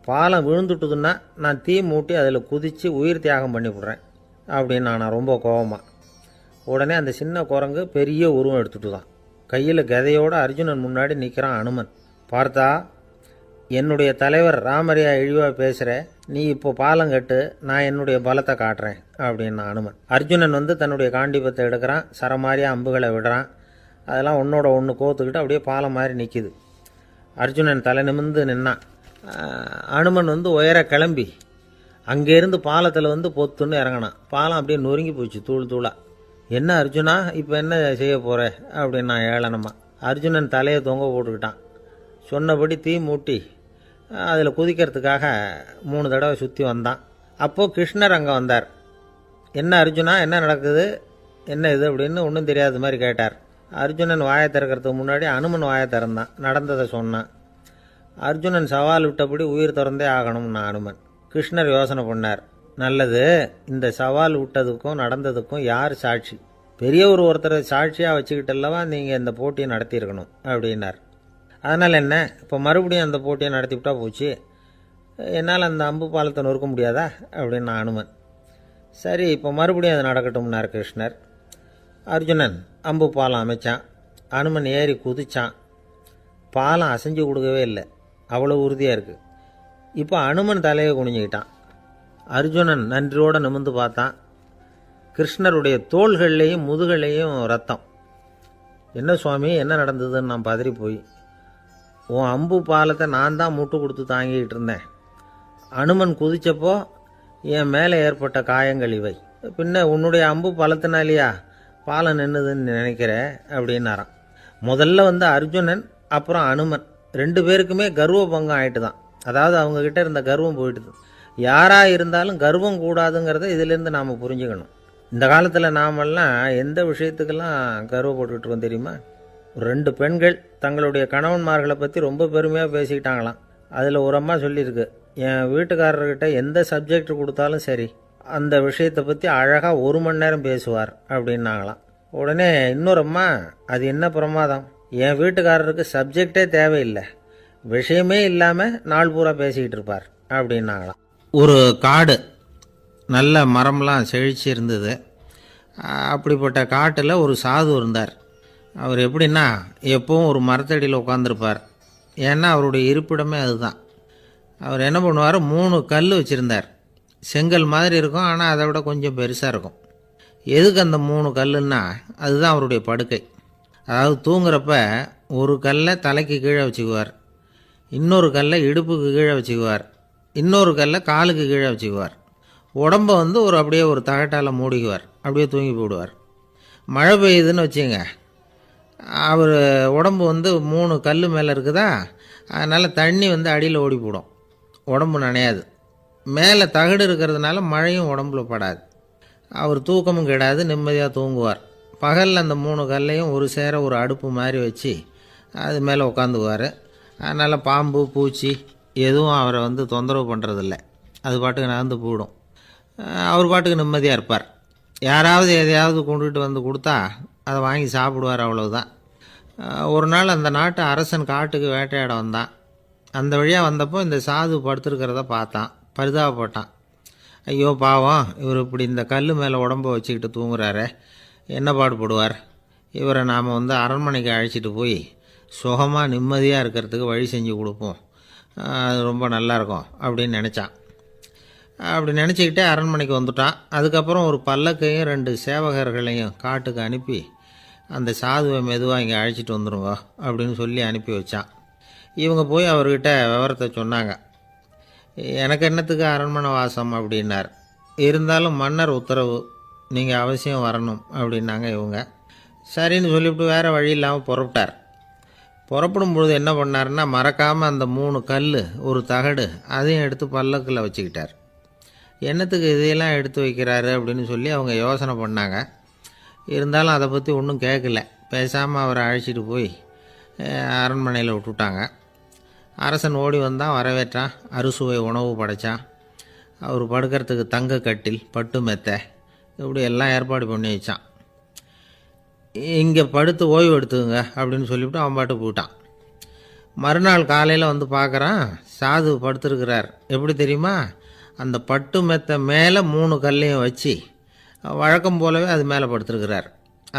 பாலம் விழுந்துட்டுதுன்னா நான் தீ மூட்டி அதில் குதித்து உயிர் தியாகம் பண்ணி விட்றேன் அப்படின்னு நான் ரொம்ப கோபமாக. உடனே அந்த சின்ன குரங்கு பெரிய உருவம் எடுத்துட்டு தான் கையில் கதையோடு அர்ஜுனன் முன்னாடி நிற்கிறான் அனுமன். பார்த்தா, என்னுடைய தலைவர் ராமரையா இழிவாக பேசுகிற, நீ இப்போ பாலம் கட்டு, நான் என்னுடைய பலத்தை காட்டுறேன் அப்படின்னா அனுமன். அர்ஜுனன் தன்னுடைய காண்டிபத்தை எடுக்கிறான், சரமாரியாக அம்புகளை விடுறான். அதெல்லாம் ஒன்றோட ஒன்று கோத்துக்கிட்டு அப்படியே பாலம் மாதிரி நிற்கிது. அர்ஜுனன் தலை நிமிர்ந்து நின்னான். அனுமன் உயர கிளம்பி அங்கேருந்து பாலத்தில் பொத்துன்னு இறங்கினான். பாலம் அப்படியே நொறுங்கி போச்சு தூள் தூளாக. என்ன அர்ஜுனா, இப்போ என்ன செய்ய போகிற அப்படின்னா ஏளனமா. அர்ஜுனன் தலையை தொங்க போட்டுக்கிட்டான். சொன்னபடி தீ மூட்டி அதில் குதிக்கிறதுக்காக 3 தடவை சுற்றி வந்தான். அப்போது கிருஷ்ணர் அங்கே வந்தார். என்ன அர்ஜுனா, என்ன நடக்குது, என்ன இது அப்படின்னு ஒன்றும் தெரியாத மாதிரி கேட்டார். அர்ஜுனன் வாயை திறக்கிறதுக்கு முன்னாடி அனுமன் வாயை திறந்தான், நடந்ததை சொன்னான். அர்ஜுனன் சவால் விட்டபடி உயிர் திறந்தே ஆகணும்னா அனுமன். கிருஷ்ணர் யோசனை பண்ணார். நல்லது, இந்த சவால் விட்டதுக்கும் நடந்ததுக்கும் யார் சாட்சி? பெரிய ஒருத்தரை சாட்சியாக வச்சுக்கிட்டல்லவா நீங்கள் இந்த போட்டியை நடத்தியிருக்கணும் அப்படின்னார். அதனால் என்ன, இப்போ மறுபடியும் அந்த போட்டியை நடத்திவிட்டா போச்சு, என்னால் அந்த அம்பு பாலத்தை நொறுக்க முடியாதா அப்படின்னு அனுமன். சரி, இப்போ மறுபடியும் அது நடக்கட்டும்னார் கிருஷ்ணர். அர்ஜுனன் அம்பு பாலம் அமைச்சான். அனுமன் ஏறி குதிச்சான். பாலம் அசைஞ்சு கொடுக்கவே இல்லை, அவ்வளோ உறுதியாக இருக்குது. இப்போ அனுமன் தலையை குனிஞ்சிக்கிட்டான். அர்ஜுனன் நன்றியோடு நிமிர்ந்து பார்த்தான். கிருஷ்ணருடைய தோள்கள்லேயும் முதுகள்லேயும் ரத்தம். என்ன சுவாமி, என்ன நடந்ததுன்னு நான் பதறி போய், உன் அம்பு பாலத்தை நான் தான் முட்டு கொடுத்து தாங்கிக்கிட்டு இருந்தேன். அனுமன் குதிச்சப்போ என் மேலே ஏற்பட்ட காயங்கள் இவை. பின்ன உன்னுடைய அம்பு பலத்தினாலேயா பாலம் நின்றுதுன்னு நினைக்கிற அப்படின்னாராம். முதல்ல அர்ஜுனன் அப்புறம் அனுமன் 2 பேருக்குமே கர்வ பங்கம் ஆயிட்டு தான். அதாவது அவங்கக்கிட்ட இருந்த கர்வம் போயிட்டுது. யாராக இருந்தாலும் கர்வம் கூடாதுங்கிறத இதிலேருந்து நாம் புரிஞ்சுக்கணும். இந்த காலத்தில் நாமெல்லாம் எந்த விஷயத்துக்கெல்லாம் கர்வப்பட்டுருக்கோம் தெரியுமா? 2 பெண்கள் தங்களுடைய கணவன்மார்களை பற்றி ரொம்ப பெருமையாக பேசிக்கிட்டாங்களாம். அதில் ஒரு அம்மா சொல்லியிருக்கு, என் வீட்டுக்காரர்கிட்ட எந்த சப்ஜெக்ட் கொடுத்தாலும் சரி அந்த விஷயத்தை பற்றி அழகாக 1 மணி நேரம் பேசுவார் அப்படின்னாங்களாம். உடனே இன்னொரு அம்மா, அது என்ன பிரமாதம், என் வீட்டுக்காரருக்கு சப்ஜெக்டே தேவையில்லை, விஷயமே இல்லாமல் நாள் பூரா பேசிக்கிட்டு இருப்பார் அப்படின்னாங்களாம். ஒரு காடு, நல்ல மரம்லாம் செழிச்சு இருந்தது. அப்படிப்பட்ட காட்டில் ஒரு சாது இருந்தார். அவர் எப்படின்னா எப்பவும் ஒரு மரத்தடியில் உட்காந்துருப்பார். ஏன்னா அவருடைய இருப்பிடமே அதுதான். அவர் என்ன பண்ணுவார், 3 கல் வச்சுருந்தார். செங்கல் மாதிரி இருக்கும், ஆனால் அதை விட கொஞ்சம் பெருசாக இருக்கும். எதுக்கு அந்த 3 கல்லுன்னா அதுதான் அவருடைய படுக்கை. அதாவது தூங்குறப்ப ஒரு கல்லை தலைக்கு கீழே வச்சுக்குவார், இன்னொரு கல்லை இடுப்புக்கு கீழே வச்சுக்குவார், இன்னொரு கல்லை காலுக்கு கீழே வச்சுக்குவார். உடம்பை வந்து அப்படியே ஒரு தகட்டால் மூடிக்குவார், அப்படியே தூங்கி போடுவார். மழை பெய்யுதுன்னு வச்சுங்க, அவர் உடம்பு வந்து 3 கல் மேலே இருக்குதா, அதனால் தண்ணி வந்து அடியில் ஓடி போடும், உடம்பு நனையாது. மேலே தகடு இருக்கிறதுனால மழையும் உடம்புல படாது. அவர் தூக்கமும் கெடாது, நிம்மதியாக தூங்குவார். பகலில் அந்த 3 கல்லையும் ஒரு சேர ஒரு அடுப்பு மாதிரி வச்சு அது மேலே உட்காந்துக்குவார். அதனால் பாம்பு பூச்சி எதுவும் அவரை வந்து தொந்தரவு பண்ணுறதில்ல, அது பாட்டுக்கு நகர்ந்து போயிடும். அவர் பாட்டுக்கு நிம்மதியாக இருப்பார். யாராவது எதையாவது கொண்டுகிட்டு வந்து கொடுத்தா அதை வாங்கி சாப்பிடுவார், அவ்வளவுதான். ஒரு நாள் அந்த நாட்டு அரசன் காட்டுக்கு வேட்டையாட வந்தான். அந்த வழியாக வந்தப்போ இந்த சாது படுத்துருக்கிறத பார்த்தான், பரிதாபப்பட்டான். ஐயோ பாவம், இவர் இப்படி இந்த கல் மேலே உடம்பை வச்சுக்கிட்டு தூங்குறாரே, என்ன பாடுபடுவார், இவரை நாம் வந்து அரண்மனைக்கு அழைச்சிட்டு போய் சுகமாக நிம்மதியாக இருக்கிறதுக்கு வழி செஞ்சு கொடுப்போம், அது ரொம்ப நல்லாயிருக்கும் அப்படின்னு நினச்சான். அப்படி நினச்சிக்கிட்டே அரண்மனைக்கு வந்துட்டான். அதுக்கப்புறம் ஒரு பல்லக்கையும் 2 சேவகர்களையும் காட்டுக்கு அனுப்பி அந்த சாதுவை மெதுவாக இங்கே அழைச்சிட்டு வந்துடுங்க அப்படின்னு சொல்லி அனுப்பி வச்சான். இவங்க போய் அவர்கிட்ட விவரத்தை சொன்னாங்க. எனக்கு என்னத்துக்கு அரண்மனை வாசம் அப்படின்னார். இருந்தாலும் மன்னர் உத்தரவு, நீங்கள் அவசியம் வரணும் அப்படின்னாங்க இவங்க. சரின்னு சொல்லிவிட்டு வேறு வழி இல்லாமல் புறப்பட்டார். புறப்படும் பொழுது என்ன பண்ணார்னா, மறக்காமல் அந்த 3 கல் ஒரு தகடு அதையும் எடுத்து பல்லக்கில் வச்சுக்கிட்டார். என்னத்துக்கு இதையெல்லாம் எடுத்து வைக்கிறாரு அப்படின்னு சொல்லி அவங்க யோசனை பண்ணாங்க. இருந்தாலும் அதை பற்றி ஒன்றும் கேட்கல. பேசாமல் அவரை அழைச்சிட்டு போய் அரண்மனையில் விட்டுட்டாங்க. அரசன் ஓடி வந்தான், வரவேற்றான், அறுசுவை உணவு படைத்தான். அவர் படுக்கிறதுக்கு தங்க கட்டில், பட்டு மெத்தை, இப்படி எல்லாம் ஏற்பாடு பண்ணி வச்சான். இங்கே படுத்து ஓய்வு எடுத்துங்க அப்படின்னு சொல்லிவிட்டு அவன் பாட்டு போயிட்டான். மறுநாள் காலையில் வந்து பார்க்குறான், சாது படுத்துருக்கிறார். எப்படி தெரியுமா, அந்த பட்டு மெத்தை மேலே 3 கல்லையும் வச்சு வழக்கம் போலவே அது மேலே படுத்துருக்கிறார்,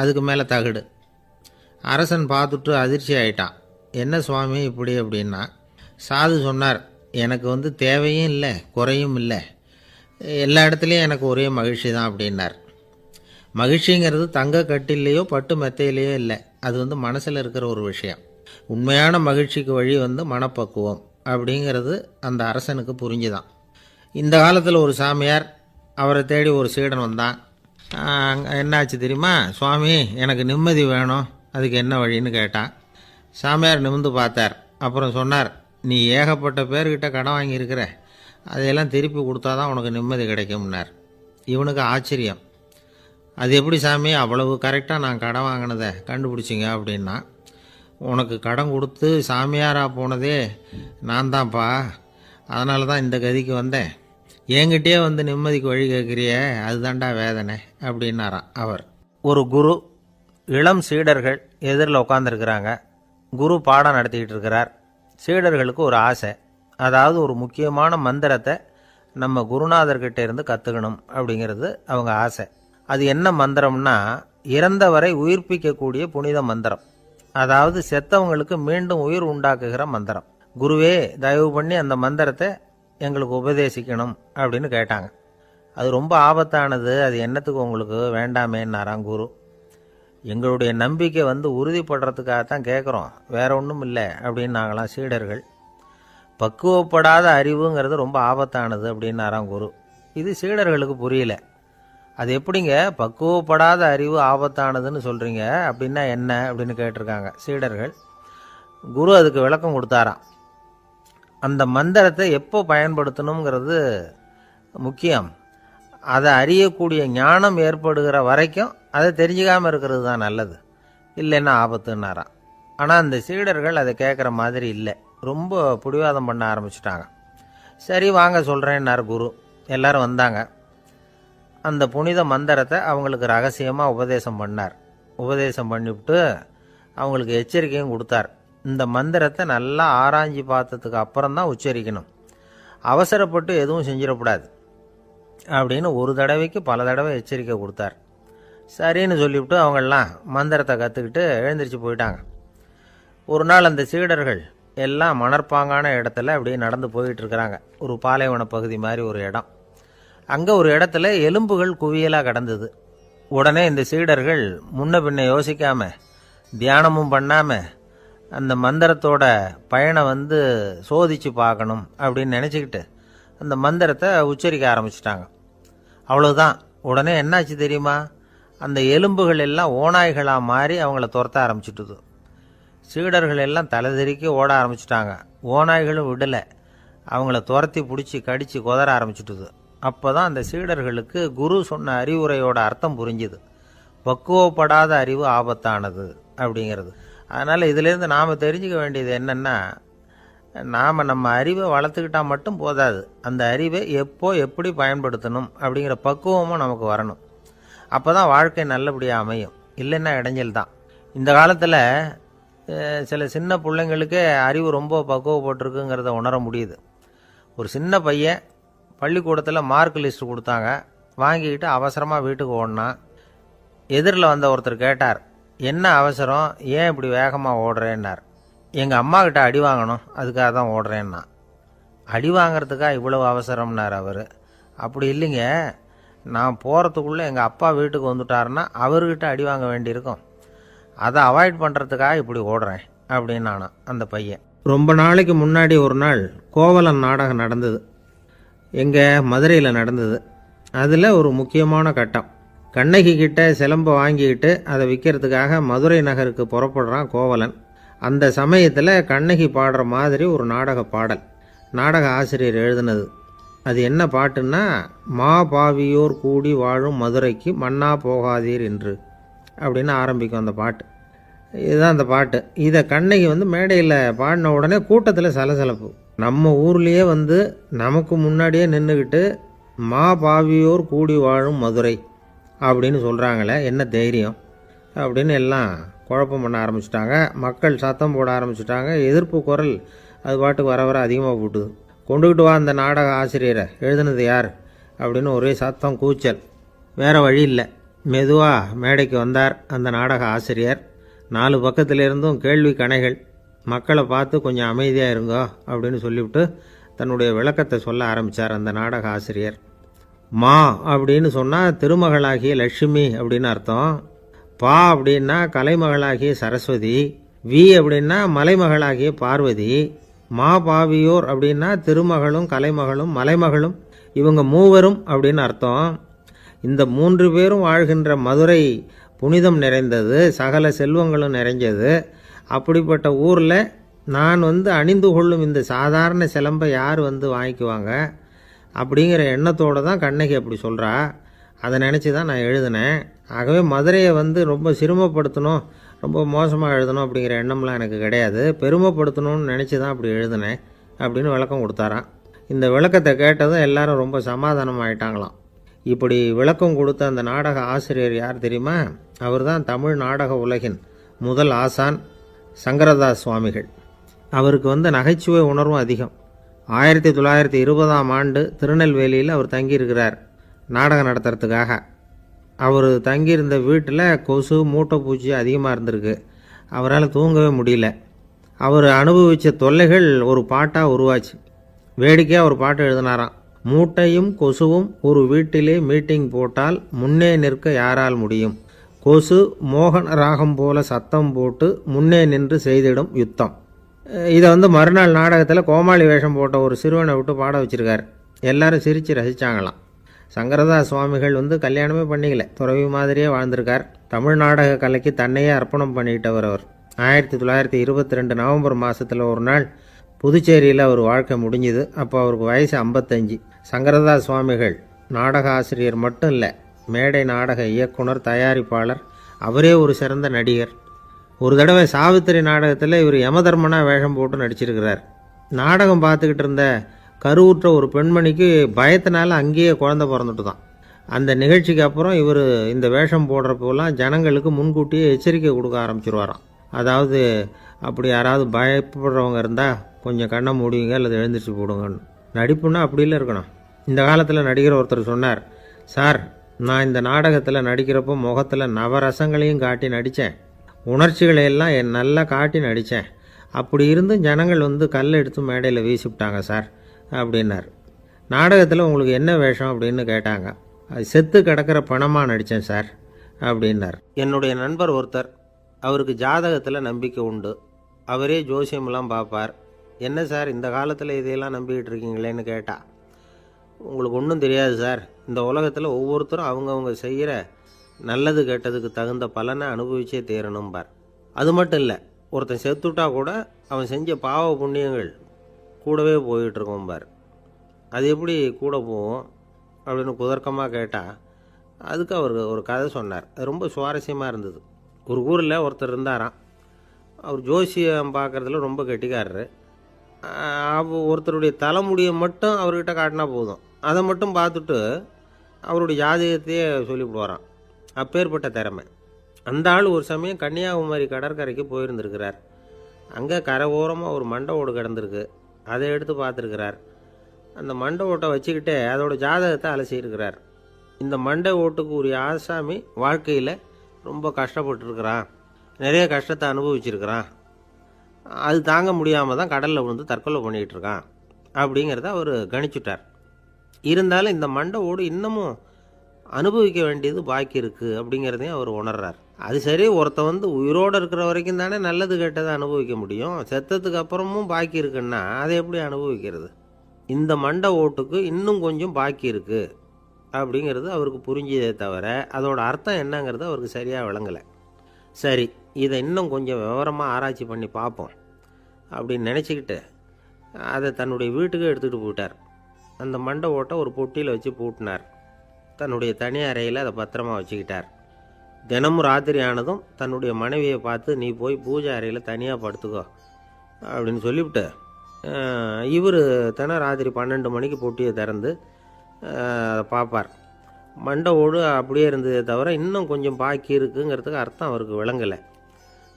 அதுக்கு மேலே தகடு. அரசன் பார்த்துட்டு அதிர்ச்சி ஆயிட்டான். என்ன சுவாமி இப்படி அப்படின்னா, சாது சொன்னார், எனக்கு வந்து தேவையும் இல்லை குறையும் இல்லை, எல்லா இடத்துலையும் எனக்கு ஒரே மகிழ்ச்சி தான் அப்படின்னார். மகிழ்ச்சிங்கிறது தங்க கட்டிலேயோ பட்டு மெத்தையிலேயோ இல்லை, அது வந்து மனசில் இருக்கிற ஒரு விஷயம். உண்மையான மகிழ்ச்சிக்கு வழி வந்து மனப்பக்குவம் அப்படிங்கிறது அந்த அரசனுக்கு புரிஞ்சுதான். இந்த காலத்தில் ஒரு சாமியார், அவரை தேடி ஒரு சீடன் வந்தான். என்னாச்சு தெரியுமா, சுவாமி எனக்கு நிம்மதி வேணும், அதுக்கு என்ன வழின்னு கேட்டான். சாமியார் நிமிர்ந்து பார்த்தார். அப்புறம் சொன்னார், நீ ஏகப்பட்ட பேர்கிட்ட கடன் வாங்கியிருக்கிற, அதையெல்லாம் திருப்பி கொடுத்தா தான் உனக்கு நிம்மதி கிடைக்கும்னார். இவனுக்கு ஆச்சரியம். அது எப்படி சாமி, அவ்வளவு கரெக்டாக நான் கடன் வாங்கினதை கண்டுபிடிச்சிங்க அப்படின்னா. உனக்கு கடன் கொடுத்து சாமியாராக போனதே நான் தான்ப்பா, அதனால தான் இந்த கதிக்கு வந்தேன். என்கிட்டயே வந்து நிம்மதிக்கு வழி கேட்குறியே, அதுதான்டா வேதனை அப்படின்னாராம் அவர். ஒரு குரு, இளம் சீடர்கள் எதிரில் உட்காந்துருக்கிறாங்க. குரு பாடம் நடத்திக்கிட்டு இருக்கிறார். சீடர்களுக்கு ஒரு ஆசை, அதாவது ஒரு முக்கியமான மந்திரத்தை நம்ம குருநாதர்கிட்ட இருந்து கற்றுக்கணும் அப்படிங்கிறது அவங்க ஆசை. அது என்ன மந்திரம்னா, இறந்தவரை உயிர்ப்பிக்கக்கூடிய புனித மந்திரம், அதாவது செத்தவங்களுக்கு மீண்டும் உயிர் உண்டாக்குகிற மந்திரம். குருவே தயவு பண்ணி அந்த மந்திரத்தை எங்களுக்கு உபதேசிக்கணும் அப்படின்னு கேட்டாங்க. அது ரொம்ப ஆபத்தானது, அது என்னத்துக்கு உங்களுக்கு வேண்டாமேன்னாராம் குரு. எங்களுடைய நம்பிக்கை வந்து உறுதிப்படுறதுக்காகத்தான் கேட்குறோம், வேற ஒன்றும் இல்லை அப்படின்னாங்களாம் சீடர்கள். பக்குவப்படாத அறிவுங்கிறது ரொம்ப ஆபத்தானது அப்படின்னாராம் குரு. இது சீடர்களுக்கு புரியல. அது எப்படிங்க பக்குவப்படாத அறிவு ஆபத்தானதுன்னு சொல்கிறீங்க, அப்படின்னா என்ன அப்படின்னு கேட்டிருக்காங்க சீடர்கள். குரு அதுக்கு விளக்கம் கொடுத்தாராம். அந்த மந்திரத்தை எப்போ பயன்படுத்தணுங்கிறது முக்கியம், அதை அறியக்கூடிய ஞானம் ஏற்படுகிற வரைக்கும் அதை தெரிஞ்சுக்காமல் இருக்கிறது தான் நல்லது, இல்லைன்னா ஆபத்துன்னாராம். ஆனால் அந்த சீடர்கள் அதை கேட்குற மாதிரி இல்லை, ரொம்ப பிடிவாதம் பண்ண ஆரம்பிச்சிட்டாங்க. சரி வாங்க சொல்கிறேன்னார் குரு. எல்லாரும் வந்தாங்க. அந்த புனித மந்திரத்தை அவங்களுக்கு ரகசியமாக உபதேசம் பண்ணார். உபதேசம் பண்ணிவிட்டு அவங்களுக்கு எச்சரிக்கையும் கொடுத்தார். இந்த மந்திரத்தை நல்லா ஆராய்ச்சி பார்த்ததுக்கு அப்புறம்தான் உச்சரிக்கணும், அவசரப்பட்டு எதுவும் செஞ்சிடக்கூடாது அப்படின்னு ஒரு தடவைக்கு பல தடவை எச்சரிக்கை கொடுத்தார். சரின்னு சொல்லிவிட்டு அவங்கெல்லாம் மந்திரத்தை கற்றுக்கிட்டு எழுந்திரிச்சு போயிட்டாங்க. ஒரு நாள் அந்த சீடர்கள் எல்லாம் மணற்பாங்கான இடத்துல அப்படியே நடந்து போயிட்டு இருக்கிறாங்க. ஒரு பாலைவன பகுதி மாதிரி ஒரு இடம். அங்கே ஒரு இடத்துல எலும்புகள் குவியலாக கிடந்தது. உடனே இந்த சீடர்கள் முன்ன பின்ன யோசிக்காம தியானமும் பண்ணாம அந்த மந்திரத்தோட பயனை சோதிச்சு பார்க்கணும் அப்படின்னு நினச்சிக்கிட்டு அந்த மந்திரத்தை உச்சரிக்க ஆரம்பிச்சிட்டாங்க. அவ்வளோதான். உடனே என்னாச்சு தெரியுமா? அந்த எலும்புகள் எல்லாம் ஓநாய்களாக மாறி அவங்கள துரத்த ஆரம்பிச்சுட்டுது. சீடர்கள் எல்லாம் தலைதெறிக்க ஓட ஆரம்பிச்சிட்டாங்க. ஓநாய்களும் விடலை, அவங்கள துரத்தி பிடிச்சி கடித்து கொதற ஆரம்பிச்சுட்டுது. அப்போ தான் அந்த சீடர்களுக்கு குரு சொன்ன அறிவுரையோட அர்த்தம் புரிஞ்சுது. பக்குவப்படாத அறிவு ஆபத்தானது அப்படிங்கிறது. அதனால் இதிலேருந்து நாம் தெரிஞ்சுக்க வேண்டியது என்னென்னா, நாம் நம்ம அறிவை வளர்த்துக்கிட்டால் மட்டும் போதாது, அந்த அறிவை எப்போ எப்படி பயன்படுத்தணும் அப்படிங்கிற பக்குவமும் நமக்கு வரணும். அப்போ தான் வாழ்க்கை நல்லபடியாக அமையும். இல்லைன்னா இடைஞ்சல் தான். இந்த காலத்தில் சில சின்ன பிள்ளைங்களுக்கே அறிவு ரொம்ப பக்குவப்பட்டிருக்குங்கிறத உணர முடியுது. ஒரு சின்ன பையன் பள்ளிக்கூடத்தில் மார்க் லிஸ்ட் கொடுத்தாங்க, வாங்கிக்கிட்டு அவசரமாக வீட்டுக்கு ஓடினான். எதிரில் வந்த ஒருத்தர் கேட்டார், என்ன அவசரம், ஏன் இப்படி வேகமாக ஓடுறேன்னார். எங்கள் அம்மா கிட்ட அடி வாங்கணும், அதுக்காக தான் ஓடுறேன்னா. அடி வாங்கிறதுக்கா இவ்வளவு அவசரம்னார் அவர். அப்படி இல்லைங்க, நான் போகிறதுக்குள்ளே எங்கள் அப்பா வீட்டுக்கு வந்துட்டாருன்னா அவர்கிட்ட அடி வாங்க வேண்டியிருக்கும், அதை அவாய்ட் பண்ணுறதுக்காக இப்படி ஓடுறேன் அப்படின்னு நானும் அந்த பையன். ரொம்ப நாளைக்கு முன்னாடி ஒரு நாள் கோவலன் நாடகம் நடந்தது. எங்கள் மதுரையில் நடந்தது. அதில் ஒரு முக்கியமான கட்டம், கண்ணகி கிட்ட சிலம்பை வாங்கிக்கிட்டு அதை விற்கிறதுக்காக மதுரை நகருக்கு புறப்படுறான் கோவலன். அந்த சமயத்தில் கண்ணகி பாடுற மாதிரி ஒரு நாடக பாடல், நாடக ஆசிரியர் எழுதினது. அது என்ன பாட்டுன்னா, மா பாவியோர் கூடி வாழும் மதுரைக்கு மன்னா போகாதீர் என்று அப்படின்னு ஆரம்பிக்கும் அந்த பாட்டு. இதுதான் அந்த பாட்டு. இதை கண்ணகி மேடையில் பாடின உடனே கூட்டத்தில் சலசலப்பு. நம்ம ஊர்லேயே நமக்கு முன்னாடியே நின்றுக்கிட்டு மா பாவியோர் கூடி வாழும் மதுரை அப்படின்னு சொல்கிறாங்களே, என்ன தைரியம் அப்படின்னு எல்லாம் குழப்பம் பண்ண ஆரம்பிச்சிட்டாங்க. மக்கள் சத்தம் போட ஆரம்பிச்சிட்டாங்க. எதிர்ப்பு குரல் அது பாட்டுக்கு வர வர அதிகமாக போட்டுது. கொண்டுக்கிட்டு வா அந்த நாடக ஆசிரியரை, எழுதுனது யார் அப்படின்னு ஒரே சத்தம், கூச்சல். வேறு வழி இல்லை. மெதுவாக மேடைக்கு வந்தார் அந்த நாடக ஆசிரியர். 4 பக்கத்திலிருந்தும் கேள்வி கணைகள். மக்களை பார்த்து கொஞ்சம் அமைதியாக இருங்கோ அப்படின்னு சொல்லிவிட்டு தன்னுடைய விளக்கத்தை சொல்ல ஆரம்பித்தார் அந்த நாடக ஆசிரியர். மா அப்படின்னு சொன்னால் திருமகளாகிய லட்சுமி அப்படின்னு அர்த்தம். பா அப்படின்னா கலைமகளாகிய சரஸ்வதி. வி அப்படின்னா மலைமகளாகிய பார்வதி. மா பாவியோர் அப்படின்னா திருமகளும் கலைமகளும் மலைமகளும், இவங்க மூவரும் அப்படின்னு அர்த்தம். இந்த 3 பேரும் வாழ்கின்ற மதுரை புனிதம் நிறைந்தது, சகல செல்வங்களும் நிறைஞ்சது. அப்படிப்பட்ட ஊரில் நான் அணிந்து கொள்ளும் இந்த சாதாரண சிலம்பை யார் வாங்கிக்குவாங்க அப்படிங்கிற எண்ணத்தோடு தான் கண்ணகி அப்படி சொல்கிறா. அதை நினச்சி தான் நான் எழுதினேன். ஆகவே மதுரையை ரொம்ப சிரமப்படுத்தணும், ரொம்ப மோசமாக எழுதணும் அப்படிங்கிற எண்ணம்லாம் எனக்கு கிடையாது, பெருமைப்படுத்தணும்னு நினச்சி தான் அப்படி எழுதினேன் அப்படின்னு விளக்கம் கொடுத்தாராம். இந்த விளக்கத்தை கேட்டதும் எல்லாரும் ரொம்ப சமாதானம் ஆயிட்டாங்களாம். இப்படி விளக்கம் கொடுத்த அந்த நாடக ஆசிரியர் யார் தெரியுமா? அவர் தான் தமிழ் நாடக உலகின் முதல் ஆசான் சங்கரதாஸ் சுவாமிகள். அவருக்கு நகைச்சுவை உணர்வும் அதிகம். 1920ஆம் ஆண்டு திருநெல்வேலியில் அவர் தங்கியிருக்கிறார் நாடகம் நடத்துறதுக்காக. அவர் தங்கியிருந்த வீட்டில் கொசு மூட்டைப்பூச்சி அதிகமாக இருந்திருக்கு. அவரால் தூங்கவே முடியல. அவர் அனுபவித்த தொல்லைகள் ஒரு பாட்டாக உருவாச்சு. வேடிக்கையாக ஒரு பாட்டு எழுதினாராம். மூட்டையும் கொசுவும் ஒரு வீட்டிலே மீட்டிங் போட்டால் முன்னே நிற்க யாரால் முடியும், கொசு மோகன ராகம் போல சத்தம் போட்டு முன்னே நின்று செய்திடும் யுத்தம். இதை மறுநாள் நாடகத்தில் கோமாளி வேஷம் போட்ட ஒரு சிறுவனை விட்டு பாட வச்சுருக்கார். எல்லாரும் சிரித்து ரசித்தாங்களாம். சங்கரதாஸ் சுவாமிகள் கல்யாணமே பண்ணிக்கல, துறவி மாதிரியே வாழ்ந்திருக்கார். தமிழ் நாடக கலைக்கு தன்னையே அர்ப்பணம் பண்ணிட்டவர் அவர். 1922 நவம்பர் மாதத்தில் ஒரு நாள் புதுச்சேரியில் அவர் வாழ்க்கை முடிஞ்சுது. அப்போ அவருக்கு வயசு 55. சங்கரதாஸ் சுவாமிகள் நாடக ஆசிரியர் மட்டும் இல்லை, மேடை நாடக இயக்குனர், தயாரிப்பாளர், அவரே ஒரு சிறந்த நடிகர். ஒரு தடவை சாவித்திரி நாடகத்தில் இவர் யமதர்மனா வேஷம் போட்டு நடிச்சிருக்கிறார். நாடகம் பார்த்துக்கிட்டு இருந்த கருவுற்ற ஒரு பெண்மணிக்கு பயத்தினால அங்கேயே குழந்தை பிறந்துட்டு தான். அந்த நிகழ்ச்சிக்கு அப்புறம் இவர் இந்த வேஷம் போடுறப்போலாம் ஜனங்களுக்கு முன்கூட்டியே எச்சரிக்கை கொடுக்க ஆரம்பிச்சிருவாராம். அதாவது அப்படி யாராவது பயப்படுறவங்க இருந்தால் கொஞ்சம் கண்ணை மூடிங்க அல்லது எழுந்திரிச்சு போடுங்கன்னு. நடிப்புன்னா அப்படிலாம் இருக்கணும். இந்த காலத்தில் நடிகர் ஒருத்தர் சொன்னார், சார் நான் இந்த நாடகத்தில் நடிக்கிறப்போ முகத்தில் நவரசங்களையும் காட்டி நடித்தேன், உணர்ச்சிகளையெல்லாம் நல்லா காட்டி நடித்தேன். அப்படி இருந்தும் ஜனங்கள் கல்லை எடுத்து மேடையில் வீசிவிட்டாங்க சார் அப்படின்னார். நாடகத்தில் உங்களுக்கு என்ன வேஷம் அப்படின்னு கேட்டாங்க. அது செத்து கிடக்கிற பணமாக நடித்தேன் சார் அப்படின்னார். என்னுடைய நண்பர் ஒருத்தர், அவருக்கு ஜாதகத்தில் நம்பிக்கை உண்டு, அவரே ஜோசியமெல்லாம் பார்ப்பார். என்ன சார் இந்த காலத்தில் இதையெல்லாம் நம்பிக்கிட்டு இருக்கீங்களேன்னு கேட்டா, உங்களுக்கு ஒன்றும் தெரியாது சார், இந்த உலகத்தில் ஒவ்வொருத்தரும் அவங்கவுங்க செய்கிற நல்லது கெட்டதுக்கு தகுந்த பலனை அனுபவிச்சே தேரணும்பார். அது மட்டும் இல்லை, ஒருத்தன் செத்துட்டா கூட அவன் செஞ்ச பாவ புண்ணியங்கள் கூடவே போயிட்டுருக்கோம்பார். அது எப்படி கூட போகும் அப்படின்னு குதர்க்கமாக கேட்டால், அதுக்கு அவர் ஒரு கதை சொன்னார். அது ரொம்ப சுவாரஸ்யமாக இருந்தது. ஒரு ஊரில் ஒருத்தர் இருந்தாராம். அவர் ஜோசியம் பார்க்குறதுல ரொம்ப கெட்டிக்காரரு. ஒருத்தருடைய தலைமுடியை மட்டும் அவர்கிட்ட காட்டினா போதும், அதை மட்டும் பார்த்துட்டு அவருடைய ஜாதகத்தையே சொல்லிவிடுவாராம். அப்பேற்பட்ட திறமை. அந்த ஆள் ஒரு சமயம் கன்னியாகுமரி கடற்கரைக்கு போயிருந்துருக்கிறார். அங்கே கரை ஓரமாக ஒரு மண்டை ஓடு கிடந்திருக்கு. அதை எடுத்து பார்த்துருக்கிறார். அந்த மண்டை ஓட்டை வச்சுக்கிட்டே அதோட ஜாதகத்தை அலசியிருக்கிறார். இந்த மண்டை ஓட்டுக்கு உரிய ஆசாமி வாழ்க்கையில் ரொம்ப கஷ்டப்பட்டுருக்கிறான், நிறைய கஷ்டத்தை அனுபவிச்சிருக்கிறான், அது தாங்க முடியாமல் தான் கடலில் விழுந்து தற்கொலை பண்ணிகிட்டு இருக்கான் அப்படிங்கிறத அவர் கணிச்சுட்டார். இருந்தாலும் இந்த மண்டை ஓடு இன்னமும் அனுபவிக்க வேண்டியது பாக்கி இருக்குது அப்படிங்கிறதையும் அவர் உணர்றார். அது சரி, ஒருத்த உயிரோடு இருக்கிற வரைக்கும் தானே நல்லது கெட்டதை அனுபவிக்க முடியும். செத்ததுக்கு அப்புறமும் பாக்கி இருக்குன்னா அதை எப்படி அனுபவிக்கிறது? இந்த மண்டை ஓட்டுக்கு இன்னும் கொஞ்சம் பாக்கி இருக்குது அப்படிங்கிறது அவருக்கு புரிஞ்சதே தவிர அதோட அர்த்தம் என்னங்கிறது அவருக்கு சரியாக விளங்கலை. சரி, இதை இன்னும் கொஞ்சம் விவரமாக ஆராய்ச்சி பண்ணி பார்ப்போம் அப்படின்னு நினச்சிக்கிட்டு அதை தன்னுடைய வீட்டுக்கு எடுத்துகிட்டு போயிட்டார். அந்த மண்டை ஓட்டை ஒரு பொட்டியில் வச்சு பூட்டினார். தன்னுடைய தனி அறையில் அதை பத்திரமா வச்சுக்கிட்டார். தினமும் ராத்திரி ஆனதும் தன்னுடைய மனைவியை பார்த்து, நீ போய் பூஜை அறையில் தனியாக படுத்துக்கோ அப்படின்னு சொல்லிவிட்டு, இவர் தினம் ராத்திரி 12 மணிக்கு பொட்டியை திறந்து அதை பார்ப்பார். மண்டை ஓடு அப்படியே இருந்ததே தவிர இன்னும் கொஞ்சம் பாக்கி இருக்குங்கிறதுக்கு அர்த்தம் அவருக்கு விளங்கலை.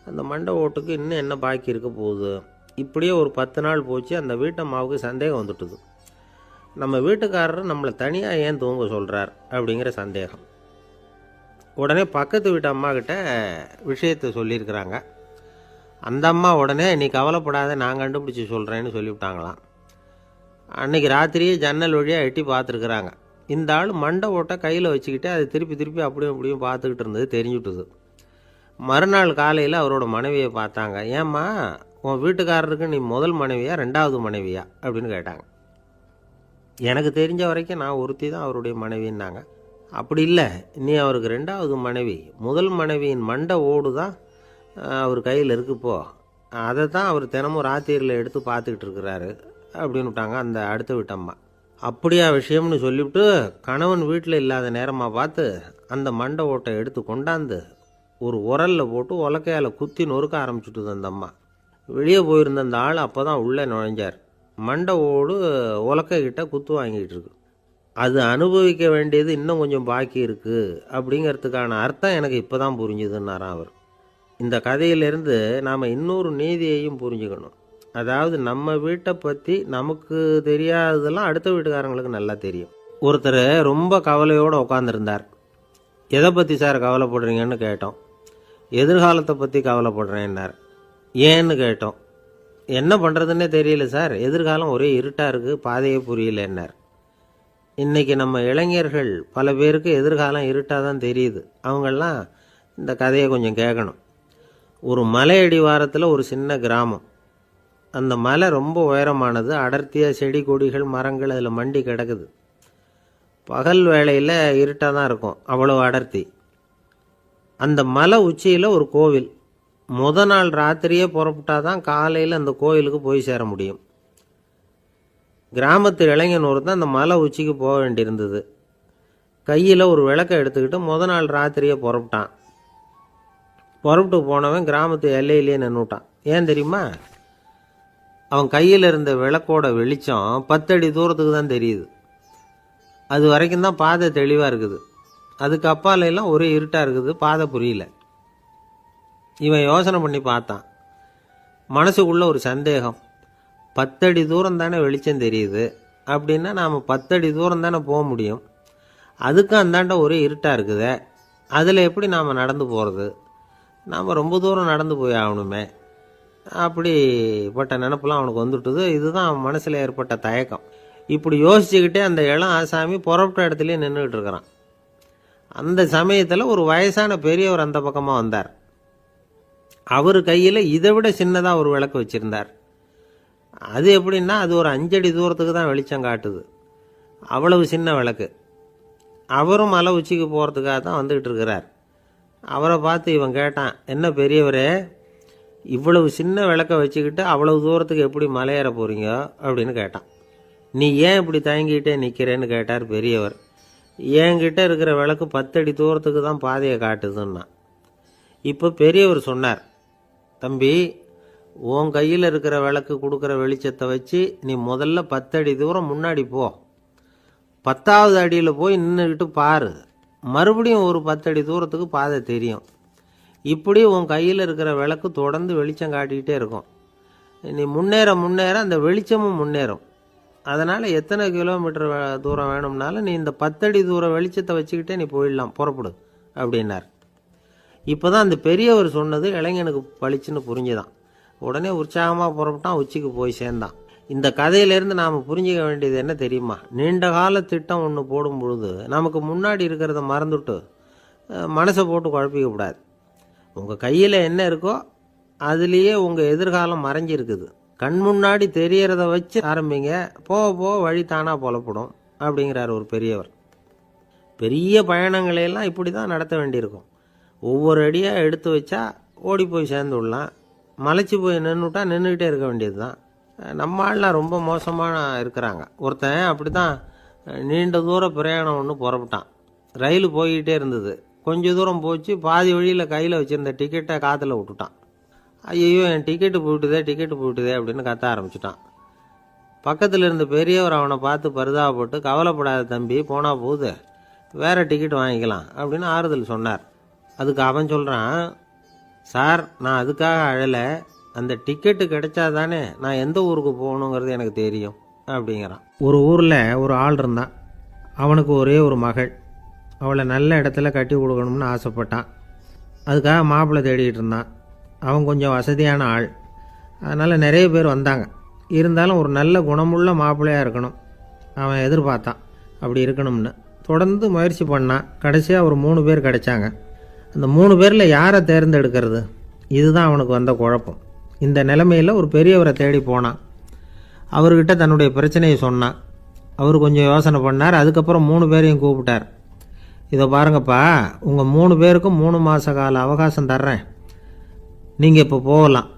அந்த மண்டை ஓட்டுக்கு இன்னும் என்ன பாக்கி இருக்க போகுது? இப்படியே ஒரு 10 நாள் போச்சு. அந்த வீட்டம்மாவுக்கு சந்தேகம் வந்துட்டுது. நம்ம வீட்டுக்காரர் நம்மளை தனியாக ஏன் தூங்க சொல்கிறார் அப்படிங்கிற சந்தேகம். உடனே பக்கத்து வீட்டு அம்மா கிட்ட விஷயத்தை சொல்லியிருக்கிறாங்க. அந்த அம்மா உடனே, நீ கவலைப்படாத, நான் கண்டுபிடிச்சி சொல்கிறேன்னு சொல்லிவிட்டாங்களாம். அன்றைக்கி ராத்திரியே ஜன்னல் வழியாக எட்டி பார்த்துருக்குறாங்க. இந்த ஆள் மண்டை ஓட்டை கையில் வச்சுக்கிட்டு அதை திருப்பி திருப்பி அப்படியும் அப்படியும் பார்த்துக்கிட்டு இருந்தது தெரிஞ்சுட்டுது. மறுநாள் காலையில் அவரோட மனைவியை பார்த்தாங்க. ஏம்மா, உன் வீட்டுக்காரருக்கு நீ முதல் மனைவியா 2வது மனைவியா அப்படின்னு கேட்டாங்க. எனக்கு தெரிஞ்ச வரைக்கும் நான் ஒருத்தி தான் அவருடைய மனைவின்னாங்க. அப்படி இல்லை, நீ அவருக்கு 2வது மனைவி. முதல் மனைவியின் மண்டை ஓடு தான் அவர் கையில் இருக்குப்போ, அதை தான் அவர் தினமும் ராத்திரியில் எடுத்து பார்த்துக்கிட்டு இருக்கிறாரு அப்படின்னு விட்டாங்க அந்த அடுத்த வீட்டம்மா. அப்படியா விஷயம்னு சொல்லிவிட்டு கணவன் வீட்டில் இல்லாத நேரமாக பார்த்து அந்த மண்டை ஓட்டை எடுத்து கொண்டாந்து ஒரு உரலில் போட்டு உலக்கையால் குத்தி நொறுக்க ஆரம்பிச்சுட்டுது அந்த அம்மா. வெளியே போயிருந்த அந்த ஆள் அப்போ தான் உள்ளே நுழைஞ்சார். மண்டை ஓடு உலக்கைக்கிட்ட குத்து வாங்கிட்டு இருக்கு. அது அனுபவிக்க வேண்டியது இன்னும் கொஞ்சம் பாக்கி இருக்குது அப்படிங்கிறதுக்கான அர்த்தம் எனக்கு இப்போ தான் புரிஞ்சுதுன்னாராம் அவர். இந்த கதையிலேருந்து நாம் இன்னொரு நீதியையும் புரிஞ்சுக்கணும். அதாவது நம்ம வீட்டை பற்றி நமக்கு தெரியாததெல்லாம் அடுத்த வீட்டுக்காரங்களுக்கு நல்லா தெரியும். ஒருத்தர் ரொம்ப கவலையோடு உட்காந்துருந்தார். எதை பற்றி சார் கவலைப்படுறீங்கன்னு கேட்டோம். எதிர்காலத்தை பற்றி கவலைப்படுறேன்னார். ஏன்னு கேட்டோம். என்ன பண்ணுறதுன்னே தெரியல சார், எதிர்காலம் ஒரே இருட்டாக இருக்குது, பாதையே புரியலன்னார். இன்றைக்கி நம்ம இளைஞர்கள் பல பேருக்கு எதிர்காலம் இருட்டாக தான் தெரியுது. அவங்கெல்லாம் இந்த கதையை கொஞ்சம் கேட்கணும். ஒரு மலை அடிவாரத்தில் ஒரு சின்ன கிராமம். அந்த மலை ரொம்ப உயரமானது. அடர்த்தியாக செடி கொடிகள் மரங்கள் அதில் மண்டி கிடக்குது. பகல் வேளையில் இருட்டாக தான் இருக்கும், அவ்வளோ அடர்த்தி. அந்த மலை உச்சியில் ஒரு கோவில். நாள் ராத்திரியே புறப்பட்டால் தான் காலையில் அந்த கோயிலுக்கு போய் சேர முடியும். கிராமத்து இளைஞன் ஒருத்தன் அந்த மலை உச்சிக்கு போக வேண்டியிருந்தது. கையில் ஒரு விளக்கை எடுத்துக்கிட்டு நாள் ராத்திரியே புறப்பட்டான். புறப்பட்டு போனவன் கிராமத்து எல்லையிலேயே நின்றுட்டான். ஏன் தெரியுமா? அவன் கையில் இருந்த விளக்கோட வெளிச்சம் 10 அடி தூரத்துக்கு தான் தெரியுது. அது வரைக்கும் தான் பாதை தெளிவாக இருக்குது. அதுக்கு அப்பாலெல்லாம் ஒரே இருட்டாக இருக்குது, பாதை புரியல. இவன் யோசனை பண்ணி பார்த்தான். மனசுக்குள்ள ஒரு சந்தேகம். 10 அடி தூரம் தானே வெளிச்சம் தெரியுது அப்படின்னா நாம் 10 அடி தூரம் தானே போக முடியும். அதுக்கும் அந்தாண்ட ஒரே இருட்டாக இருக்குதே, அதில் எப்படி நாம் நடந்து போகிறது? நாம் ரொம்ப தூரம் நடந்து போய் ஆகணுமே. அப்படிப்பட்ட நினப்பெல்லாம் அவனுக்கு வந்துட்டுது. இதுதான் அவன் மனசில் ஏற்பட்ட தயக்கம். இப்படி யோசிச்சுக்கிட்டே அந்த இளம் ஆசாமி புறப்பட்ட இடத்துலையே நின்றுக்கிட்டு இருக்கிறான். அந்த சமயத்தில் ஒரு வயசான பெரியவர் அந்த பக்கமாக வந்தார். அவர் கையில் இதை விட சின்னதாக ஒரு விளக்கு வச்சுருந்தார். அது எப்படின்னா அது ஒரு 5 அடி தூரத்துக்கு தான் வெளிச்சம் காட்டுது. அவ்வளவு சின்ன விளக்கு. அவரும் மலை உச்சிக்கு போகிறதுக்காக தான் வந்துக்கிட்டு இருக்கிறார். அவரை பார்த்து இவன் கேட்டான், என்ன பெரியவரே, இவ்வளவு சின்ன விளக்கை வச்சுக்கிட்டு அவ்வளவு தூரத்துக்கு எப்படி மலையேற போகிறீங்க அப்படின்னு கேட்டான். நீ ஏன் இப்படி தயங்கிட்டே நிற்கிறேன்னு கேட்டார் பெரியவர். என்கிட்ட இருக்கிற விளக்கு 10 அடி தூரத்துக்கு தான் பாதையை காட்டுதுன்னா. இப்போ பெரியவர் சொன்னார், தம்பி, உன் கையில் இருக்கிற விளக்கு கொடுக்குற வெளிச்சத்தை வச்சு நீ முதல்ல 10 அடி தூரம் முன்னாடி போ. 10வது அடியில் போய் நின்றுக்கிட்டு பாரு. மறுபடியும் ஒரு 10 அடி தூரத்துக்கு பாதை தெரியும். இப்படி உன் கையில் இருக்கிற விளக்கு தொடர்ந்து வெளிச்சம் காட்டிக்கிட்டே இருக்கும். நீ முன்னேற முன்னேற அந்த வெளிச்சமும் முன்னேறும். அதனால் எத்தனை கிலோமீட்டர் தூரம் வேணும்னாலும் நீ இந்த 10 அடி தூரம் வெளிச்சத்தை வச்சுக்கிட்டே நீ போயிடலாம், புறப்படு அப்படின்னார். இப்போ தான் அந்த பெரியவர் சொன்னது இளைஞனுக்கு பளிச்சுன்னு புரிஞ்சுதான். உடனே உற்சாகமாக புறப்பட்டான், உச்சிக்கு போய் சேர்ந்தான். இந்த கதையிலேருந்து நாம் புரிஞ்சிக்க வேண்டியது என்ன தெரியுமா? நீண்ட கால திட்டம் ஒன்று போடும் பொழுது நமக்கு முன்னாடி இருக்கிறத மறந்துட்டு மனசை போட்டு குழப்பிக்கக்கூடாது. உங்கள் கையில் என்ன இருக்கோ அதுலேயே உங்கள் எதிர்காலம் மறைஞ்சிருக்குது. கண் முன்னாடி தெரியறத வச்சு ஆரம்பிங்க, போக போக வழி தானாக புலப்படும் அப்படிங்கிறார் ஒரு பெரியவர். பெரிய பயணங்களையெல்லாம் இப்படி தான் நடத்த வேண்டியிருக்கும். ஒவ்வொரு அடியாக எடுத்து வச்சா ஓடி போய் சேர்ந்து விடலாம். மலைச்சி போய் நின்றுட்டா நின்றுக்கிட்டே இருக்க வேண்டியது தான். நம்ம ஆள்லாம் ரொம்ப மோசமான இருக்கிறாங்க. ஒருத்தன் அப்படி தான் நீண்ட தூர பிரயாணம் ஒன்று புறப்பட்டான். ரயில் போய்கிட்டே இருந்தது. கொஞ்சம் தூரம் போச்சு, பாதி வழியில் கையில் வச்சுருந்த டிக்கெட்டை காற்றுல விட்டுட்டான். ஐயோ, என் டிக்கெட்டு போயிட்டுதே அப்படின்னு கத்த ஆரம்பிச்சிட்டான். பக்கத்தில் இருந்த பெரியவர் அவனை பார்த்து பரிதாபப்பட்டு, கவலைப்படாத தம்பி, போனால் போகுது, வேறு டிக்கெட் வாங்கிக்கலாம் அப்படின்னு ஆறுதல் சொன்னார். அதுக்கு அவன் சொல்கிறான், சார், நான் அதுக்காக அழலை, அந்த டிக்கெட்டு கிடைச்சா தானே நான் எந்த ஊருக்கு போகணுங்கிறது எனக்கு தெரியும் அப்படிங்கிறான். ஒரு ஊரில் ஒரு ஆள் இருந்தான். அவனுக்கு ஒரே ஒரு மகள். அவளை நல்ல இடத்துல கட்டி கொடுக்கணும்னு ஆசைப்பட்டான். அதுக்காக மாப்பிள்ளை தேடிக்கிட்டு இருந்தான். அவன் கொஞ்சம் வசதியான ஆள், அதனால் நிறைய பேர் வந்தாங்க. இருந்தாலும் ஒரு நல்ல குணமுள்ள மாப்பிள்ளையாக இருக்கணும் அவன் எதிர்பார்த்தான். அப்படி இருக்கணும்னு தொடர்ந்து முயற்சி பண்ணான். கடைசியாக ஒரு 3 பேர் கிடைச்சாங்க. அந்த 3 பேரில் யாரை தேர்ந்தெடுக்கிறது, இதுதான் அவனுக்கு வந்த குழப்பம். இந்த நிலைமையில் ஒரு பெரியவரை தேடி போனான். அவர்கிட்ட தன்னுடைய பிரச்சனையை சொன்னான். அவர் கொஞ்சம் யோசனை பண்ணார். அதுக்கப்புறம் 3 பேரையும் கூப்பிட்டார். இதை பாருங்கப்பா, உங்கள் 3 பேருக்கும் 3 மாத கால அவகாசம் தர்றேன். நீங்கள் இப்போ போகலாம்.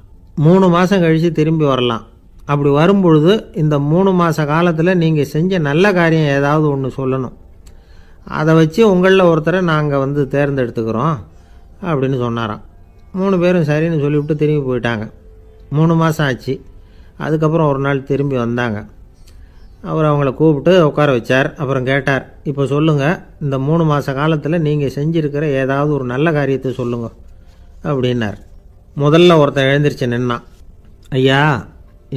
3 மாதம் கழித்து திரும்பி வரலாம். அப்படி வரும்பொழுது இந்த 3 மாத காலத்தில் நீங்கள் செஞ்ச நல்ல காரியம் ஏதாவது ஒன்று சொல்லணும். அதை வச்சு உங்களில் ஒருத்தரை நாங்கள் தேர்ந்தெடுத்துக்கிறோம் அப்படின்னு சொன்னாராம். 3 பேரும் சரின்னு சொல்லிவிட்டு திரும்பி போயிட்டாங்க. 3 மாதம் ஆச்சு. அதுக்கப்புறம் ஒரு நாள் திரும்பி வந்தாங்க. அவர் அவங்கள கூப்பிட்டு உட்கார வச்சார். அப்புறம் கேட்டார், இப்போ சொல்லுங்கள், இந்த 3 மாத காலத்தில் நீங்கள் செஞ்சுருக்கிற ஏதாவது ஒரு நல்ல காரியத்தை சொல்லுங்கள் அப்படின்னார். முதல்ல ஒருத்தன் எழுந்திரிச்சு நின்னான். ஐயா,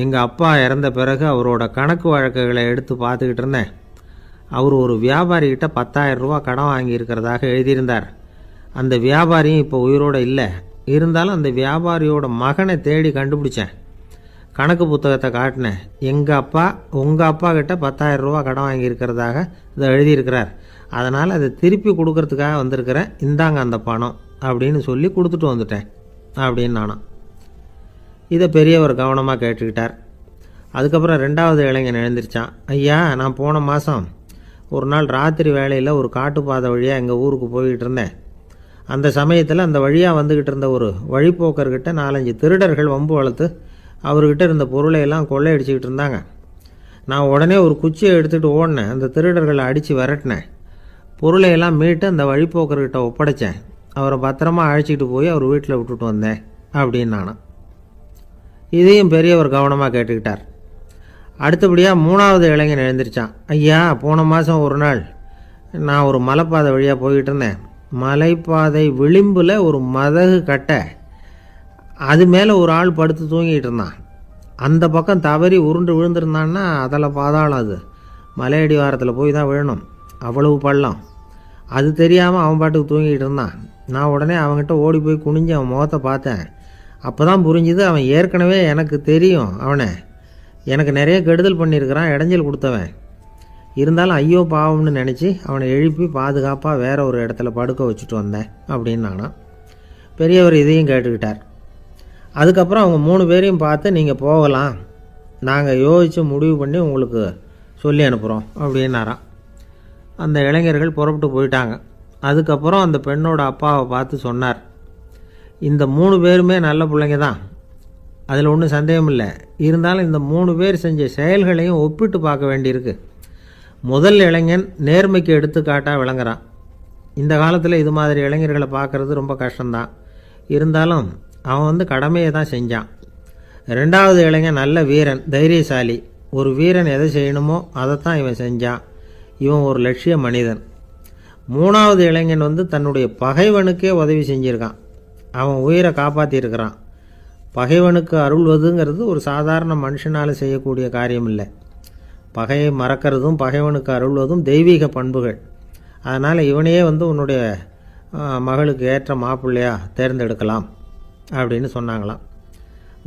எங்கள் அப்பா இறந்த பிறகு அவரோட கணக்கு வழக்குகளை எடுத்து பார்த்துக்கிட்டு இருந்தேன். அவர் ஒரு வியாபாரிகிட்ட 10,000 ரூபா கடன் வாங்கியிருக்கிறதாக எழுதியிருந்தார். அந்த வியாபாரியும் இப்போ உயிரோடு இல்லை. இருந்தாலும் அந்த வியாபாரியோட மகனை தேடி கண்டுபிடிச்சேன். கணக்கு புத்தகத்தை காட்டினேன். எங்கள் அப்பா உங்கள் அப்பா கிட்ட 10,000 ரூபா கடன் வாங்கியிருக்கிறதாக இதை எழுதியிருக்கிறார். அதனால் அதை திருப்பி கொடுக்கறதுக்காக வந்திருக்கிறேன். இந்தாங்க அந்த பணம் அப்படின்னு சொல்லி கொடுத்துட்டு வந்துட்டேன் அப்படின்னு நானும். இதை பெரியவர் கவனமாக கேட்டுக்கிட்டார். அதுக்கப்புறம் 2வது இளைஞன் எழுந்திரிச்சான். ஐயா, நான் போன மாதம் ஒரு நாள் ராத்திரி வேளையில் ஒரு காட்டுப்பாதை வழியாக எங்கள் ஊருக்கு போய்கிட்டு இருந்தேன். அந்த சமயத்தில் அந்த வழியாக வந்துக்கிட்டு இருந்த ஒரு வழிப்போக்கர்கிட்ட 4-5 திருடர்கள் வம்பு வளர்த்து அவர்கிட்ட இருந்த பொருளையெல்லாம் கொள்ளையடிச்சிக்கிட்டு இருந்தாங்க. நான் உடனே ஒரு குச்சியை எடுத்துகிட்டு ஓடினேன். அந்த திருடர்களை அடித்து விரட்டினேன். பொருளையெல்லாம் மீட்டு அந்த வழிப்போக்கர்கிட்ட ஒப்படைச்சேன். அவரை பத்திரமா அழைச்சிக்கிட்டு போய் அவர் வீட்டில் விட்டுட்டு வந்தேன் அப்படின்னு நானும். இதையும் பெரியவர் கவனமாக கேட்டுக்கிட்டார். அடுத்தபடியாக 3வது இளைஞன் எழுந்திரிச்சான். ஐயா, போன மாதம் ஒரு நாள் நான் ஒரு மலைப்பாதை வழியாக போய்கிட்டு இருந்தேன். மலைப்பாதை விளிம்பில் ஒரு மதகு கட்டை, அது மேலே ஒரு ஆள் படுத்து தூங்கிட்டு இருந்தான். அந்த பக்கம் தவறி உருண்டு விழுந்திருந்தான்னா அதில் பாதாளம். அது மலையடி வாரத்தில் போய் தான் விழணும். அவ்வளவு பள்ளம். அது தெரியாமல் அவன் பாட்டுக்கு தூங்கிட்டு இருந்தான். நான் உடனே அவன்கிட்ட ஓடி போய் குனிஞ்சு அவன் முகத்தை பார்த்தேன். அப்போ தான் புரிஞ்சுது, அவன் ஏற்கனவே எனக்கு தெரியும். அவனை எனக்கு நிறைய கெடுதல் பண்ணியிருக்கிறான், இடைஞ்சல் கொடுத்தவன். இருந்தாலும் ஐயோ பாவம்னு நினச்சி அவனை எழுப்பி பாதுகாப்பாக வேற ஒரு இடத்துல படுக்க வச்சுட்டு வந்தேன் அப்படின்னு நானாம். பெரியவர் இதையும் கேட்டுக்கிட்டார். அதுக்கப்புறம் அவங்க 3 பேரையும் பார்த்து நீங்கள் போகலாம், நாங்கள் யோசித்து முடிவு பண்ணி உங்களுக்கு சொல்லி அனுப்புகிறோம் அப்படின்னாராம். அந்த இளைஞர்கள் புறப்பட்டு போயிட்டாங்க. அதுக்கப்புறம் அந்த பெண்ணோட அப்பாவை பார்த்து சொன்னார், இந்த 3 பேருமே நல்ல பிள்ளைங்க தான், அதில் ஒன்றும் சந்தேகம் இல்லை. இருந்தாலும் இந்த 3 பேர் செஞ்ச செயல்களையும் ஒப்பிட்டு பார்க்க வேண்டியிருக்கு. முதல் இளைஞன் நேர்மைக்கு எடுத்துக்காட்டாக விளங்குறான். இந்த காலத்தில் இது மாதிரி இளைஞர்களை பார்க்குறது ரொம்ப கஷ்டம்தான். இருந்தாலும் அவன் கடமையை தான் செஞ்சான். 2வது இளைஞன் நல்ல வீரன், தைரியசாலி. ஒரு வீரன் எதை செய்யணுமோ அதைத்தான் இவன் செஞ்சான். இவன் ஒரு லட்சிய மனிதன். 3வது இளைஞன் தன்னுடைய பகைவனுக்கே உதவி செஞ்சுருக்கான். அவன் உயிரை காப்பாற்றியிருக்கிறான். பகைவனுக்கு அருள்வதுங்கிறது ஒரு சாதாரண மனுஷனால் செய்யக்கூடிய காரியம் இல்லை. பகையை மறக்கிறதும் பகைவனுக்கு அருள்வதும் தெய்வீக பண்புகள். அதனால் இவனையே உன்னுடைய மகளுக்கு ஏற்ற மாப்பிள்ளையாக தேர்ந்தெடுக்கலாம் அப்படின்னு சொன்னாங்களாம்.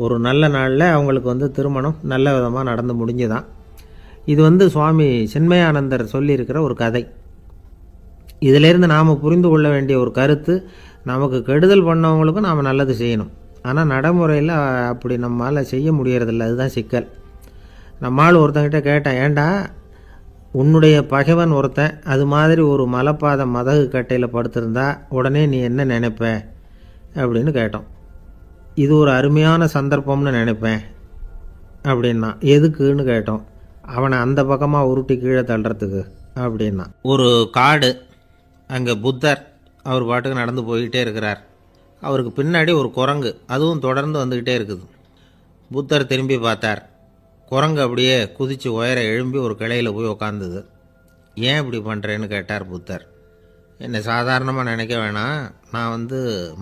ஒரு நல்ல நாளில் அவங்களுக்கு திருமணம் நல்ல விதமாக நடந்து முடிஞ்சுதான். இது சுவாமி சின்மயானந்தர் சொல்லியிருக்கிற ஒரு கதை. இதிலேருந்து நாம் புரிந்து கொள்ள வேண்டிய ஒரு கருத்து, நமக்கு கெடுதல் பண்ணவங்களுக்கும் நாம் நல்லது செய்யணும். ஆனால் நடைமுறையில் அப்படி நம்மளால் செய்ய முடியறதில்ல. அதுதான் சிக்கல். நம்மால் ஒருத்தங்கிட்ட கேட்டேன், ஏண்டா உன்னுடைய பகைவன் ஒருத்தன் அது மாதிரி ஒரு மலைப்பாதை மதகு கட்டையில் படுத்திருந்தா உடனே நீ என்ன நினைப்ப அப்படின்னு கேட்டோம். இது ஒரு அருமையான சந்தர்ப்பம்னு நினைப்பேன் அப்படின்னா. எதுக்குன்னு கேட்டோம். அவனை அந்த பக்கமாக உருட்டி கீழே தள்ளுறதுக்கு அப்படின்னா. ஒரு காடு, அங்கே புத்தர் அவர் பாட்டுக்கு நடந்து போய்கிட்டே இருக்கிறார். அவருக்கு பின்னாடி ஒரு குரங்கு, அதுவும் தொடர்ந்து வந்துக்கிட்டே இருக்குது. புத்தர் திரும்பி பார்த்தார். குரங்கு அப்படியே குதித்து உயர எழும்பி ஒரு கிளையில் போய் உக்காந்துது. ஏன் இப்படி பண்ணுறேன்னு கேட்டார் புத்தர். என்னை சாதாரணமாக நினைக்க வேணாம், நான்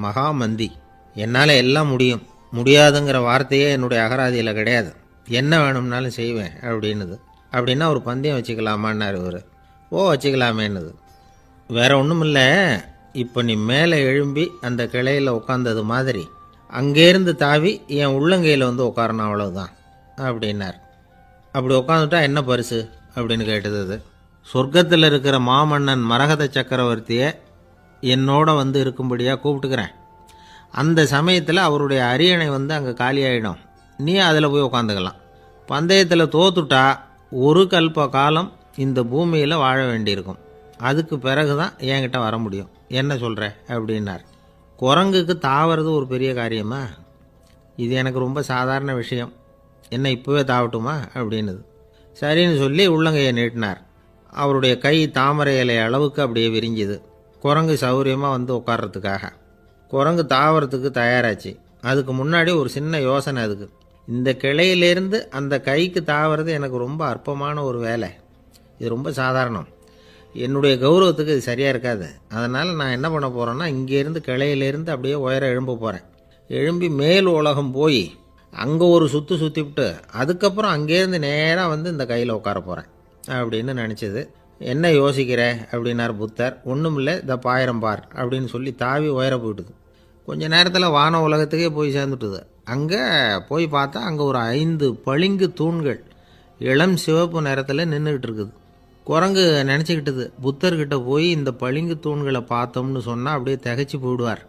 மகாமந்தி, என்னால் எல்லாம் முடியும், முடியாதுங்கிற வார்த்தையே என்னுடைய அகராதியில் கிடையாது, என்ன வேணும்னாலும் செய்வேன் அப்படின்னுது. அப்படின்னா ஒரு பந்தயம் வச்சுக்கலாமான்னார் இவர். ஓ வச்சுக்கலாமேன்னுது. வேற ஒன்றும் இல்லை, இப்போ நீ மேலே எழும்பி அந்த கிளையில் உட்காந்தது மாதிரி அங்கேருந்து தாவி என் உள்ளங்கையில் உட்காரணும், அவ்வளவுதான் அப்படின்னார். அப்படி உட்காந்துட்டா என்ன பரிசு அப்படின்னு கேட்டது அது. சொர்க்கத்தில் இருக்கிற மாமன்னன் மரகத சக்கரவர்த்தியை என்னோட இருக்கும்படியாக கூப்பிட்டுக்கிறேன். அந்த சமயத்தில் அவருடைய அரியணை அங்கே காலியாகிடும், நீ அதில் போய் உட்காந்துக்கலாம். பந்தயத்தில் தோத்துட்டா ஒரு கல்ப காலம் இந்த பூமியில் வாழ வேண்டியிருக்கும், அதுக்கு பிறகு தான் என்கிட்ட வர முடியும், என்ன சொல்கிற அப்படின்னார். குரங்குக்கு தாவறது ஒரு பெரிய காரியமா? இது எனக்கு ரொம்ப சாதாரண விஷயம், என்ன இப்போவே தாவட்டுமா அப்படின்னுது. சரின்னு சொல்லி உள்ளங்கையை நீட்டினார். அவருடைய கை தாமரை இலை அளவுக்கு அப்படியே விரிஞ்சுது. குரங்கு சௌகரியமாக உட்கார்றதுக்காக. குரங்கு தாவறதுக்கு தயாராச்சு. அதுக்கு முன்னாடி ஒரு சின்ன யோசனை. அதுக்கு இந்த கிளையிலேருந்து அந்த கைக்கு தாவறது எனக்கு ரொம்ப அற்பமான ஒரு வேலை, இது ரொம்ப சாதாரணம், என்னுடைய கௌரவத்துக்கு இது சரியாக இருக்காது. அதனால் நான் என்ன பண்ண போகிறேன்னா, இங்கேருந்து கிளையிலேருந்து அப்படியே உயர எழும்ப போகிறேன். எழும்பி மேல் உலகம் போய் அங்கே ஒரு சுற்றிவிட்டு அதுக்கப்புறம் அங்கேருந்து நேராக இந்த கையில் உட்கார போகிறேன் அப்படின்னு நினச்சிது. என்ன யோசிக்கிற அப்படின்னார் புத்தர். ஒன்றும் இல்லை, இந்த பாயிரம் பார் அப்படின்னு சொல்லி தாவி உயர போயிட்டுது. கொஞ்ச நேரத்தில் வான உலகத்துக்கே போய் சேர்ந்துட்டுது. அங்கே போய் பார்த்தா அங்கே ஒரு 5 பளிங்கு தூண்கள் இளம் சிவப்பு நிறத்தில் நின்றுக்கிட்டு இருக்குது. குரங்கு நினச்சிக்கிட்டது, புத்தர்கிட்ட போய் இந்த பளிங்கு தூண்களை பார்த்தோம்னு சொன்னால் அப்படியே திகைச்சு போயிடுவார்,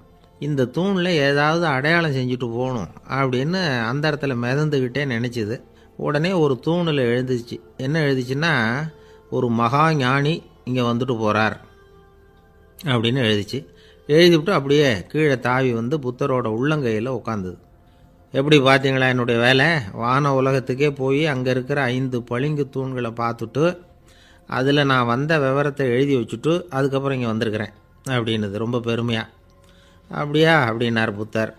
இந்த தூணில் ஏதாவது அடையாளம் செஞ்சுட்டு போகணும் அப்படின்னு அந்த இடத்துல மிதந்துக்கிட்டே நினச்சிது. உடனே ஒரு தூணில் எழுதிச்சு. என்ன எழுதிச்சுன்னா, ஒரு மகா ஞானி இங்கே வந்துட்டு போகிறார் அப்படின்னு எழுதிச்சு. எழுதிவிட்டு அப்படியே கீழே தாவி புத்தரோட உள்ளங்கையில் உட்காந்துது. எப்படி பார்த்தீங்களா என்னுடைய வேலை? வான உலகத்துக்கே போய் அங்கே இருக்கிற 5 பளிங்கு தூண்களை பார்த்துட்டு அதில் நான் வந்த விவரத்தை எழுதி வச்சுட்டு அதுக்கப்புறம் இங்கே வந்திருக்கிறேன் அப்படின்னுது ரொம்ப பெருமையாக. அப்படியா அப்படின்னார் புத்தர்.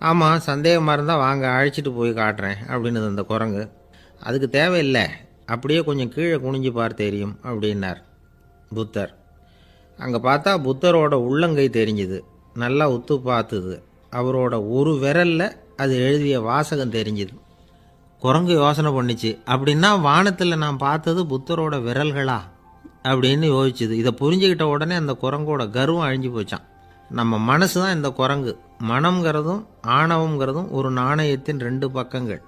ஆமாம், சந்தேகமாக இருந்தால் வாங்க அழைச்சிட்டு போய் காட்டுறேன் அப்படின்னுது அந்த குரங்கு. அதுக்கு தேவையில்லை, அப்படியே கொஞ்சம் கீழே குனிஞ்சு பார் தெரியும் அப்படின்னார் புத்தர். அங்கே பார்த்தா புத்தரோட உள்ளங்கை தெரிஞ்சுது. நல்லா உத்து பார்த்துது. அவரோட ஒரு விரலில் அது எழுதிய வாசகம் தெரிஞ்சுது. குரங்கு யோசனை பண்ணிச்சு, அப்படின்னா வானத்தில் நான் பார்த்தது புத்தரோட விரல்களா அப்படின்னு யோசிச்சுது. இதை புரிஞ்சுக்கிட்ட உடனே அந்த குரங்கோட கர்வம் அழிஞ்சு போச்சான். நம்ம மனசு தான் இந்த குரங்கு. மனம்ங்கிறதும் ஆணவங்கிறதும் ஒரு நாணயத்தின் 2 பக்கங்கள்.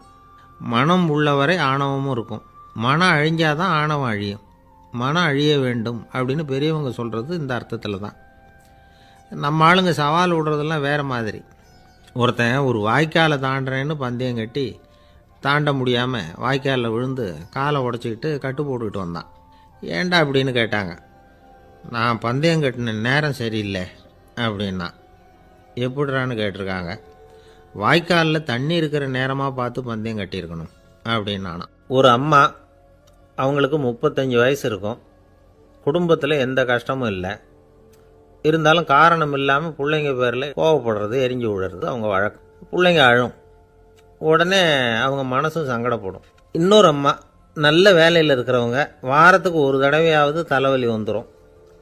மனம் உள்ளவரை ஆணவமும் இருக்கும். மனம் அழிஞ்சாதான் ஆணவம் அழியும். மனம் அழிய வேண்டும் அப்படின்னு பெரியவங்க சொல்கிறது இந்த அர்த்தத்தில் தான். நம்ம ஆளுங்க சவால் விடுறதெல்லாம் வேறு மாதிரி. ஒருத்தன் ஒரு வாய்க்காலை தாண்டுறேன்னு பந்தயம் கட்டி தாண்ட முடியாமல் வாய்க்காலில் விழுந்து காலை உடச்சிக்கிட்டு கட்டு போட்டுக்கிட்டு வந்தான். ஏன்டா அப்படின்னு கேட்டாங்க. நான் பந்தயம் கட்டின நேரம் சரியில்லை அப்படின்னா. எப்படிறான்னு கேட்டிருக்காங்க. வாய்க்காலில் தண்ணி இருக்கிற நேரமாக பார்த்து பந்தயம் கட்டியிருக்கணும் அப்படின்னானா. ஒரு அம்மா, அவங்களுக்கு 35 வயசு இருக்கும், குடும்பத்தில் எந்த கஷ்டமும் இல்லை, இருந்தாலும் காரணம் இல்லாமல் பிள்ளைங்க பேரில் கோவப்படுறது, எரிஞ்சு விடுறது அவங்க வழக்கம். பிள்ளைங்க அழும், உடனே அவங்க மனசும் சங்கடப்படும். இன்னொரு அம்மா, நல்ல வேலையில் இருக்கிறவங்க, வாரத்துக்கு ஒரு தடவையாவது தலைவலி வந்துடும்.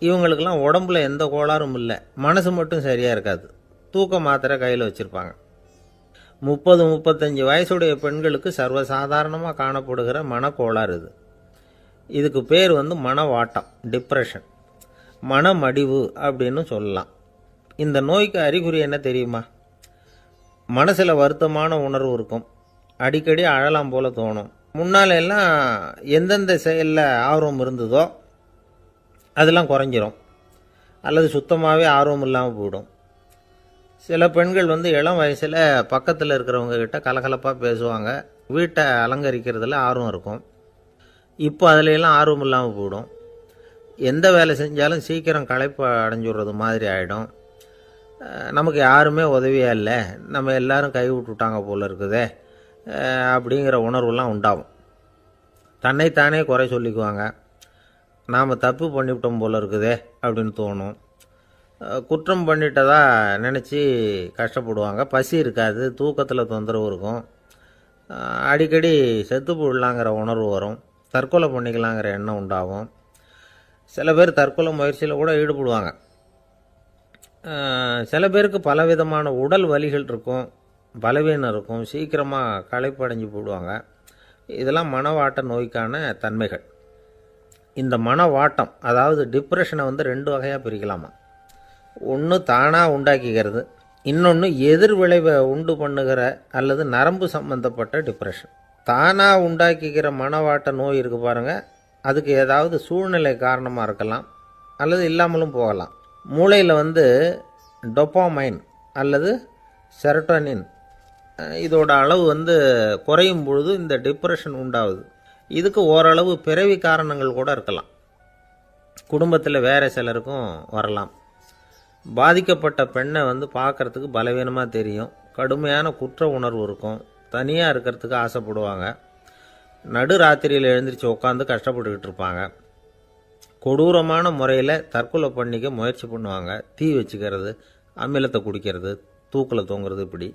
இவங்களுக்கெல்லாம் உடம்புல எந்த கோளாறும் இல்லை, மனசு மட்டும் சரியாக இருக்காது, தூக்க மாத்திரை கையில் வச்சுருப்பாங்க. 30-35 வயசுடைய பெண்களுக்கு சர்வசாதாரணமாக காணப்படுகிற மனக்கோளாறு இது. இதுக்கு பேர் மனவாட்டம், டிப்ரெஷன், மனமடிவு அப்படின்னு சொல்லலாம். இந்த நோய்க்கு அறிகுறி என்ன தெரியுமா? மனசில் வருத்தமான உணர்வு இருக்கும், அடிக்கடி அழலாம் போல தோணும். முன்னால் எல்லாம் எந்தெந்த செயலில் ஆர்வம் இருந்ததோ அதெல்லாம் குறைஞ்சிரும், அல்லது சுத்தமாகவே ஆர்வம் இல்லாமல் போயிடும். சில பெண்கள் இளம் வயசில் பக்கத்தில் இருக்கிறவங்க கிட்ட கலகலப்பாக பேசுவாங்க, வீட்டை அலங்கரிக்கிறதுல ஆர்வம் இருக்கும். இப்போ அதிலெல்லாம் ஆர்வம் இல்லாமல் போயிடும். எந்த வேலை செஞ்சாலும் சீக்கிரம் களைப்பு அடைஞ்சுடுறது மாதிரி ஆகிடும். நமக்கு யாருமே உதவியாக இல்லை, நம்ம எல்லாரும் கை விட்டுட்டாங்க போல் இருக்குதே அப்படிங்கிற உணர்வுலாம் உண்டாகும். தன்னைத்தானே குறை சொல்லிக்குவாங்க, நாம் தப்பு பண்ணிவிட்டோம் போல் இருக்குதே அப்படின்னு தோணும். குற்றம் பண்ணிட்டதா நினச்சி கஷ்டப்படுவாங்க. பசி இருக்காது, தூக்கத்தில் தொந்தரவு இருக்கும், அடிக்கடி செத்து போடலாங்கிற உணர்வு வரும், தற்கொலை பண்ணிக்கலாங்கிற எண்ணம் உண்டாகும். சில பேர் தற்கொலை முயற்சியில் கூட ஈடுபடுவாங்க. சில பேருக்கு பலவிதமான உடல் வலிகள் இருக்கும், பலவீனம் இருக்கும், சீக்கிரமாக களைப்படைஞ்சு போடுவாங்க. இதெல்லாம் மனவாட்ட நோய்க்கான தன்மைகள். இந்த மனவாட்டம், அதாவது டிப்ரெஷனை 2 வகையாக பிரிக்கலாமா. ஒன்று தானாக உண்டாக்கிக்கிறது, இன்னொன்று எதிர் விளைவை உண்டு பண்ணுகிற அல்லது நரம்பு சம்பந்தப்பட்ட டிப்ரெஷன். தானாக உண்டாக்கிக்கிற மனவாட்ட நோய் இருக்குது பாருங்கள், அதுக்கு ஏதாவது சூழ்நிலை காரணமாக இருக்கலாம், அல்லது இல்லாமலும் போகலாம். மூளையில் டொப்பாமைன் அல்லது செரட்டோனின் இதோட அளவு குறையும் பொழுது இந்த டிப்ரெஷன் உண்டாகுது. இதுக்கு ஓரளவு பிறவி காரணங்கள் கூட இருக்கலாம், குடும்பத்தில் வேறு சிலருக்கும் வரலாம். பாதிக்கப்பட்ட பெண்ணை பார்க்குறதுக்கு பலவீனமாக தெரியும், கடுமையான குற்ற உணர்வு இருக்கும், தனியாக இருக்கிறதுக்கு ஆசைப்படுவாங்க, நடு ராத்திரியில் எழுந்திரிச்சு உட்காந்து கஷ்டப்பட்டுக்கிட்டு இருப்பாங்க, கொடூரமான முறையில் தற்கொலை பண்ணிக்க முயற்சி பண்ணுவாங்க, தீ வச்சுக்கிறது, அமிலத்தை குடிக்கிறது, தூக்கில் தொங்குறது. இப்படி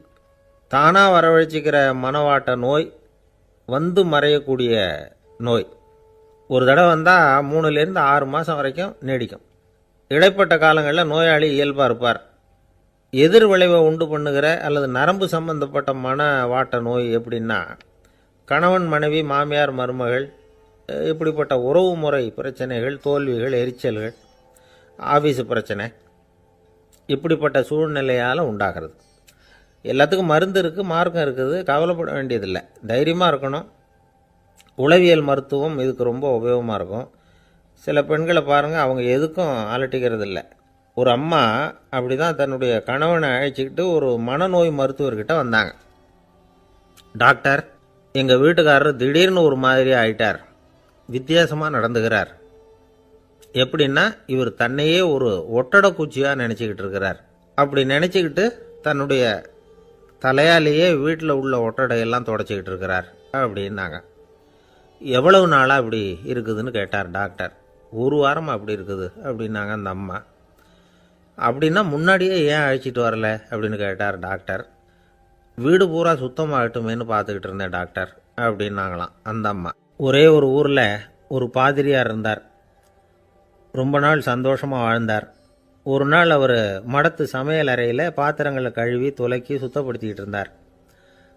தானாக வரவழைச்சிக்கிற மனவாட்ட நோய் மறையக்கூடிய நோய். ஒரு தடவை வந்தால் 3லேருந்து 6 மாதம் வரைக்கும் நீடிக்கும். இடைப்பட்ட காலங்களில் நோயாளி இயல்பாக இருப்பார். எதிர் விளைவை உண்டு பண்ணுகிற அல்லது நரம்பு சம்பந்தப்பட்ட மனவாட்ட நோய் எப்படின்னா, கணவன் மனைவி, மாமியார் மருமகள், இப்படிப்பட்ட உறவு முறை பிரச்சனைகள், தோல்விகள், எரிச்சல்கள், ஆஃபீஸு பிரச்சனை, இப்படிப்பட்ட சூழ்நிலையால் உண்டாகிறது. எல்லாத்துக்கும் மருந்து இருக்குது, மார்க்கம் இருக்குது, கவலைப்பட வேண்டியதில்லை, தைரியமாக இருக்கணும். உளவியல் மருத்துவம் இதுக்கு ரொம்ப உபயோகமாக இருக்கும். சில பெண்களை பாருங்கள், அவங்க எதுக்கும் அலட்டிக்கிறது இல்லை. ஒரு அம்மா அப்படி தான் தன்னுடைய கணவனை அழைச்சிக்கிட்டு ஒரு மனநோய் மருத்துவர்கிட்ட வந்தாங்க. டாக்டர், எங்கள் வீட்டுக்காரர் திடீர்னு ஒரு மாதிரி ஆயிட்டார், வித்தியாசமாக நடந்துக்கிறார். எப்படின்னா, இவர் தன்னையே ஒரு ஒட்டடை பூச்சியாக நினச்சிக்கிட்டு இருக்கிறார். அப்படி நினச்சிக்கிட்டு தன்னுடைய தலையாலேயே வீட்டில் உள்ள ஒட்டடையெல்லாம் தொடச்சிக்கிட்டு இருக்கிறார் அப்படின்னாங்க. எவ்வளவு நாளாக அப்படி இருக்குதுன்னு கேட்டார் டாக்டர். 1 வாரமாக அப்படி இருக்குது அப்படின்னாங்க அந்த அம்மா. அப்படின்னா முன்னாடியே ஏன் அழைச்சிட்டு வரல அப்படின்னு கேட்டார் டாக்டர். வீடு பூரா சுத்தமாகட்டுமேனு பார்த்துக்கிட்டு இருந்தேன் டாக்டர் அப்படின்னாங்களாம் அந்த அம்மா. ஒரே ஒரு ஊரில் ஒரு பாதிரியார் இருந்தார். ரொம்ப நாள் சந்தோஷமாக வாழ்ந்தார். ஒரு நாள் அவர் மடத்து சமையல் அறையில் பாத்திரங்களை கழுவி துலக்கி சுத்தப்படுத்திக்கிட்டு இருந்தார்.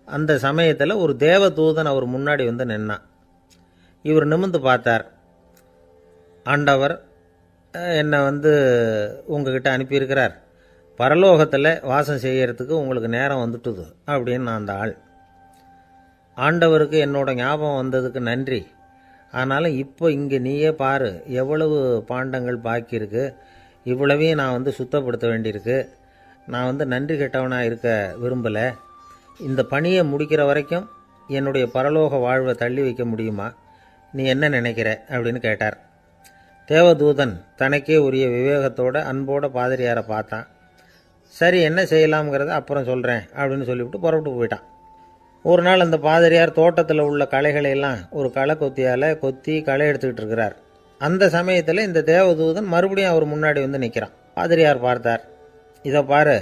அந்த சமயத்தில் ஒரு தேவ தூதன் அவர் முன்னாடி நின்னான். இவர் நிமிர்ந்து பார்த்தார். ஆண்டவர் என்னை உங்ககிட்ட அனுப்பியிருக்கிறார், பரலோகத்தில் வாசம் செய்யறதுக்கு உங்களுக்கு நேரம் வந்துட்டுது அப்படின்னு அந்த ஆள். ஆண்டவருக்கு என்னோட ஞாபகம் வந்ததுக்கு நன்றி, ஆனாலும் இப்போ இங்கே நீயே பாரு எவ்வளவு பாண்டங்கள் பாக்கி இருக்குது, இவ்வளவையும் நான் சுத்தப்படுத்த வேண்டியிருக்கு. நான் நன்றி கெட்டவனாக இருக்க விரும்பலை. இந்த பணியை முடிக்கிற வரைக்கும் என்னுடைய பரலோக வாழ்வை தள்ளி வைக்க முடியுமா? நீ என்ன நினைக்கிற அப்படின்னு கேட்டார். தேவதூதன் தனக்கே உரிய விவேகத்தோட அன்போட பாதிரியாரை பார்த்தான். சரி, என்ன செய்யலாம்ங்கிறத அப்புறம் சொல்கிறேன் அப்படின்னு சொல்லிவிட்டு புறப்பட்டு போயிட்டான். ஒரு நாள் அந்த பாதிரியார் தோட்டத்தில் உள்ள களைகளை எல்லாம் ஒரு களை கொத்தியால் கொத்தி களை எடுத்துக்கிட்டு இருக்கிறார். அந்த சமயத்தில் இந்த தேவதூதன் மறுபடியும் அவர் முன்னாடி நிற்கிறான். பாதிரியார் பார்த்தார். இதை பாரு,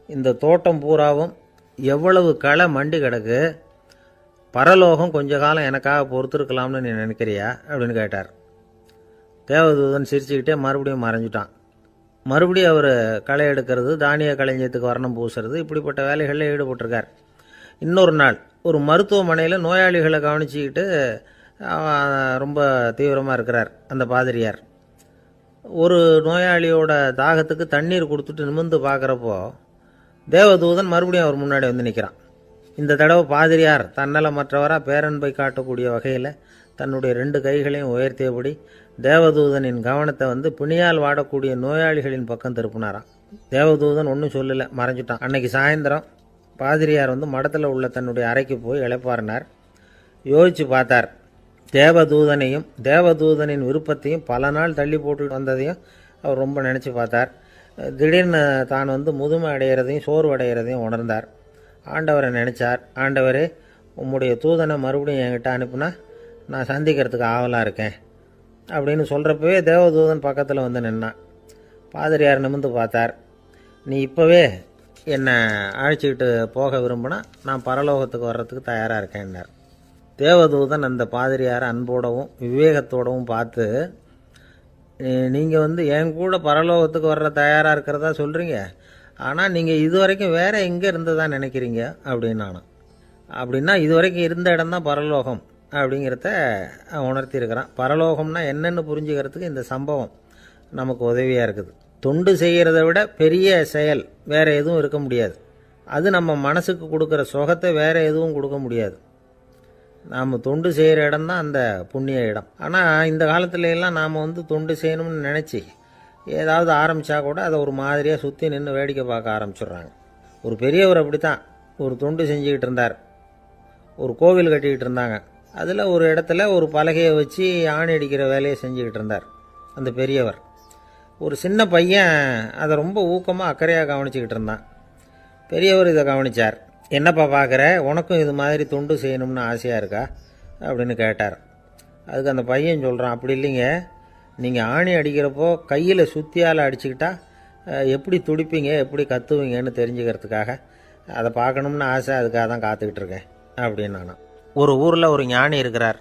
இந்த தோட்டம் பூராவும் எவ்வளவு களை மண்டி கிடக்கு, பரலோகம் கொஞ்ச காலம் எனக்காக பொறுத்திருக்கலாம்னு நீ நினைக்கிறியா அப்படின்னு கேட்டார். தேவதூதன் சிரிச்சுக்கிட்டே மறுபடியும் மறைஞ்சிட்டான். மறுபடியும் அவர் களை எடுக்கிறது, தானிய களஞ்சியத்துக்கு வர்ணம் பூசுறது, இப்படிப்பட்ட வேலைகளில் ஈடுபட்டிருக்கார். இன்னொரு நாள் ஒரு மருத்துவமனையில் நோயாளிகளை கவனிச்சிக்கிட்டு ரொம்ப தீவிரமாக இருக்கிறார் அந்த பாதிரியார். ஒரு நோயாளியோட தாகத்துக்கு தண்ணீர் கொடுத்துட்டு நிமிர்ந்து பார்க்குறப்போ தேவதூதன் மறுபடியும் அவர் முன்னாடி நிற்கிறான். இந்த தடவை பாதிரியார் தன்னலமற்றவராக பேரன்பை காட்டக்கூடிய வகையில் தன்னுடைய 2 கைகளையும் உயர்த்தியபடி தேவதூதனின் கவனத்தை பிணியால் வாடக்கூடிய நோயாளிகளின் பக்கம் திருப்பினாராம். தேவதூதன் ஒன்றும் சொல்லலை, மறைஞ்சிட்டான். அன்னைக்கு சாயந்தரம் பாதிரியார் மடத்தில் உள்ள தன்னுடைய அறைக்கு போய் இளைப்பாறினார். யோசித்து பார்த்தார். தேவதூதனையும் தேவதூதனின் விருப்பத்தையும் பல நாள் தள்ளி போட்டு வந்ததையும் அவர் ரொம்ப நினச்சி பார்த்தார். திடீர்னு தான் முதுமை அடைகிறதையும் சோர்வு அடைகிறதையும் உணர்ந்தார். ஆண்டவரை நினச்சார். ஆண்டவரே, உம்முடைய தூதனை மறுபடியும் என்கிட்ட அனுப்புனா நான் சந்திக்கிறதுக்கு ஆவலாக இருக்கேன் அப்படின்னு சொல்கிறப்பவே தேவதூதன் பக்கத்தில் நின்னான். பாதிரியார் நிமிர்ந்து பார்த்தார். நீ இப்போவே என்னை அழைச்சிக்கிட்டு போக விரும்பினா நான் பரலோகத்துக்கு வர்றதுக்கு தயாராக இருக்கேன்னார். தேவதூதன் அந்த பாதிரியாரை அன்போடவும் விவேகத்தோடவும் பார்த்து, நீங்கள் என் கூட பரலோகத்துக்கு வர்ற தயாராக இருக்கிறதா சொல்கிறீங்க, ஆனால் நீங்கள் இது வரைக்கும் வேறு எங்கே இருந்ததா நினைக்கிறீங்க அப்படின்னு நானும். அப்படின்னா இது வரைக்கும் இருந்த இடம் தான் பரலோகம் அப்படிங்கிறத உணர்த்தியிருக்கிறான். பரலோகம்னா என்னென்னு புரிஞ்சுக்கிறதுக்கு இந்த சம்பவம் நமக்கு உதவியாக இருக்குது. தொண்டு செய்கிறத விட பெரிய செயல் வேறு எதுவும் இருக்க முடியாது. அது நம்ம மனசுக்கு கொடுக்குற சுகத்தை வேறு எதுவும் கொடுக்க முடியாது. நாம் தொண்டு செய்கிற இடம் தான் அந்த புண்ணிய இடம். ஆனால் இந்த காலத்துல எல்லாம் நாம் தொண்டு செய்யணும்னு நினச்சி ஏதாவது ஆரம்பித்தா கூட அதை ஒரு மாதிரியாக சுற்றி நின்று வேடிக்கை பார்க்க ஆரம்பிச்சிடுறாங்க. ஒரு பெரியவர் அப்படி தான் ஒரு தொண்டு செஞ்சுக்கிட்டு இருந்தார். ஒரு கோவில் கட்டிக்கிட்டு இருந்தாங்க. அதில் ஒரு இடத்துல ஒரு பலகையை வச்சு ஆணி அடிக்கிற வேலையை செஞ்சுக்கிட்டு இருந்தார் அந்த பெரியவர். ஒரு சின்ன பையன் அதை ரொம்ப ஊக்கமாக அக்கறையாக கவனிச்சிக்கிட்டு இருந்தான். பெரியவர் இதை கவனித்தார். என்னப்பா பார்க்குற, உனக்கும் இது மாதிரி தொண்டு செய்யணும்னு ஆசையாக இருக்கா அப்படின்னு கேட்டார். அதுக்கு அந்த பையன் சொல்கிறான், அப்படி இல்லைங்க, நீங்கள் ஆணி அடிக்கிறப்போ கையில் சுத்தியால் அடிச்சுக்கிட்டா எப்படி துடிப்பீங்க, எப்படி கத்துவீங்கன்னு தெரிஞ்சுக்கிறதுக்காக அதை பார்க்கணும்னு ஆசை, அதுக்காக தான் காத்துக்கிட்டு இருக்கேன் அப்படின்னு நானும். ஒரு ஊரில் ஒரு ஞானி இருக்கிறார்.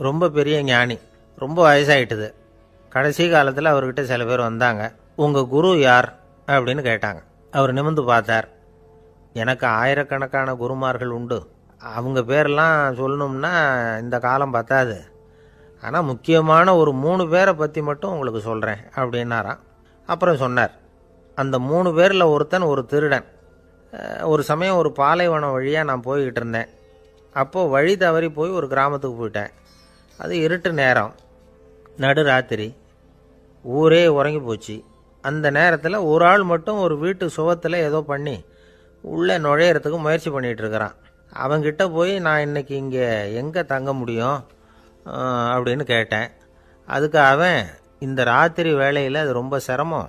ரொம்ப பெரிய ஞானி, ரொம்ப வயசாகிட்டுது. கடைசி காலத்தில் அவர்கிட்ட சில பேர் வந்தாங்க. உங்கள் குரு யார் அப்படின்னு கேட்டாங்க. அவர் நிமிர்ந்து பார்த்தார். எனக்கு ஆயிரக்கணக்கான குருமார்கள் உண்டு, அவங்க பேரெல்லாம் சொல்லணும்னா இந்த காலம் பத்தாது. ஆனால் முக்கியமான ஒரு 3 பேரை பற்றி மட்டும் உங்களுக்கு சொல்கிறேன் அப்படின்னாராம். அப்புறம் சொன்னார், அந்த 3 பேரில் ஒருத்தன் ஒரு திருடன். ஒரு சமயம் ஒரு பாலைவனம் வழியாக நான் போய்கிட்டு இருந்தேன். அப்போது வழி தவறி போய் ஒரு கிராமத்துக்கு போயிட்டேன். அது இருட்டு நேரம், நடுராத்திரி, ஊரே உறங்கி போச்சு. அந்த நேரத்தில் ஒரு ஆள் மட்டும் ஒரு வீட்டு சுவத்தில் ஏதோ பண்ணி உள்ளே நுழையிறதுக்கு முயற்சி பண்ணிகிட்டு இருக்கிறான். அவங்கிட்ட போய் நான் இன்றைக்கி இங்கே எங்கே தங்க முடியும் அப்படின்னு கேட்டேன். அதுக்கு அவன், இந்த ராத்திரி வேளையில் அது ரொம்ப சிரமம்,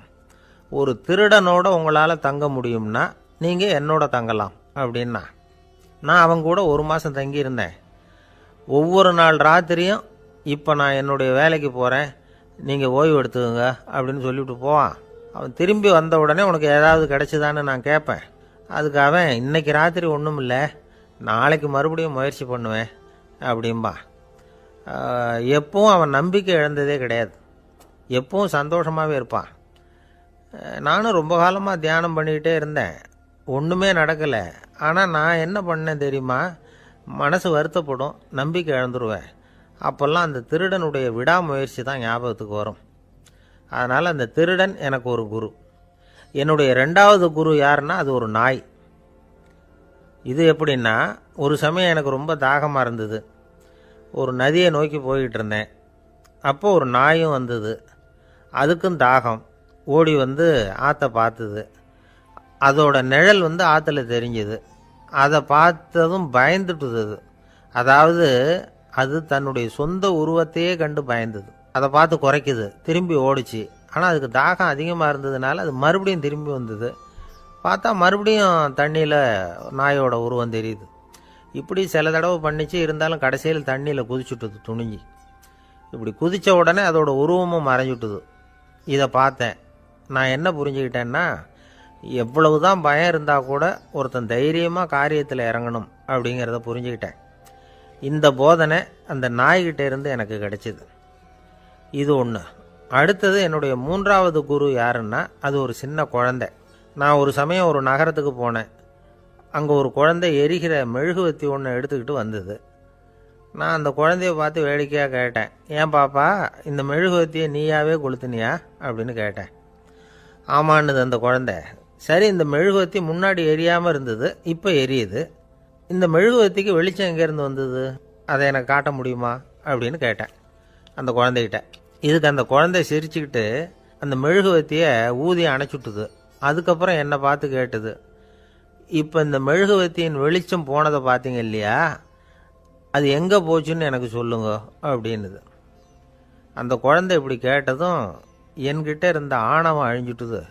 ஒரு திருடனோட உங்களால் தங்க முடியும்னா நீங்கள் என்னோட தங்கலாம் அப்படின்னா. நான் அவங்க கூட 1 மாதம் தங்கியிருந்தேன். ஒவ்வொரு நாள் ராத்திரியும் இப்போ நான் என்னுடைய வேலைக்கு போகிறேன், நீங்கள் ஓய்வு எடுத்துக்கோங்க அப்படின்னு சொல்லிவிட்டு போவான். அவன் திரும்பி வந்த உடனே உனக்கு ஏதாவது கிடைச்சிதான்னு நான் கேட்பேன். அதுக்கு அவன், இன்றைக்கி ராத்திரி ஒன்றும் இல்லை, நாளைக்கு மறுபடியும் முயற்சி பண்ணுவேன் அப்படின்பா. எப்பவும் அவன் நம்பிக்கை இழந்ததே கிடையாது, எப்பவும் சந்தோஷமாகவே இருப்பான். நானும் ரொம்ப காலமாக தியானம் பண்ணிக்கிட்டே இருந்தேன், ஒன்றுமே நடக்கலை. ஆனால் நான் என்ன பண்ணேன் தெரியுமா, மனசு வருத்தப்படும், நம்பிக்கை இழந்துருவேன். அப்போல்லாம் அந்த திருடனுடைய விடாமுயற்சி தான் ஞாபகத்துக்கு வரும். அதனால் அந்த திருடன் எனக்கு ஒரு குரு. என்னுடைய 2வது குரு யாருன்னா அது ஒரு நாய். இது எப்படின்னா, ஒரு சமயம் எனக்கு ரொம்ப தாகமாக இருந்தது. ஒரு நதியை நோக்கி போய்கிட்டு இருந்தேன். அப்போ ஒரு நாயும் வந்தது. அதுக்கும் தாகம். ஓடி வந்து ஆற்றை பார்த்துது. அதோட நிழல் வந்து ஆற்றுல தெரிஞ்சுது. அதை பார்த்ததும் பயந்துட்டுது. அதாவது அது தன்னுடைய சொந்த உருவத்தையே கண்டு பயந்தது. அதை பார்த்து குறைக்குது, திரும்பி ஓடிச்சு. ஆனால் அதுக்கு தாகம் அதிகமாக இருந்ததுனால அது மறுபடியும் திரும்பி வந்தது. பார்த்தா மறுபடியும் தண்ணியில் நாயோட உருவம் தெரியுது. இப்படி சில தடவை பண்ணிச்சு. இருந்தாலும் கடைசியில் தண்ணியில் குதிச்சுட்டுது துணிஞ்சி. இப்படி குதித்த உடனே அதோட உருவமும் மறைஞ்சுட்டுது. இதை பார்த்தேன். நான் என்ன புரிஞ்சுக்கிட்டேன்னா, எவ்வளவு தான் பயம் இருந்தால் கூட ஒருத்தன் தைரியமாக காரியத்தில் இறங்கணும் அப்படிங்கிறத புரிஞ்சுக்கிட்டேன். இந்த போதனை அந்த நாய்கிட்ட இருந்து எனக்கு கிடைச்சிது. இது ஒன்று. அடுத்தது என்னுடைய 3வது குரு யாருன்னா, அது ஒரு சின்ன குழந்தை. நான் ஒரு சமயம் ஒரு நகரத்துக்கு போனேன். அங்கே ஒரு குழந்தை எரிகிற மெழுகுவத்தி ஒன்று எடுத்துக்கிட்டு வந்தது. நான் அந்த குழந்தைய பார்த்து வேடிக்கையாக கேட்டேன், ஏன் பாப்பா இந்த மெழுகுவத்தியை நீயாவே கொளுத்துனியா அப்படின்னு கேட்டேன். ஆமான்னுது அந்த குழந்தை. சரி, இந்த மெழுகுவத்தி முன்னாடி எரியாமல் இருந்தது, இப்போ எரியுது. இந்த மெழுகுவத்திக்கு வெளிச்சம் எங்கேருந்து வந்தது, அதை எனக்கு காட்ட முடியுமா அப்படின்னு கேட்டேன் அந்த குழந்தைகிட்ட. இதுக்கு அந்த குழந்தை சிரிச்சுக்கிட்டு அந்த மெழுகுவத்தியை ஊதி அணைச்சுட்டுது. அதுக்கப்புறம் என்னை பார்த்து கேட்டுது, இப்போ இந்த மெழுகுவத்தியின் வெளிச்சம் போனதை பார்த்தீங்க இல்லையா, அது எங்கே போச்சுன்னு எனக்கு சொல்லுங்க அப்படின்னுது. அந்த குழந்தை இப்படி கேட்டதும் என்கிட்ட இருந்த ஆணவம் அழிஞ்சுட்டுது.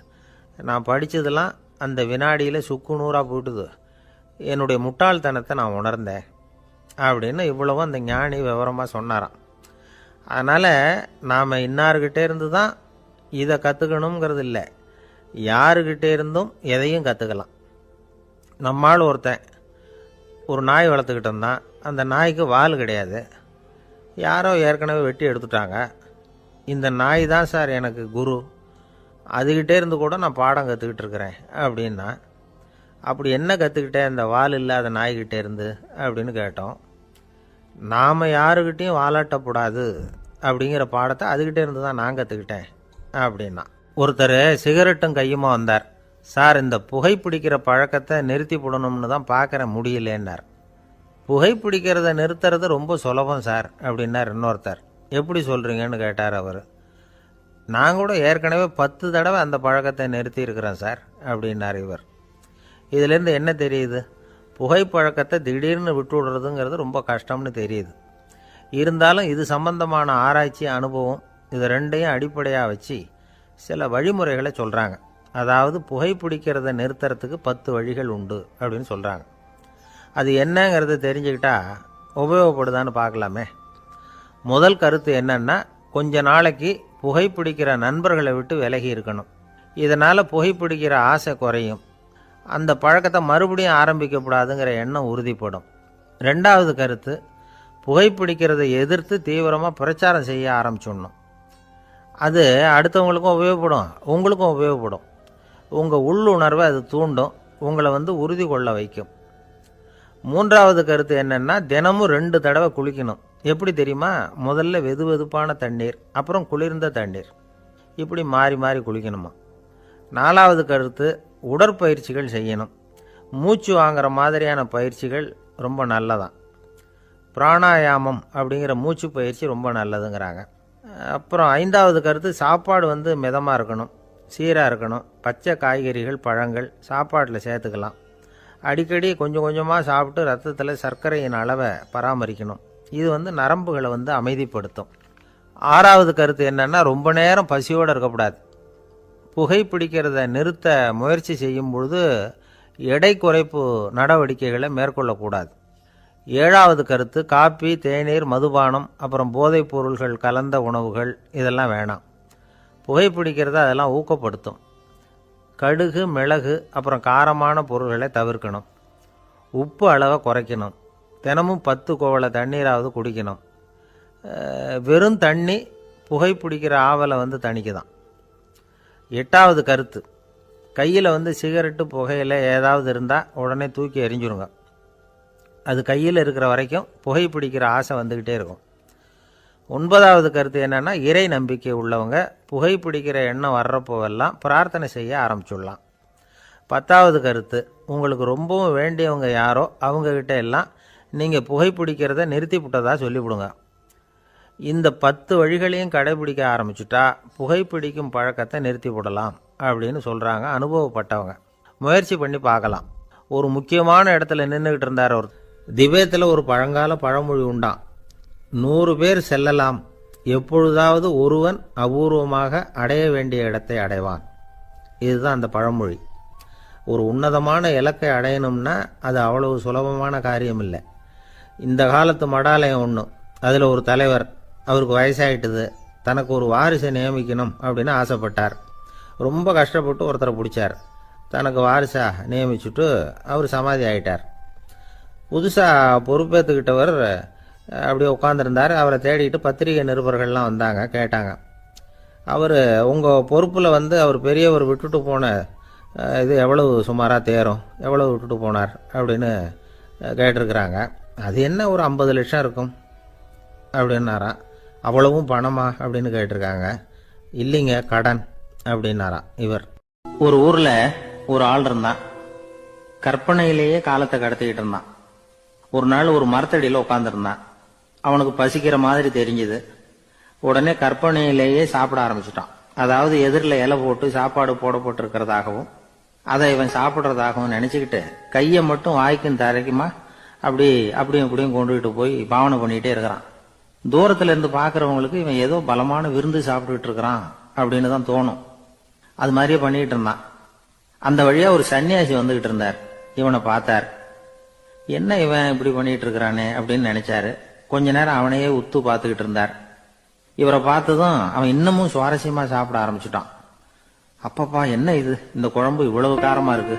நான் படித்ததெல்லாம் அந்த வினாடியில் சுக்கு நூறாக போயிட்டுது. என்னுடைய முட்டாள்தனத்தை நான் உணர்ந்தேன் அப்படின்னு இவ்வளவும் அந்த ஞானி விவரமாக சொன்னாராம். அதனால் நாம் இன்னார்கிட்டே இருந்து தான் இதை கற்றுக்கணுங்கிறது இல்லை, யாருக்கிட்டே இருந்தும் எதையும் கற்றுக்கலாம். நம்மால் ஒருத்தன் ஒரு நாய் வளர்த்துக்கிட்டு இருந்தான். அந்த நாய்க்கு வால் கிடையாது. யாரோ ஏற்கனவே வெட்டி எடுத்துட்டாங்க. இந்த நாய் தான் சார் எனக்கு குரு, அதுகிட்டே இருந்து கூட நான் பாடம் கற்றுக்கிட்டு இருக்கிறேன் அப்படின்னா. அப்படி என்ன கற்றுக்கிட்டேன் அந்த வால் இல்லாத நாய்கிட்டே இருந்து அப்படின்னு கேட்டோம். நாம் யாருக்கிட்டையும் வாலாட்டக்கூடாது அப்படிங்கிற பாடத்தை அதுகிட்டே இருந்து தான் நான் கற்றுக்கிட்டேன் அப்படின்னா. ஒருத்தர் சிகரெட்டும் கையுமா வந்தார். சார், இந்த புகைப்பிடிக்கிற பழக்கத்தை நிறுத்தி போடணும்னு தான் பார்க்குறேன், முடியலேன்னார். புகைப்பிடிக்கிறத நிறுத்துறது ரொம்ப சுலபம் சார் அப்படின்னார் இன்னொருத்தர். எப்படி சொல்கிறீங்கன்னு கேட்டார் அவர். நான் கூட ஏற்கனவே 10 தடவை அந்த பழக்கத்தை நிறுத்தி இருக்கிறேன் சார் அப்படின்னார் இவர். இதிலேருந்து என்ன தெரியுது, புகைப்பழக்கத்தை திடீர்னு விட்டு விடுறதுங்கிறது ரொம்ப கஷ்டம்னு தெரியுது. இருந்தாலும் இது சம்பந்தமான ஆராய்ச்சி, அனுபவம், இது ரெண்டையும் அடிப்படையாக வச்சு சில வழிமுறைகளை சொல்கிறாங்க. அதாவது புகைப்பிடிக்கிறத நிறுத்துறதுக்கு 10 வழிகள் உண்டு அப்படின்னு சொல்கிறாங்க. அது என்னங்கிறத தெரிஞ்சுக்கிட்டா உபயோகப்படுதான்னு பார்க்கலாமே. முதல் கருத்து என்னன்னா, கொஞ்ச நாளைக்கு புகைப்பிடிக்கிற நண்பர்களை விட்டு விலகி இருக்கணும். இதனால் புகைப்பிடிக்கிற ஆசை குறையும். அந்த பழக்கத்தை மறுபடியும் ஆரம்பிக்கக்கூடாதுங்கிற எண்ணம் உறுதிப்படும். 2வது கருத்து, புகைப்பிடிக்கிறதை எதிர்த்து தீவிரமாக பிரச்சாரம் செய்ய ஆரம்பிச்சிடணும். அது அடுத்தவங்களுக்கும் உபயோகப்படும், உங்களுக்கும் உபயோகப்படும். உங்கள் உள்ளுணர்வை அது தூண்டும், உங்களை உறுதி கொள்ள வைக்கும். 3வது கருத்து என்னென்னா, தினமும் 2 தடவை குளிக்கணும். எப்படி தெரியுமா, முதல்ல வெது வெதுப்பான தண்ணீர், அப்புறம் குளிர்ந்த தண்ணீர், இப்படி மாறி மாறி குளிக்கணுமா. 4வது கருத்து, உடற்பயிற்சிகள் செய்யணும். மூச்சு வாங்குற மாதிரியான பயிற்சிகள் ரொம்ப நல்லதான். பிராணாயாமம் அப்படிங்கிற மூச்சு பயிற்சி ரொம்ப நல்லதுங்கிறாங்க. அப்புறம் 5வது கருத்து, சாப்பாடு மிதமாக இருக்கணும், சீராக இருக்கணும். பச்சை காய்கறிகள், பழங்கள் சாப்பாட்டில் சேர்த்துக்கலாம். அடிக்கடி கொஞ்சம் கொஞ்சமாக சாப்பிட்டு ரத்தத்தில் சர்க்கரையின் அளவை பராமரிக்கணும். இது நரம்புகளை அமைதிப்படுத்தும். 6வது கருத்து என்னென்னா, ரொம்ப நேரம் பசியோடு இருக்கக்கூடாது. புகைப்பிடிக்கிறத நிறுத்த முயற்சி செய்யும் பொழுது எடை குறைப்பு நடவடிக்கைகளை மேற்கொள்ளக்கூடாது. 7வது கருத்து, காப்பி, தேநீர், மதுபானம், அப்புறம் போதைப் பொருள்கள் கலந்த உணவுகள் இதெல்லாம் வேணாம். புகைப்பிடிக்கிறத அதெல்லாம் ஊக்கப்படுத்தும். கடுகு, மிளகு, அப்புறம் காரமான பொருள்களை தவிர்க்கணும். உப்பு அளவை குறைக்கணும். தினமும் 10 குவளை தண்ணீராவது குடிக்கணும். வெறும் தண்ணி புகைப்பிடிக்கிற ஆவலை தணிக்குதான். 8வது கருத்து, கையில் சிகரெட்டு, புகையில ஏதாவது இருந்தால் உடனே தூக்கி எறிஞ்சிருங்க. அது கையில் இருக்கிற வரைக்கும் புகைப்பிடிக்கிற ஆசை வந்துக்கிட்டே இருக்கும். 9வது கருத்து என்னென்னா, இறை நம்பிக்கை உள்ளவங்க புகைப்பிடிக்கிற எண்ணம் வர்றப்போவெல்லாம் பிரார்த்தனை செய்ய ஆரம்பிச்சுடலாம். 10வது கருத்து, உங்களுக்கு ரொம்பவும் வேண்டியவங்க யாரோ அவங்கக்கிட்ட எல்லாம் நீங்கள் புகைப்பிடிக்கிறத நிறுத்தி விட்டதா சொல்லிவிடுங்க. இந்த 10 வழிகளையும் கடைபிடிக்க ஆரம்பிச்சுட்டா புகைப்பிடிக்கும் பழக்கத்தை நிறுத்தி விடலாம் அப்படின்னு சொல்கிறாங்க அனுபவப்பட்டவங்க. முயற்சி பண்ணி பார்க்கலாம். ஒரு முக்கியமான இடத்துல நின்றுக்கிட்டு இருந்தார் அவர். திபேத்தில் ஒரு பழங்கால பழமொழி உண்டான், 100 பேர் செல்லலாம், எப்பொழுதாவது ஒருவன் அபூர்வமாக அடைய வேண்டிய இடத்தை அடைவான். இதுதான் அந்த பழமொழி. ஒரு உன்னதமான இலக்கை அடையணும்னா அது அவ்வளவு சுலபமான காரியம் இல்லை. இந்த காலத்து மடாலயம் ஒன்று, அதில் ஒரு தலைவர், அவருக்கு வயசாகிட்டுது, தனக்கு ஒரு வாரிசை நியமிக்கணும் அப்படின்னு ஆசைப்பட்டார். ரொம்ப கஷ்டப்பட்டு ஒருத்தரை பிடிச்சார். தனக்கு வாரிசாக நியமிச்சுட்டு அவர் சமாதி ஆகிட்டார். புதுசாக பொறுப்பேற்றுக்கிட்டவர் அப்படியே உட்காந்துருந்தார். அவரை தேடிட்டு பத்திரிகை நிருபர்கள்லாம் வந்தாங்க, கேட்டாங்க. அவர் உங்கள் பொறுப்பில் அவர் பெரியவர் விட்டுட்டு போன இது எவ்வளவு சுமாராக தேரும், எவ்வளவு விட்டுட்டு போனார் அப்படின்னு கேட்டிருக்கிறாங்க. அது என்ன ஒரு 50 லட்சம் இருக்கும் அப்படின்னாராம். அவ்வளவும் பணமா அப்படின்னு கேட்டிருக்காங்க. இல்லைங்க, கடன் அப்படின்னாராம் இவர். ஒரு ஊரில் ஒரு ஆள் இருந்தான். கற்பனையிலேயே காலத்தை கடத்திக்கிட்டு இருந்தான். ஒரு நாள் ஒரு மரத்தடியில் உட்காந்துருந்தான். அவனுக்கு பசிக்கிற மாதிரி தெரிஞ்சுது. உடனே கற்பனையிலேயே சாப்பிட ஆரம்பிச்சிட்டான். அதாவது எதிரில் இலை போட்டு சாப்பாடு போடப்பட்டிருக்கிறதாகவும் அதை இவன் சாப்பிட்றதாகவும் நினச்சிக்கிட்டு கையை மட்டும் வாய்க்கும் தரைக்குமா அப்படியும் இப்படியும் கொண்டுகிட்டு போய் பாவனை பண்ணிகிட்டே இருக்கிறான். தூரத்தில் இருந்து பார்க்குறவங்களுக்கு இவன் ஏதோ பலமான விருந்து சாப்பிட்டுக்கிட்டு இருக்கிறான் அப்படின்னு தான் தோணும். அது மாதிரியே பண்ணிக்கிட்டு இருந்தான். அந்த வழியாக ஒரு சன்னியாசி வந்துகிட்டு இருந்தார். இவனை பார்த்தார். என்ன இவன் இப்படி பண்ணிட்டு இருக்கிறானே அப்படின்னு நினைச்சாரு. கொஞ்ச நேரம் அவனையே உத்து பார்த்துக்கிட்டு இருந்தார். இவரை பார்த்ததும் அவன் இன்னமும் சுவாரஸ்யமா சாப்பிட ஆரம்பிச்சுட்டான். அப்பப்பா, என்ன இது, இந்த குழம்பு இவ்வளவு காரமா இருக்கு,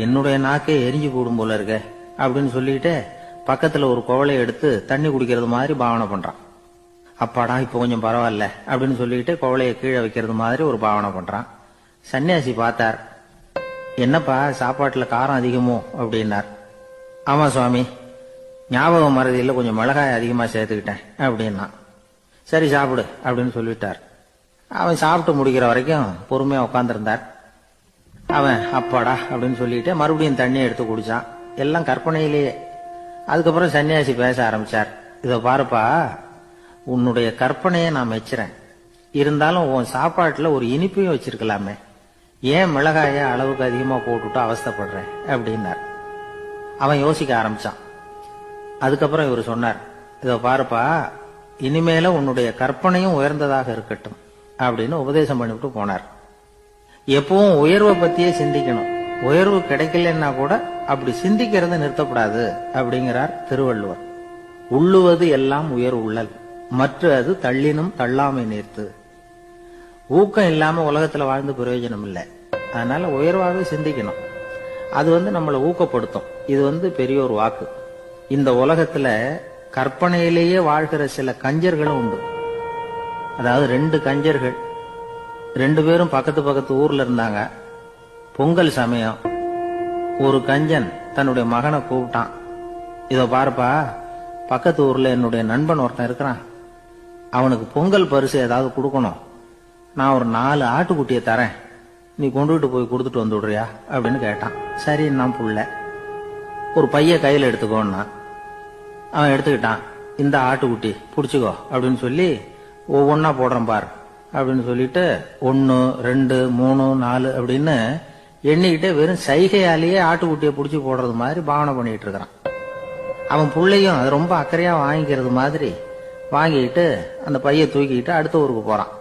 என்னுடைய நாக்கே எரிஞ்சு போடும் போல இருக்க அப்படின்னு சொல்லிட்டு பக்கத்துல ஒரு குவளையை எடுத்து தண்ணி குடிக்கிறது மாதிரி பாவனை பண்றான். அப்பாடா, இப்போ கொஞ்சம் பரவாயில்ல அப்படின்னு சொல்லிட்டு குவளையை கீழே வைக்கிறது மாதிரி ஒரு பாவனை பண்றான். சன்னியாசி பார்த்தார். என்னப்பா, சாப்பாட்டுல காரம் அதிகமோ அப்படின்னார். ஆமா சுவாமி, ஞாபகம் மறதியில் கொஞ்சம் மிளகாய் அதிகமா சேர்த்துக்கிட்டேன் அப்படின்னா. சரி சாப்பிடு அப்படின்னு சொல்லிட்டார். அவன் சாப்பிட்டு முடிக்கிற வரைக்கும் பொறுமையா உட்காந்துருந்தார். அவன் அப்பாடா அப்படின்னு சொல்லிட்டு மறுபடியும் தண்ணி எடுத்து குடிச்சான். எல்லாம் கற்பனையிலேயே. அதுக்கப்புறம் சன்னியாசி பேச ஆரம்பிச்சார். இதை பாருப்பா, உன்னுடைய கற்பனையை நான் மெச்சுறேன். இருந்தாலும் உன் சாப்பாட்டுல ஒரு இனிப்பையும் வச்சிருக்கலாமே, ஏன் மிளகாய அளவுக்கு அதிகமா போட்டுட்டு அவஸ்தைப்படுறேன் அப்படின்னார். அவன் யோசிக்க ஆரம்பிச்சான். அதுக்கப்புறம் இவர் சொன்னார், இதை பாருப்பா, இனிமேல உன்னுடைய கற்பனையும் உயர்ந்ததாக இருக்கட்டும் அப்படின்னு உபதேசம் பண்ணிவிட்டு போனார். எப்பவும் உயர்வை பத்தியே சிந்திக்கணும். உயர்வு கிடைக்கலன்னா கூட அப்படி சிந்திக்கிறத நிறுத்தப்படாது அப்படிங்கிறார் திருவள்ளுவர். உள்ளுவது எல்லாம் உயர் உள்ளல், மற்ற அது தள்ளினும் தள்ளாமை நேர்த்து. ஊக்கம் இல்லாம உலகத்துல வாழ்ந்து பிரயோஜனம் இல்லை. அதனால உயர்வாகவே சிந்திக்கணும். அது நம்மளை ஊக்கப்படுத்தும். இது பெரிய ஒரு வாக்கு. இந்த உலகத்துல கற்பனையிலேயே வாழ்கிற சில கஞ்சர்களும் உண்டு. அதாவது 2 கஞ்சர்கள், 2 பேரும் பக்கத்து ஊர்ல இருந்தாங்க. பொங்கல் சமயம் ஒரு கஞ்சன் தன்னுடைய மகனை கூப்பிட்டான். இதோ பாருப்பா, பக்கத்து ஊர்ல என்னுடைய நண்பன் ஒருத்தன் இருக்கிறான். அவனுக்கு பொங்கல் பரிசு ஏதாவது கொடுக்கணும். நான் ஒரு 4 ஆட்டுக்குட்டியை தரேன், நீ கொண்டுகிட்டு போய் கொடுத்துட்டு வந்து விடுறியா அப்படின்னு கேட்டான். சரி, நான் புள்ள ஒரு பைய கையில் எடுத்துக்கோன்னா. அவன் எடுத்துக்கிட்டான். இந்த ஆட்டுக்குட்டி பிடிச்சிக்கோ அப்படின்னு சொல்லி ஒவ்வொன்னா போடுறேன் பார் அப்படின்னு சொல்லிட்டு 1 2 3 4 அப்படின்னு எண்ணிக்கிட்டே வெறும் சைகையாலேயே ஆட்டுக்குட்டியை பிடிச்சி போடுறது மாதிரி பாவனை பண்ணிட்டு இருக்கிறான். அவன் பிள்ளையும் அது ரொம்ப அக்கறையா வாங்கிக்கிறது மாதிரி வாங்கிட்டு அந்த பைய தூக்கிட்டு அடுத்த ஊருக்கு போறான்.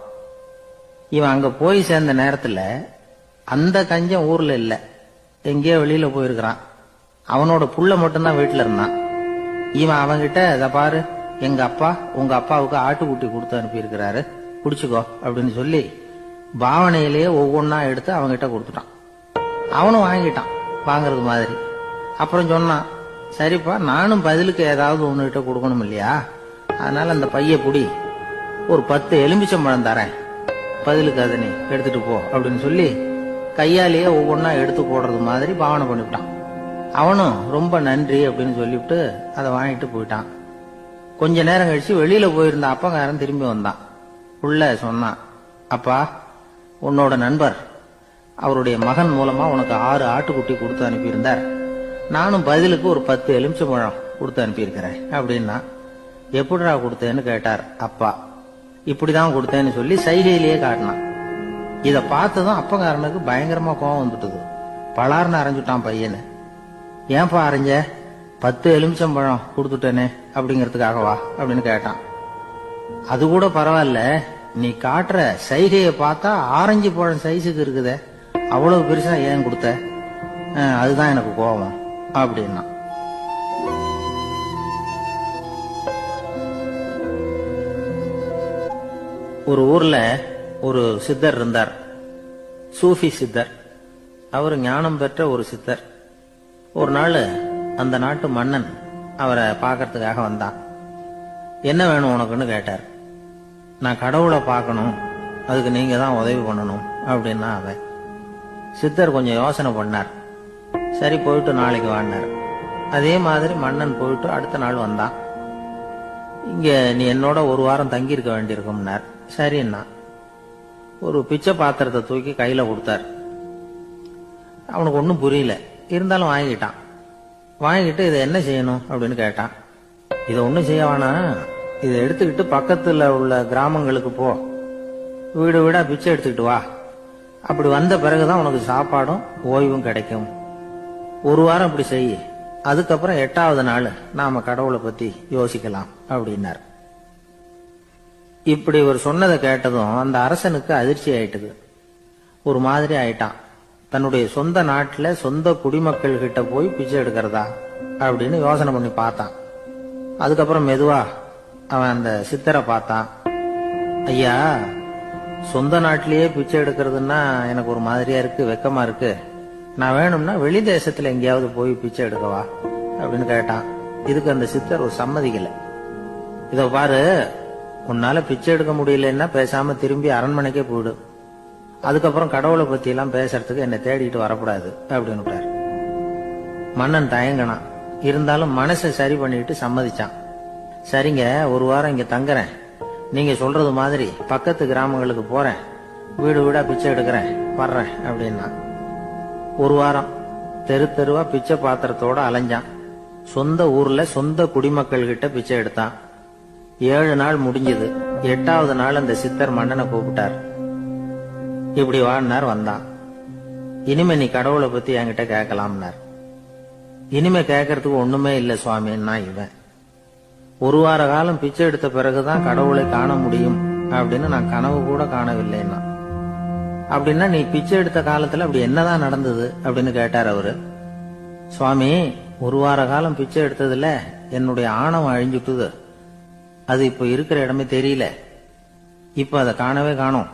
இவன் அங்க போய் சேர்ந்த நேரத்துல அந்த கஞ்சன் ஊர்ல இல்ல, எங்கேயோ வெளியில போயிருக்கிறான். அவனோட புள்ள மட்டும்தான் வீட்டுல இருந்தான். இவன் அவன்கிட்ட, இதை பாரு, எங்க அப்பா உங்க அப்பாவுக்கு ஆட்டுக்குட்டி கொடுத்து அனுப்பியிருக்கிறாரு, குடிச்சுக்கோ அப்படின்னு சொல்லி பாவனையிலேயே ஒவ்வொன்னா எடுத்து அவன்கிட்ட கொடுத்துட்டான். அவனும் வாங்கிட்டான் வாங்கறது மாதிரி. அப்புறம் சொன்னான், சரிப்பா, நானும் பதிலுக்கு ஏதாவது ஒன்னுகிட்ட கொடுக்கணும் இல்லையா, அதனால அந்த பைய புடி, ஒரு 10 எலுமிச்சம்பழம் தரேன், பதிலுக்கு அதை நீ எடுத்துட்டு போ அப்படின்னு சொல்லி கையாலேயே ஒவ்வொன்னா எடுத்து போடுறது மாதிரி பாவனை பண்ணிவிட்டான். அவனும் ரொம்ப நன்றி அப்படின்னு சொல்லிவிட்டு அதை வாங்கிட்டு போயிட்டான். கொஞ்ச நேரம் கழிச்சு வெளியில போயிருந்த அப்பங்காரன் திரும்பி வந்தான். உள்ள சொன்னான், அப்பா, உன்னோட நண்பர் அவருடைய மகன் மூலமா உனக்கு 6 ஆட்டுக்குட்டி கொடுத்து அனுப்பியிருந்தார். நானும் பதிலுக்கு ஒரு 10 எலுமிச்சம்பழம் கொடுத்து அனுப்பியிருக்கிறேன் அப்படின்னா. எப்படிடா கொடுத்தேன்னு கேட்டார் அப்பா. இப்படிதான் கொடுத்தேன்னு சொல்லி சைகையிலேயே காட்டினான். இதை பார்த்ததும் அப்பங்காரனுக்கு பயங்கரமா கோவம் வந்துட்டுது. பலார்னு அரைஞ்சுட்டான் பையனு. ஏன்பா அரைஞ்ச? 10 எலுமிச்சம்பழம் கொடுத்துட்டேனே அப்படிங்கிறதுக்காகவா அப்படின்னு கேட்டான். அது கூட பரவாயில்ல, நீ காட்டுற சைகையை பார்த்தா ஆரஞ்சு பழம் சைஸுக்கு இருக்குதே, அவ்வளவு பெருசா ஏன் கொடுத்த? அதுதான் எனக்கு கோபம் அப்படின்னா. ஒரு ஊர்ல ஒரு சித்தர் இருந்தார், சூஃபி சித்தர். அவர் ஞானம் பெற்ற ஒரு சித்தர். ஒரு நாள் அந்த நாட்டு மன்னன் அவரை பார்க்கறதுக்காக வந்தான். என்ன வேணும் உனக்குன்னு கேட்டார். நான் கடவுளை பார்க்கணும், அதுக்கு நீங்க தான் உதவி பண்ணணும் அப்படின்னா அவன். சித்தர் கொஞ்சம் யோசனை பண்ணார். சரி போயிட்டு நாளைக்கு வாடினார். அதே மாதிரி மன்னன் போயிட்டு அடுத்த நாள் வந்தான். இங்க நீ என்னோட ஒரு வாரம் தங்கியிருக்க வேண்டியிருக்கும்னார். சரின்னா ஒரு பிச்சை பாத்திரத்தை தூக்கி கையில கொடுத்தார். அவனுக்கு ஒன்றும் புரியல, இருந்தாலும் வாங்கிட்டான். வாங்கிட்டு இதை என்ன செய்யணும் அப்படின்னு கேட்டான். இதை ஒன்றும் செய்ய வேணாம், இதை எடுத்துக்கிட்டு பக்கத்துல உள்ள கிராமங்களுக்கு போ, வீடு வீடா பிச்சை எடுத்துக்கிட்டு வா. அப்படி வந்த பிறகுதான் உனக்கு சாப்பாடும் ஓய்வும் கிடைக்கும். ஒரு வாரம் இப்படி செய், அதுக்கப்புறம் 8வது நாள் நாம கடவுளை பத்தி யோசிக்கலாம் அப்படின்னார். இப்படி ஒரு சொன்னதை கேட்டதும் அந்த அரசனுக்கு அதிர்ச்சி ஆயிட்டுது. ஒரு மாதிரி ஆயிட்டான். தன்னுடைய சொந்த நாட்டுல சொந்த குடிமக்கள் கிட்ட போய் பிச்சை எடுக்கிறதா அப்படின்னு யோசனை பண்ணி பார்த்தான். அதுக்கப்புறம் மெதுவா அவன் அந்த சித்தரை பார்த்தான். ஐயா, சொந்த நாட்டிலேயே பிச்சை எடுக்கிறதுன்னா எனக்கு ஒரு மாதிரியா இருக்கு, வெக்கமா இருக்கு. நான் வேணும்னா வெளி தேசத்துல எங்கேயாவது போய் பிச்சை எடுக்கவா அப்படின்னு கேட்டான். இதுக்கு அந்த சித்தர் ஒரு சம்மதிக்கல. இத பாரு, உன்னால பிச்சை எடுக்க முடியலன்னா பேசாம திரும்பி அரண்மனைக்கே போயிடு. அதுக்கப்புறம் கடவுளை பத்தி எல்லாம் பேசுறதுக்கு என்னை தேடிட்டு வரக்கூடாது அப்படின்னு விட்டார். மன்னன் தயங்கினான். இருந்தாலும் மனசை சரி பண்ணிட்டு சம்மதிச்சான். சரிங்க, ஒரு வாரம் இங்க தங்குறேன், நீங்க சொல்றது மாதிரி பக்கத்து கிராமங்களுக்கு போறேன், வீடு வீடா பிச்சை எடுக்கிறேன், வர்றேன் அப்படின்னா. ஒரு வாரம் தெரு தெருவா பிச்சை பாத்திரத்தோட அலைஞ்சான். சொந்த ஊர்ல சொந்த குடிமக்கள் கிட்ட பிச்சை எடுத்தான். 7 நாள் முடிஞ்சது. 8வது நாள் அந்த சித்தர் மன்னனை கூப்பிட்டார். இப்படி வாழ்னார். வந்தான். இனிமே நீ கடவுளை பத்தி என்கிட்ட கேட்கலாம்னார். இனிமே கேட்கறதுக்கு ஒண்ணுமே இல்ல சுவாமின்னா இவன். ஒரு வார காலம் பிச்சை எடுத்த பிறகுதான் கடவுளை காண முடியும் அப்படின்னு நான் கனவு கூட காணவில்லைன்னா. அப்படின்னா நீ பிச்சை எடுத்த காலத்துல அப்படி என்னதான் நடந்தது அப்படின்னு கேட்டார் அவரு. சுவாமி, ஒரு வார காலம் பிச்சை எடுத்ததுல என்னுடைய ஆணவம் அழிஞ்சுட்டுது. அது இப்ப இருக்கிற இடமே தெரியல. இப்ப அதை காணவே காணோம்.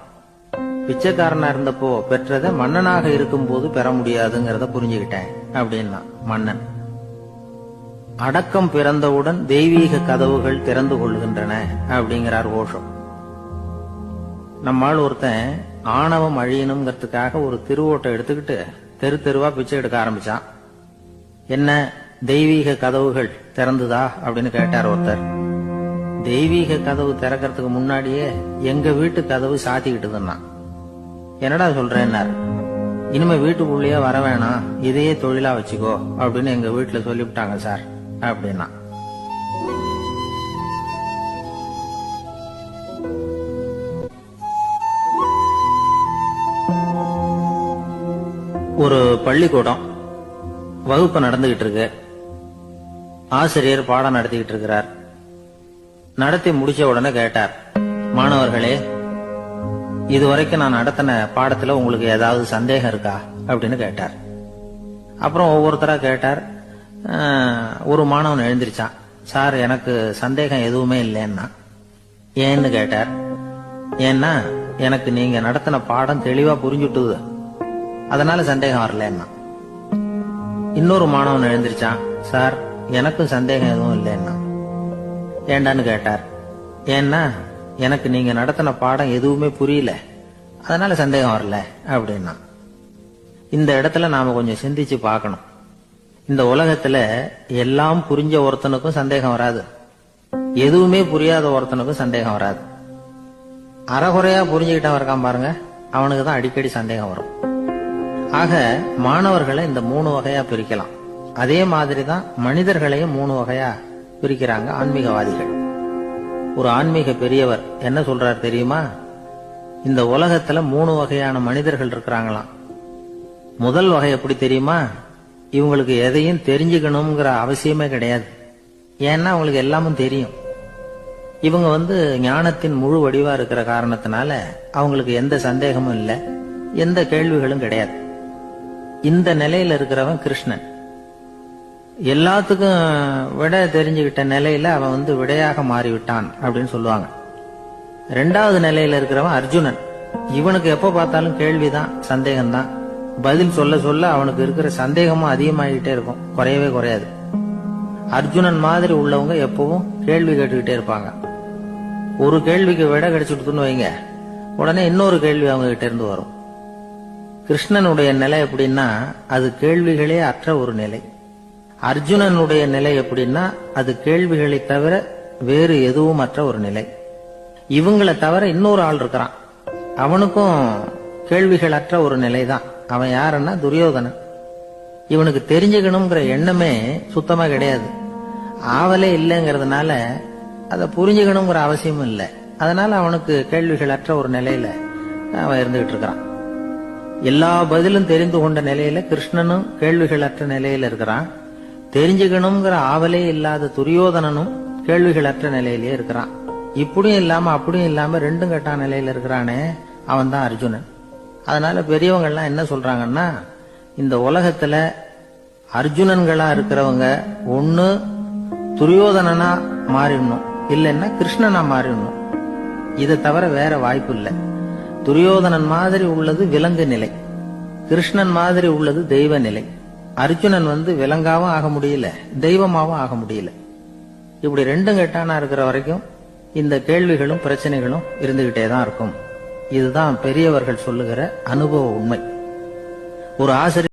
பிச்சைக்காரனா இருந்தப்போ பெற்றதை மன்னனாக இருக்கும் போது பெற முடியாதுங்கிறத புரிஞ்சுக்கிட்டேன் அப்படின்னா மன்னன். அடக்கம் பிறந்தவுடன் தெய்வீக கதவுகள் திறந்து கொள்கின்றன அப்படிங்கிறார் ஓஷோ. நம்மால் ஒருத்தன் ஆணவம் அழியணுங்கிறதுக்காக ஒரு திருவோட்டை எடுத்துக்கிட்டு தெரு தெருவா பிச்சை எடுக்க ஆரம்பிச்சான். என்ன, தெய்வீக கதவுகள் திறந்துதா அப்படின்னு கேட்டார் ஒருத்தர். தெய்வீக கதவு திறக்கிறதுக்கு முன்னாடியே எங்க வீட்டு கதவு சாத்திக்கிட்டுதுன்னா. என்னடா சொல்றேன்னார். இனிமே வீட்டுக்குள்ளேயே வர வேணாம், இதையே தொழிலா வச்சுக்கோ அப்படின்னு எங்க வீட்டுல சொல்லிவிட்டாங்க சார் அப்படின்னா. ஒரு பள்ளிக்கூடம் வகுப்பு நடந்துகிட்டு இருக்கு. ஆசிரியர் பாடம் நடத்திக்கிட்டு இருக்கிறார். நடத்தி முடிச்ச உடனே கேட்டார், மாணவர்களே, இதுவரைக்கும் நான் நடத்தின பாடத்துல உங்களுக்கு ஏதாவது சந்தேகம் இருக்கா அப்படின்னு கேட்டார். அப்புறம் ஒவ்வொருத்தரா கேட்டார். ஒரு மாணவன் எழுந்திருச்சான். சார், எனக்கு சந்தேகம் எதுவுமே இல்லைன்னா. ஏன்னு கேட்டார். ஏன்னா எனக்கு நீங்க நடத்தின பாடம் தெளிவா புரிஞ்சுட்டுது, அதனால சந்தேகம் வரலன்னா. இன்னொரு மாணவன் எழுந்திருச்சான். சார், எனக்கும் சந்தேகம் எதுவும் இல்லைன்னா. ஏண்டான்னு கேட்டார். ஏன்னா எனக்கு நீங்க நடத்தின பாடம் எதுவுமே புரியல, அதனால சந்தேகம் வரல அப்படின்னா. இந்த இடத்துல நாம கொஞ்சம் சிந்திச்சு பார்க்கணும். இந்த உலகத்துல எல்லாம் புரிஞ்ச ஒருத்தனுக்கும் சந்தேகம் வராது, எதுவுமே புரியாத ஒருத்தனுக்கும் சந்தேகம் வராது. அறகுறையா புரிஞ்சுக்கிட்டவன் இருக்கான் பாருங்க, அவனுக்கு தான் அடிக்கடி சந்தேகம் வரும். ஆக மாணவர்களை இந்த 3 வகையா பிரிக்கலாம். அதே மாதிரி தான் மனிதர்களையும் 3 வகையா பிரிக்கிறாங்க ஆன்மீகவாதிகள். ஒரு ஆன்மீக பெரியவர் என்ன சொல்றார் தெரியுமா? இந்த உலகத்துல 3 வகையான மனிதர்கள் இருக்கிறாங்களாம். முதல் வகை எப்படி தெரியுமா? இவங்களுக்கு எதையும் தெரிஞ்சுக்கணுங்கிற அவசியமே கிடையாது. ஏன்னா அவங்களுக்கு எல்லாமும் தெரியும். இவங்க ஞானத்தின் முழு வடிவா இருக்கிற காரணத்தினால அவங்களுக்கு எந்த சந்தேகமும் இல்லை, எந்த கேள்விகளும் கிடையாது. இந்த நிலையில இருக்கிறவன் கிருஷ்ணன். எல்லாத்துக்கும் விட தெரிஞ்சுக்கிட்ட நிலையில அவன் விடையாக மாறிவிட்டான் அப்படின்னு சொல்லுவாங்க. 2வது நிலையில இருக்கிறவன் அர்ஜுனன். இவனுக்கு எப்ப பார்த்தாலும் கேள்விதான், சந்தேகம்தான். பதில் சொல்ல சொல்ல அவனுக்கு இருக்கிற சந்தேகமும் அதிகமாகிட்டே இருக்கும், குறையவே குறையாது. அர்ஜுனன் மாதிரி உள்ளவங்க எப்பவும் கேள்வி கேட்டுக்கிட்டே இருப்பாங்க. ஒரு கேள்விக்கு விட கிடைச்சுட்டுன்னு வைங்க, உடனே இன்னொரு கேள்வி அவங்க கிட்ட இருந்து வரும். கிருஷ்ணனுடைய நிலை எப்படின்னா அது கேள்விகளே அற்ற ஒரு நிலை. அர்ஜுனனுடைய நிலை எப்படின்னா அது கேள்விகளை தவிர வேறு எதுவும் அற்ற ஒரு நிலை. இவங்களை தவிர இன்னொரு ஆள் இருக்கிறான், அவனுக்கும் கேள்விகள் அற்ற ஒரு நிலை தான். அவன் யாருன்னா துரியோதனன். இவனுக்கு தெரிஞ்சுக்கணுங்கிற எண்ணமே சுத்தமா கிடையாது. ஆவலே இல்லைங்கிறதுனால அதை புரிஞ்சுக்கணுங்கிற அவசியமும் இல்லை. அதனால அவனுக்கு கேள்விகள் அற்ற ஒரு நிலையில அவன் இருந்துகிட்டு இருக்கிறான். எல்லா பதிலும் தெரிந்து கொண்ட நிலையில கிருஷ்ணனும் கேள்விகள் அற்ற நிலையில இருக்கிறான். தெரிஞ்சுக்கணுங்கிற ஆவலே இல்லாத துரியோதனனும் கேள்விகள் அற்ற நிலையிலேயே இருக்கிறான். இப்படியும் இல்லாம அப்படியும் இல்லாம ரெண்டும் கெட்ட நிலையில இருக்கிறானே, அவன் தான் அர்ஜுனன். அதனால பெரியவங்கள்லாம் என்ன சொல்றாங்கன்னா, இந்த உலகத்துல அர்ஜுனன்களா இருக்கிறவங்க ஒண்ணு துரியோதனனா மாறிடணும், இல்லைன்னா கிருஷ்ணனா மாறிடணும். இதை தவிர வேற வாய்ப்பு இல்லை. துரியோதனன் மாதிரி உள்ளது விலங்கு நிலை, கிருஷ்ணன் மாதிரி உள்ளது தெய்வ நிலை. அர்ஜுனன் விலங்காவும் ஆக முடியல, தெய்வமாவும் ஆக முடியல. இப்படி ரெண்டும் கெட்டானா இருக்கிற வரைக்கும் இந்த கேள்விகளும் பிரச்சனைகளும் இருந்துகிட்டே தான் இருக்கும். இதுதான் பெரியவர்கள் சொல்லுகிற அனுபவ உண்மை. ஒரு ஆசிரியர்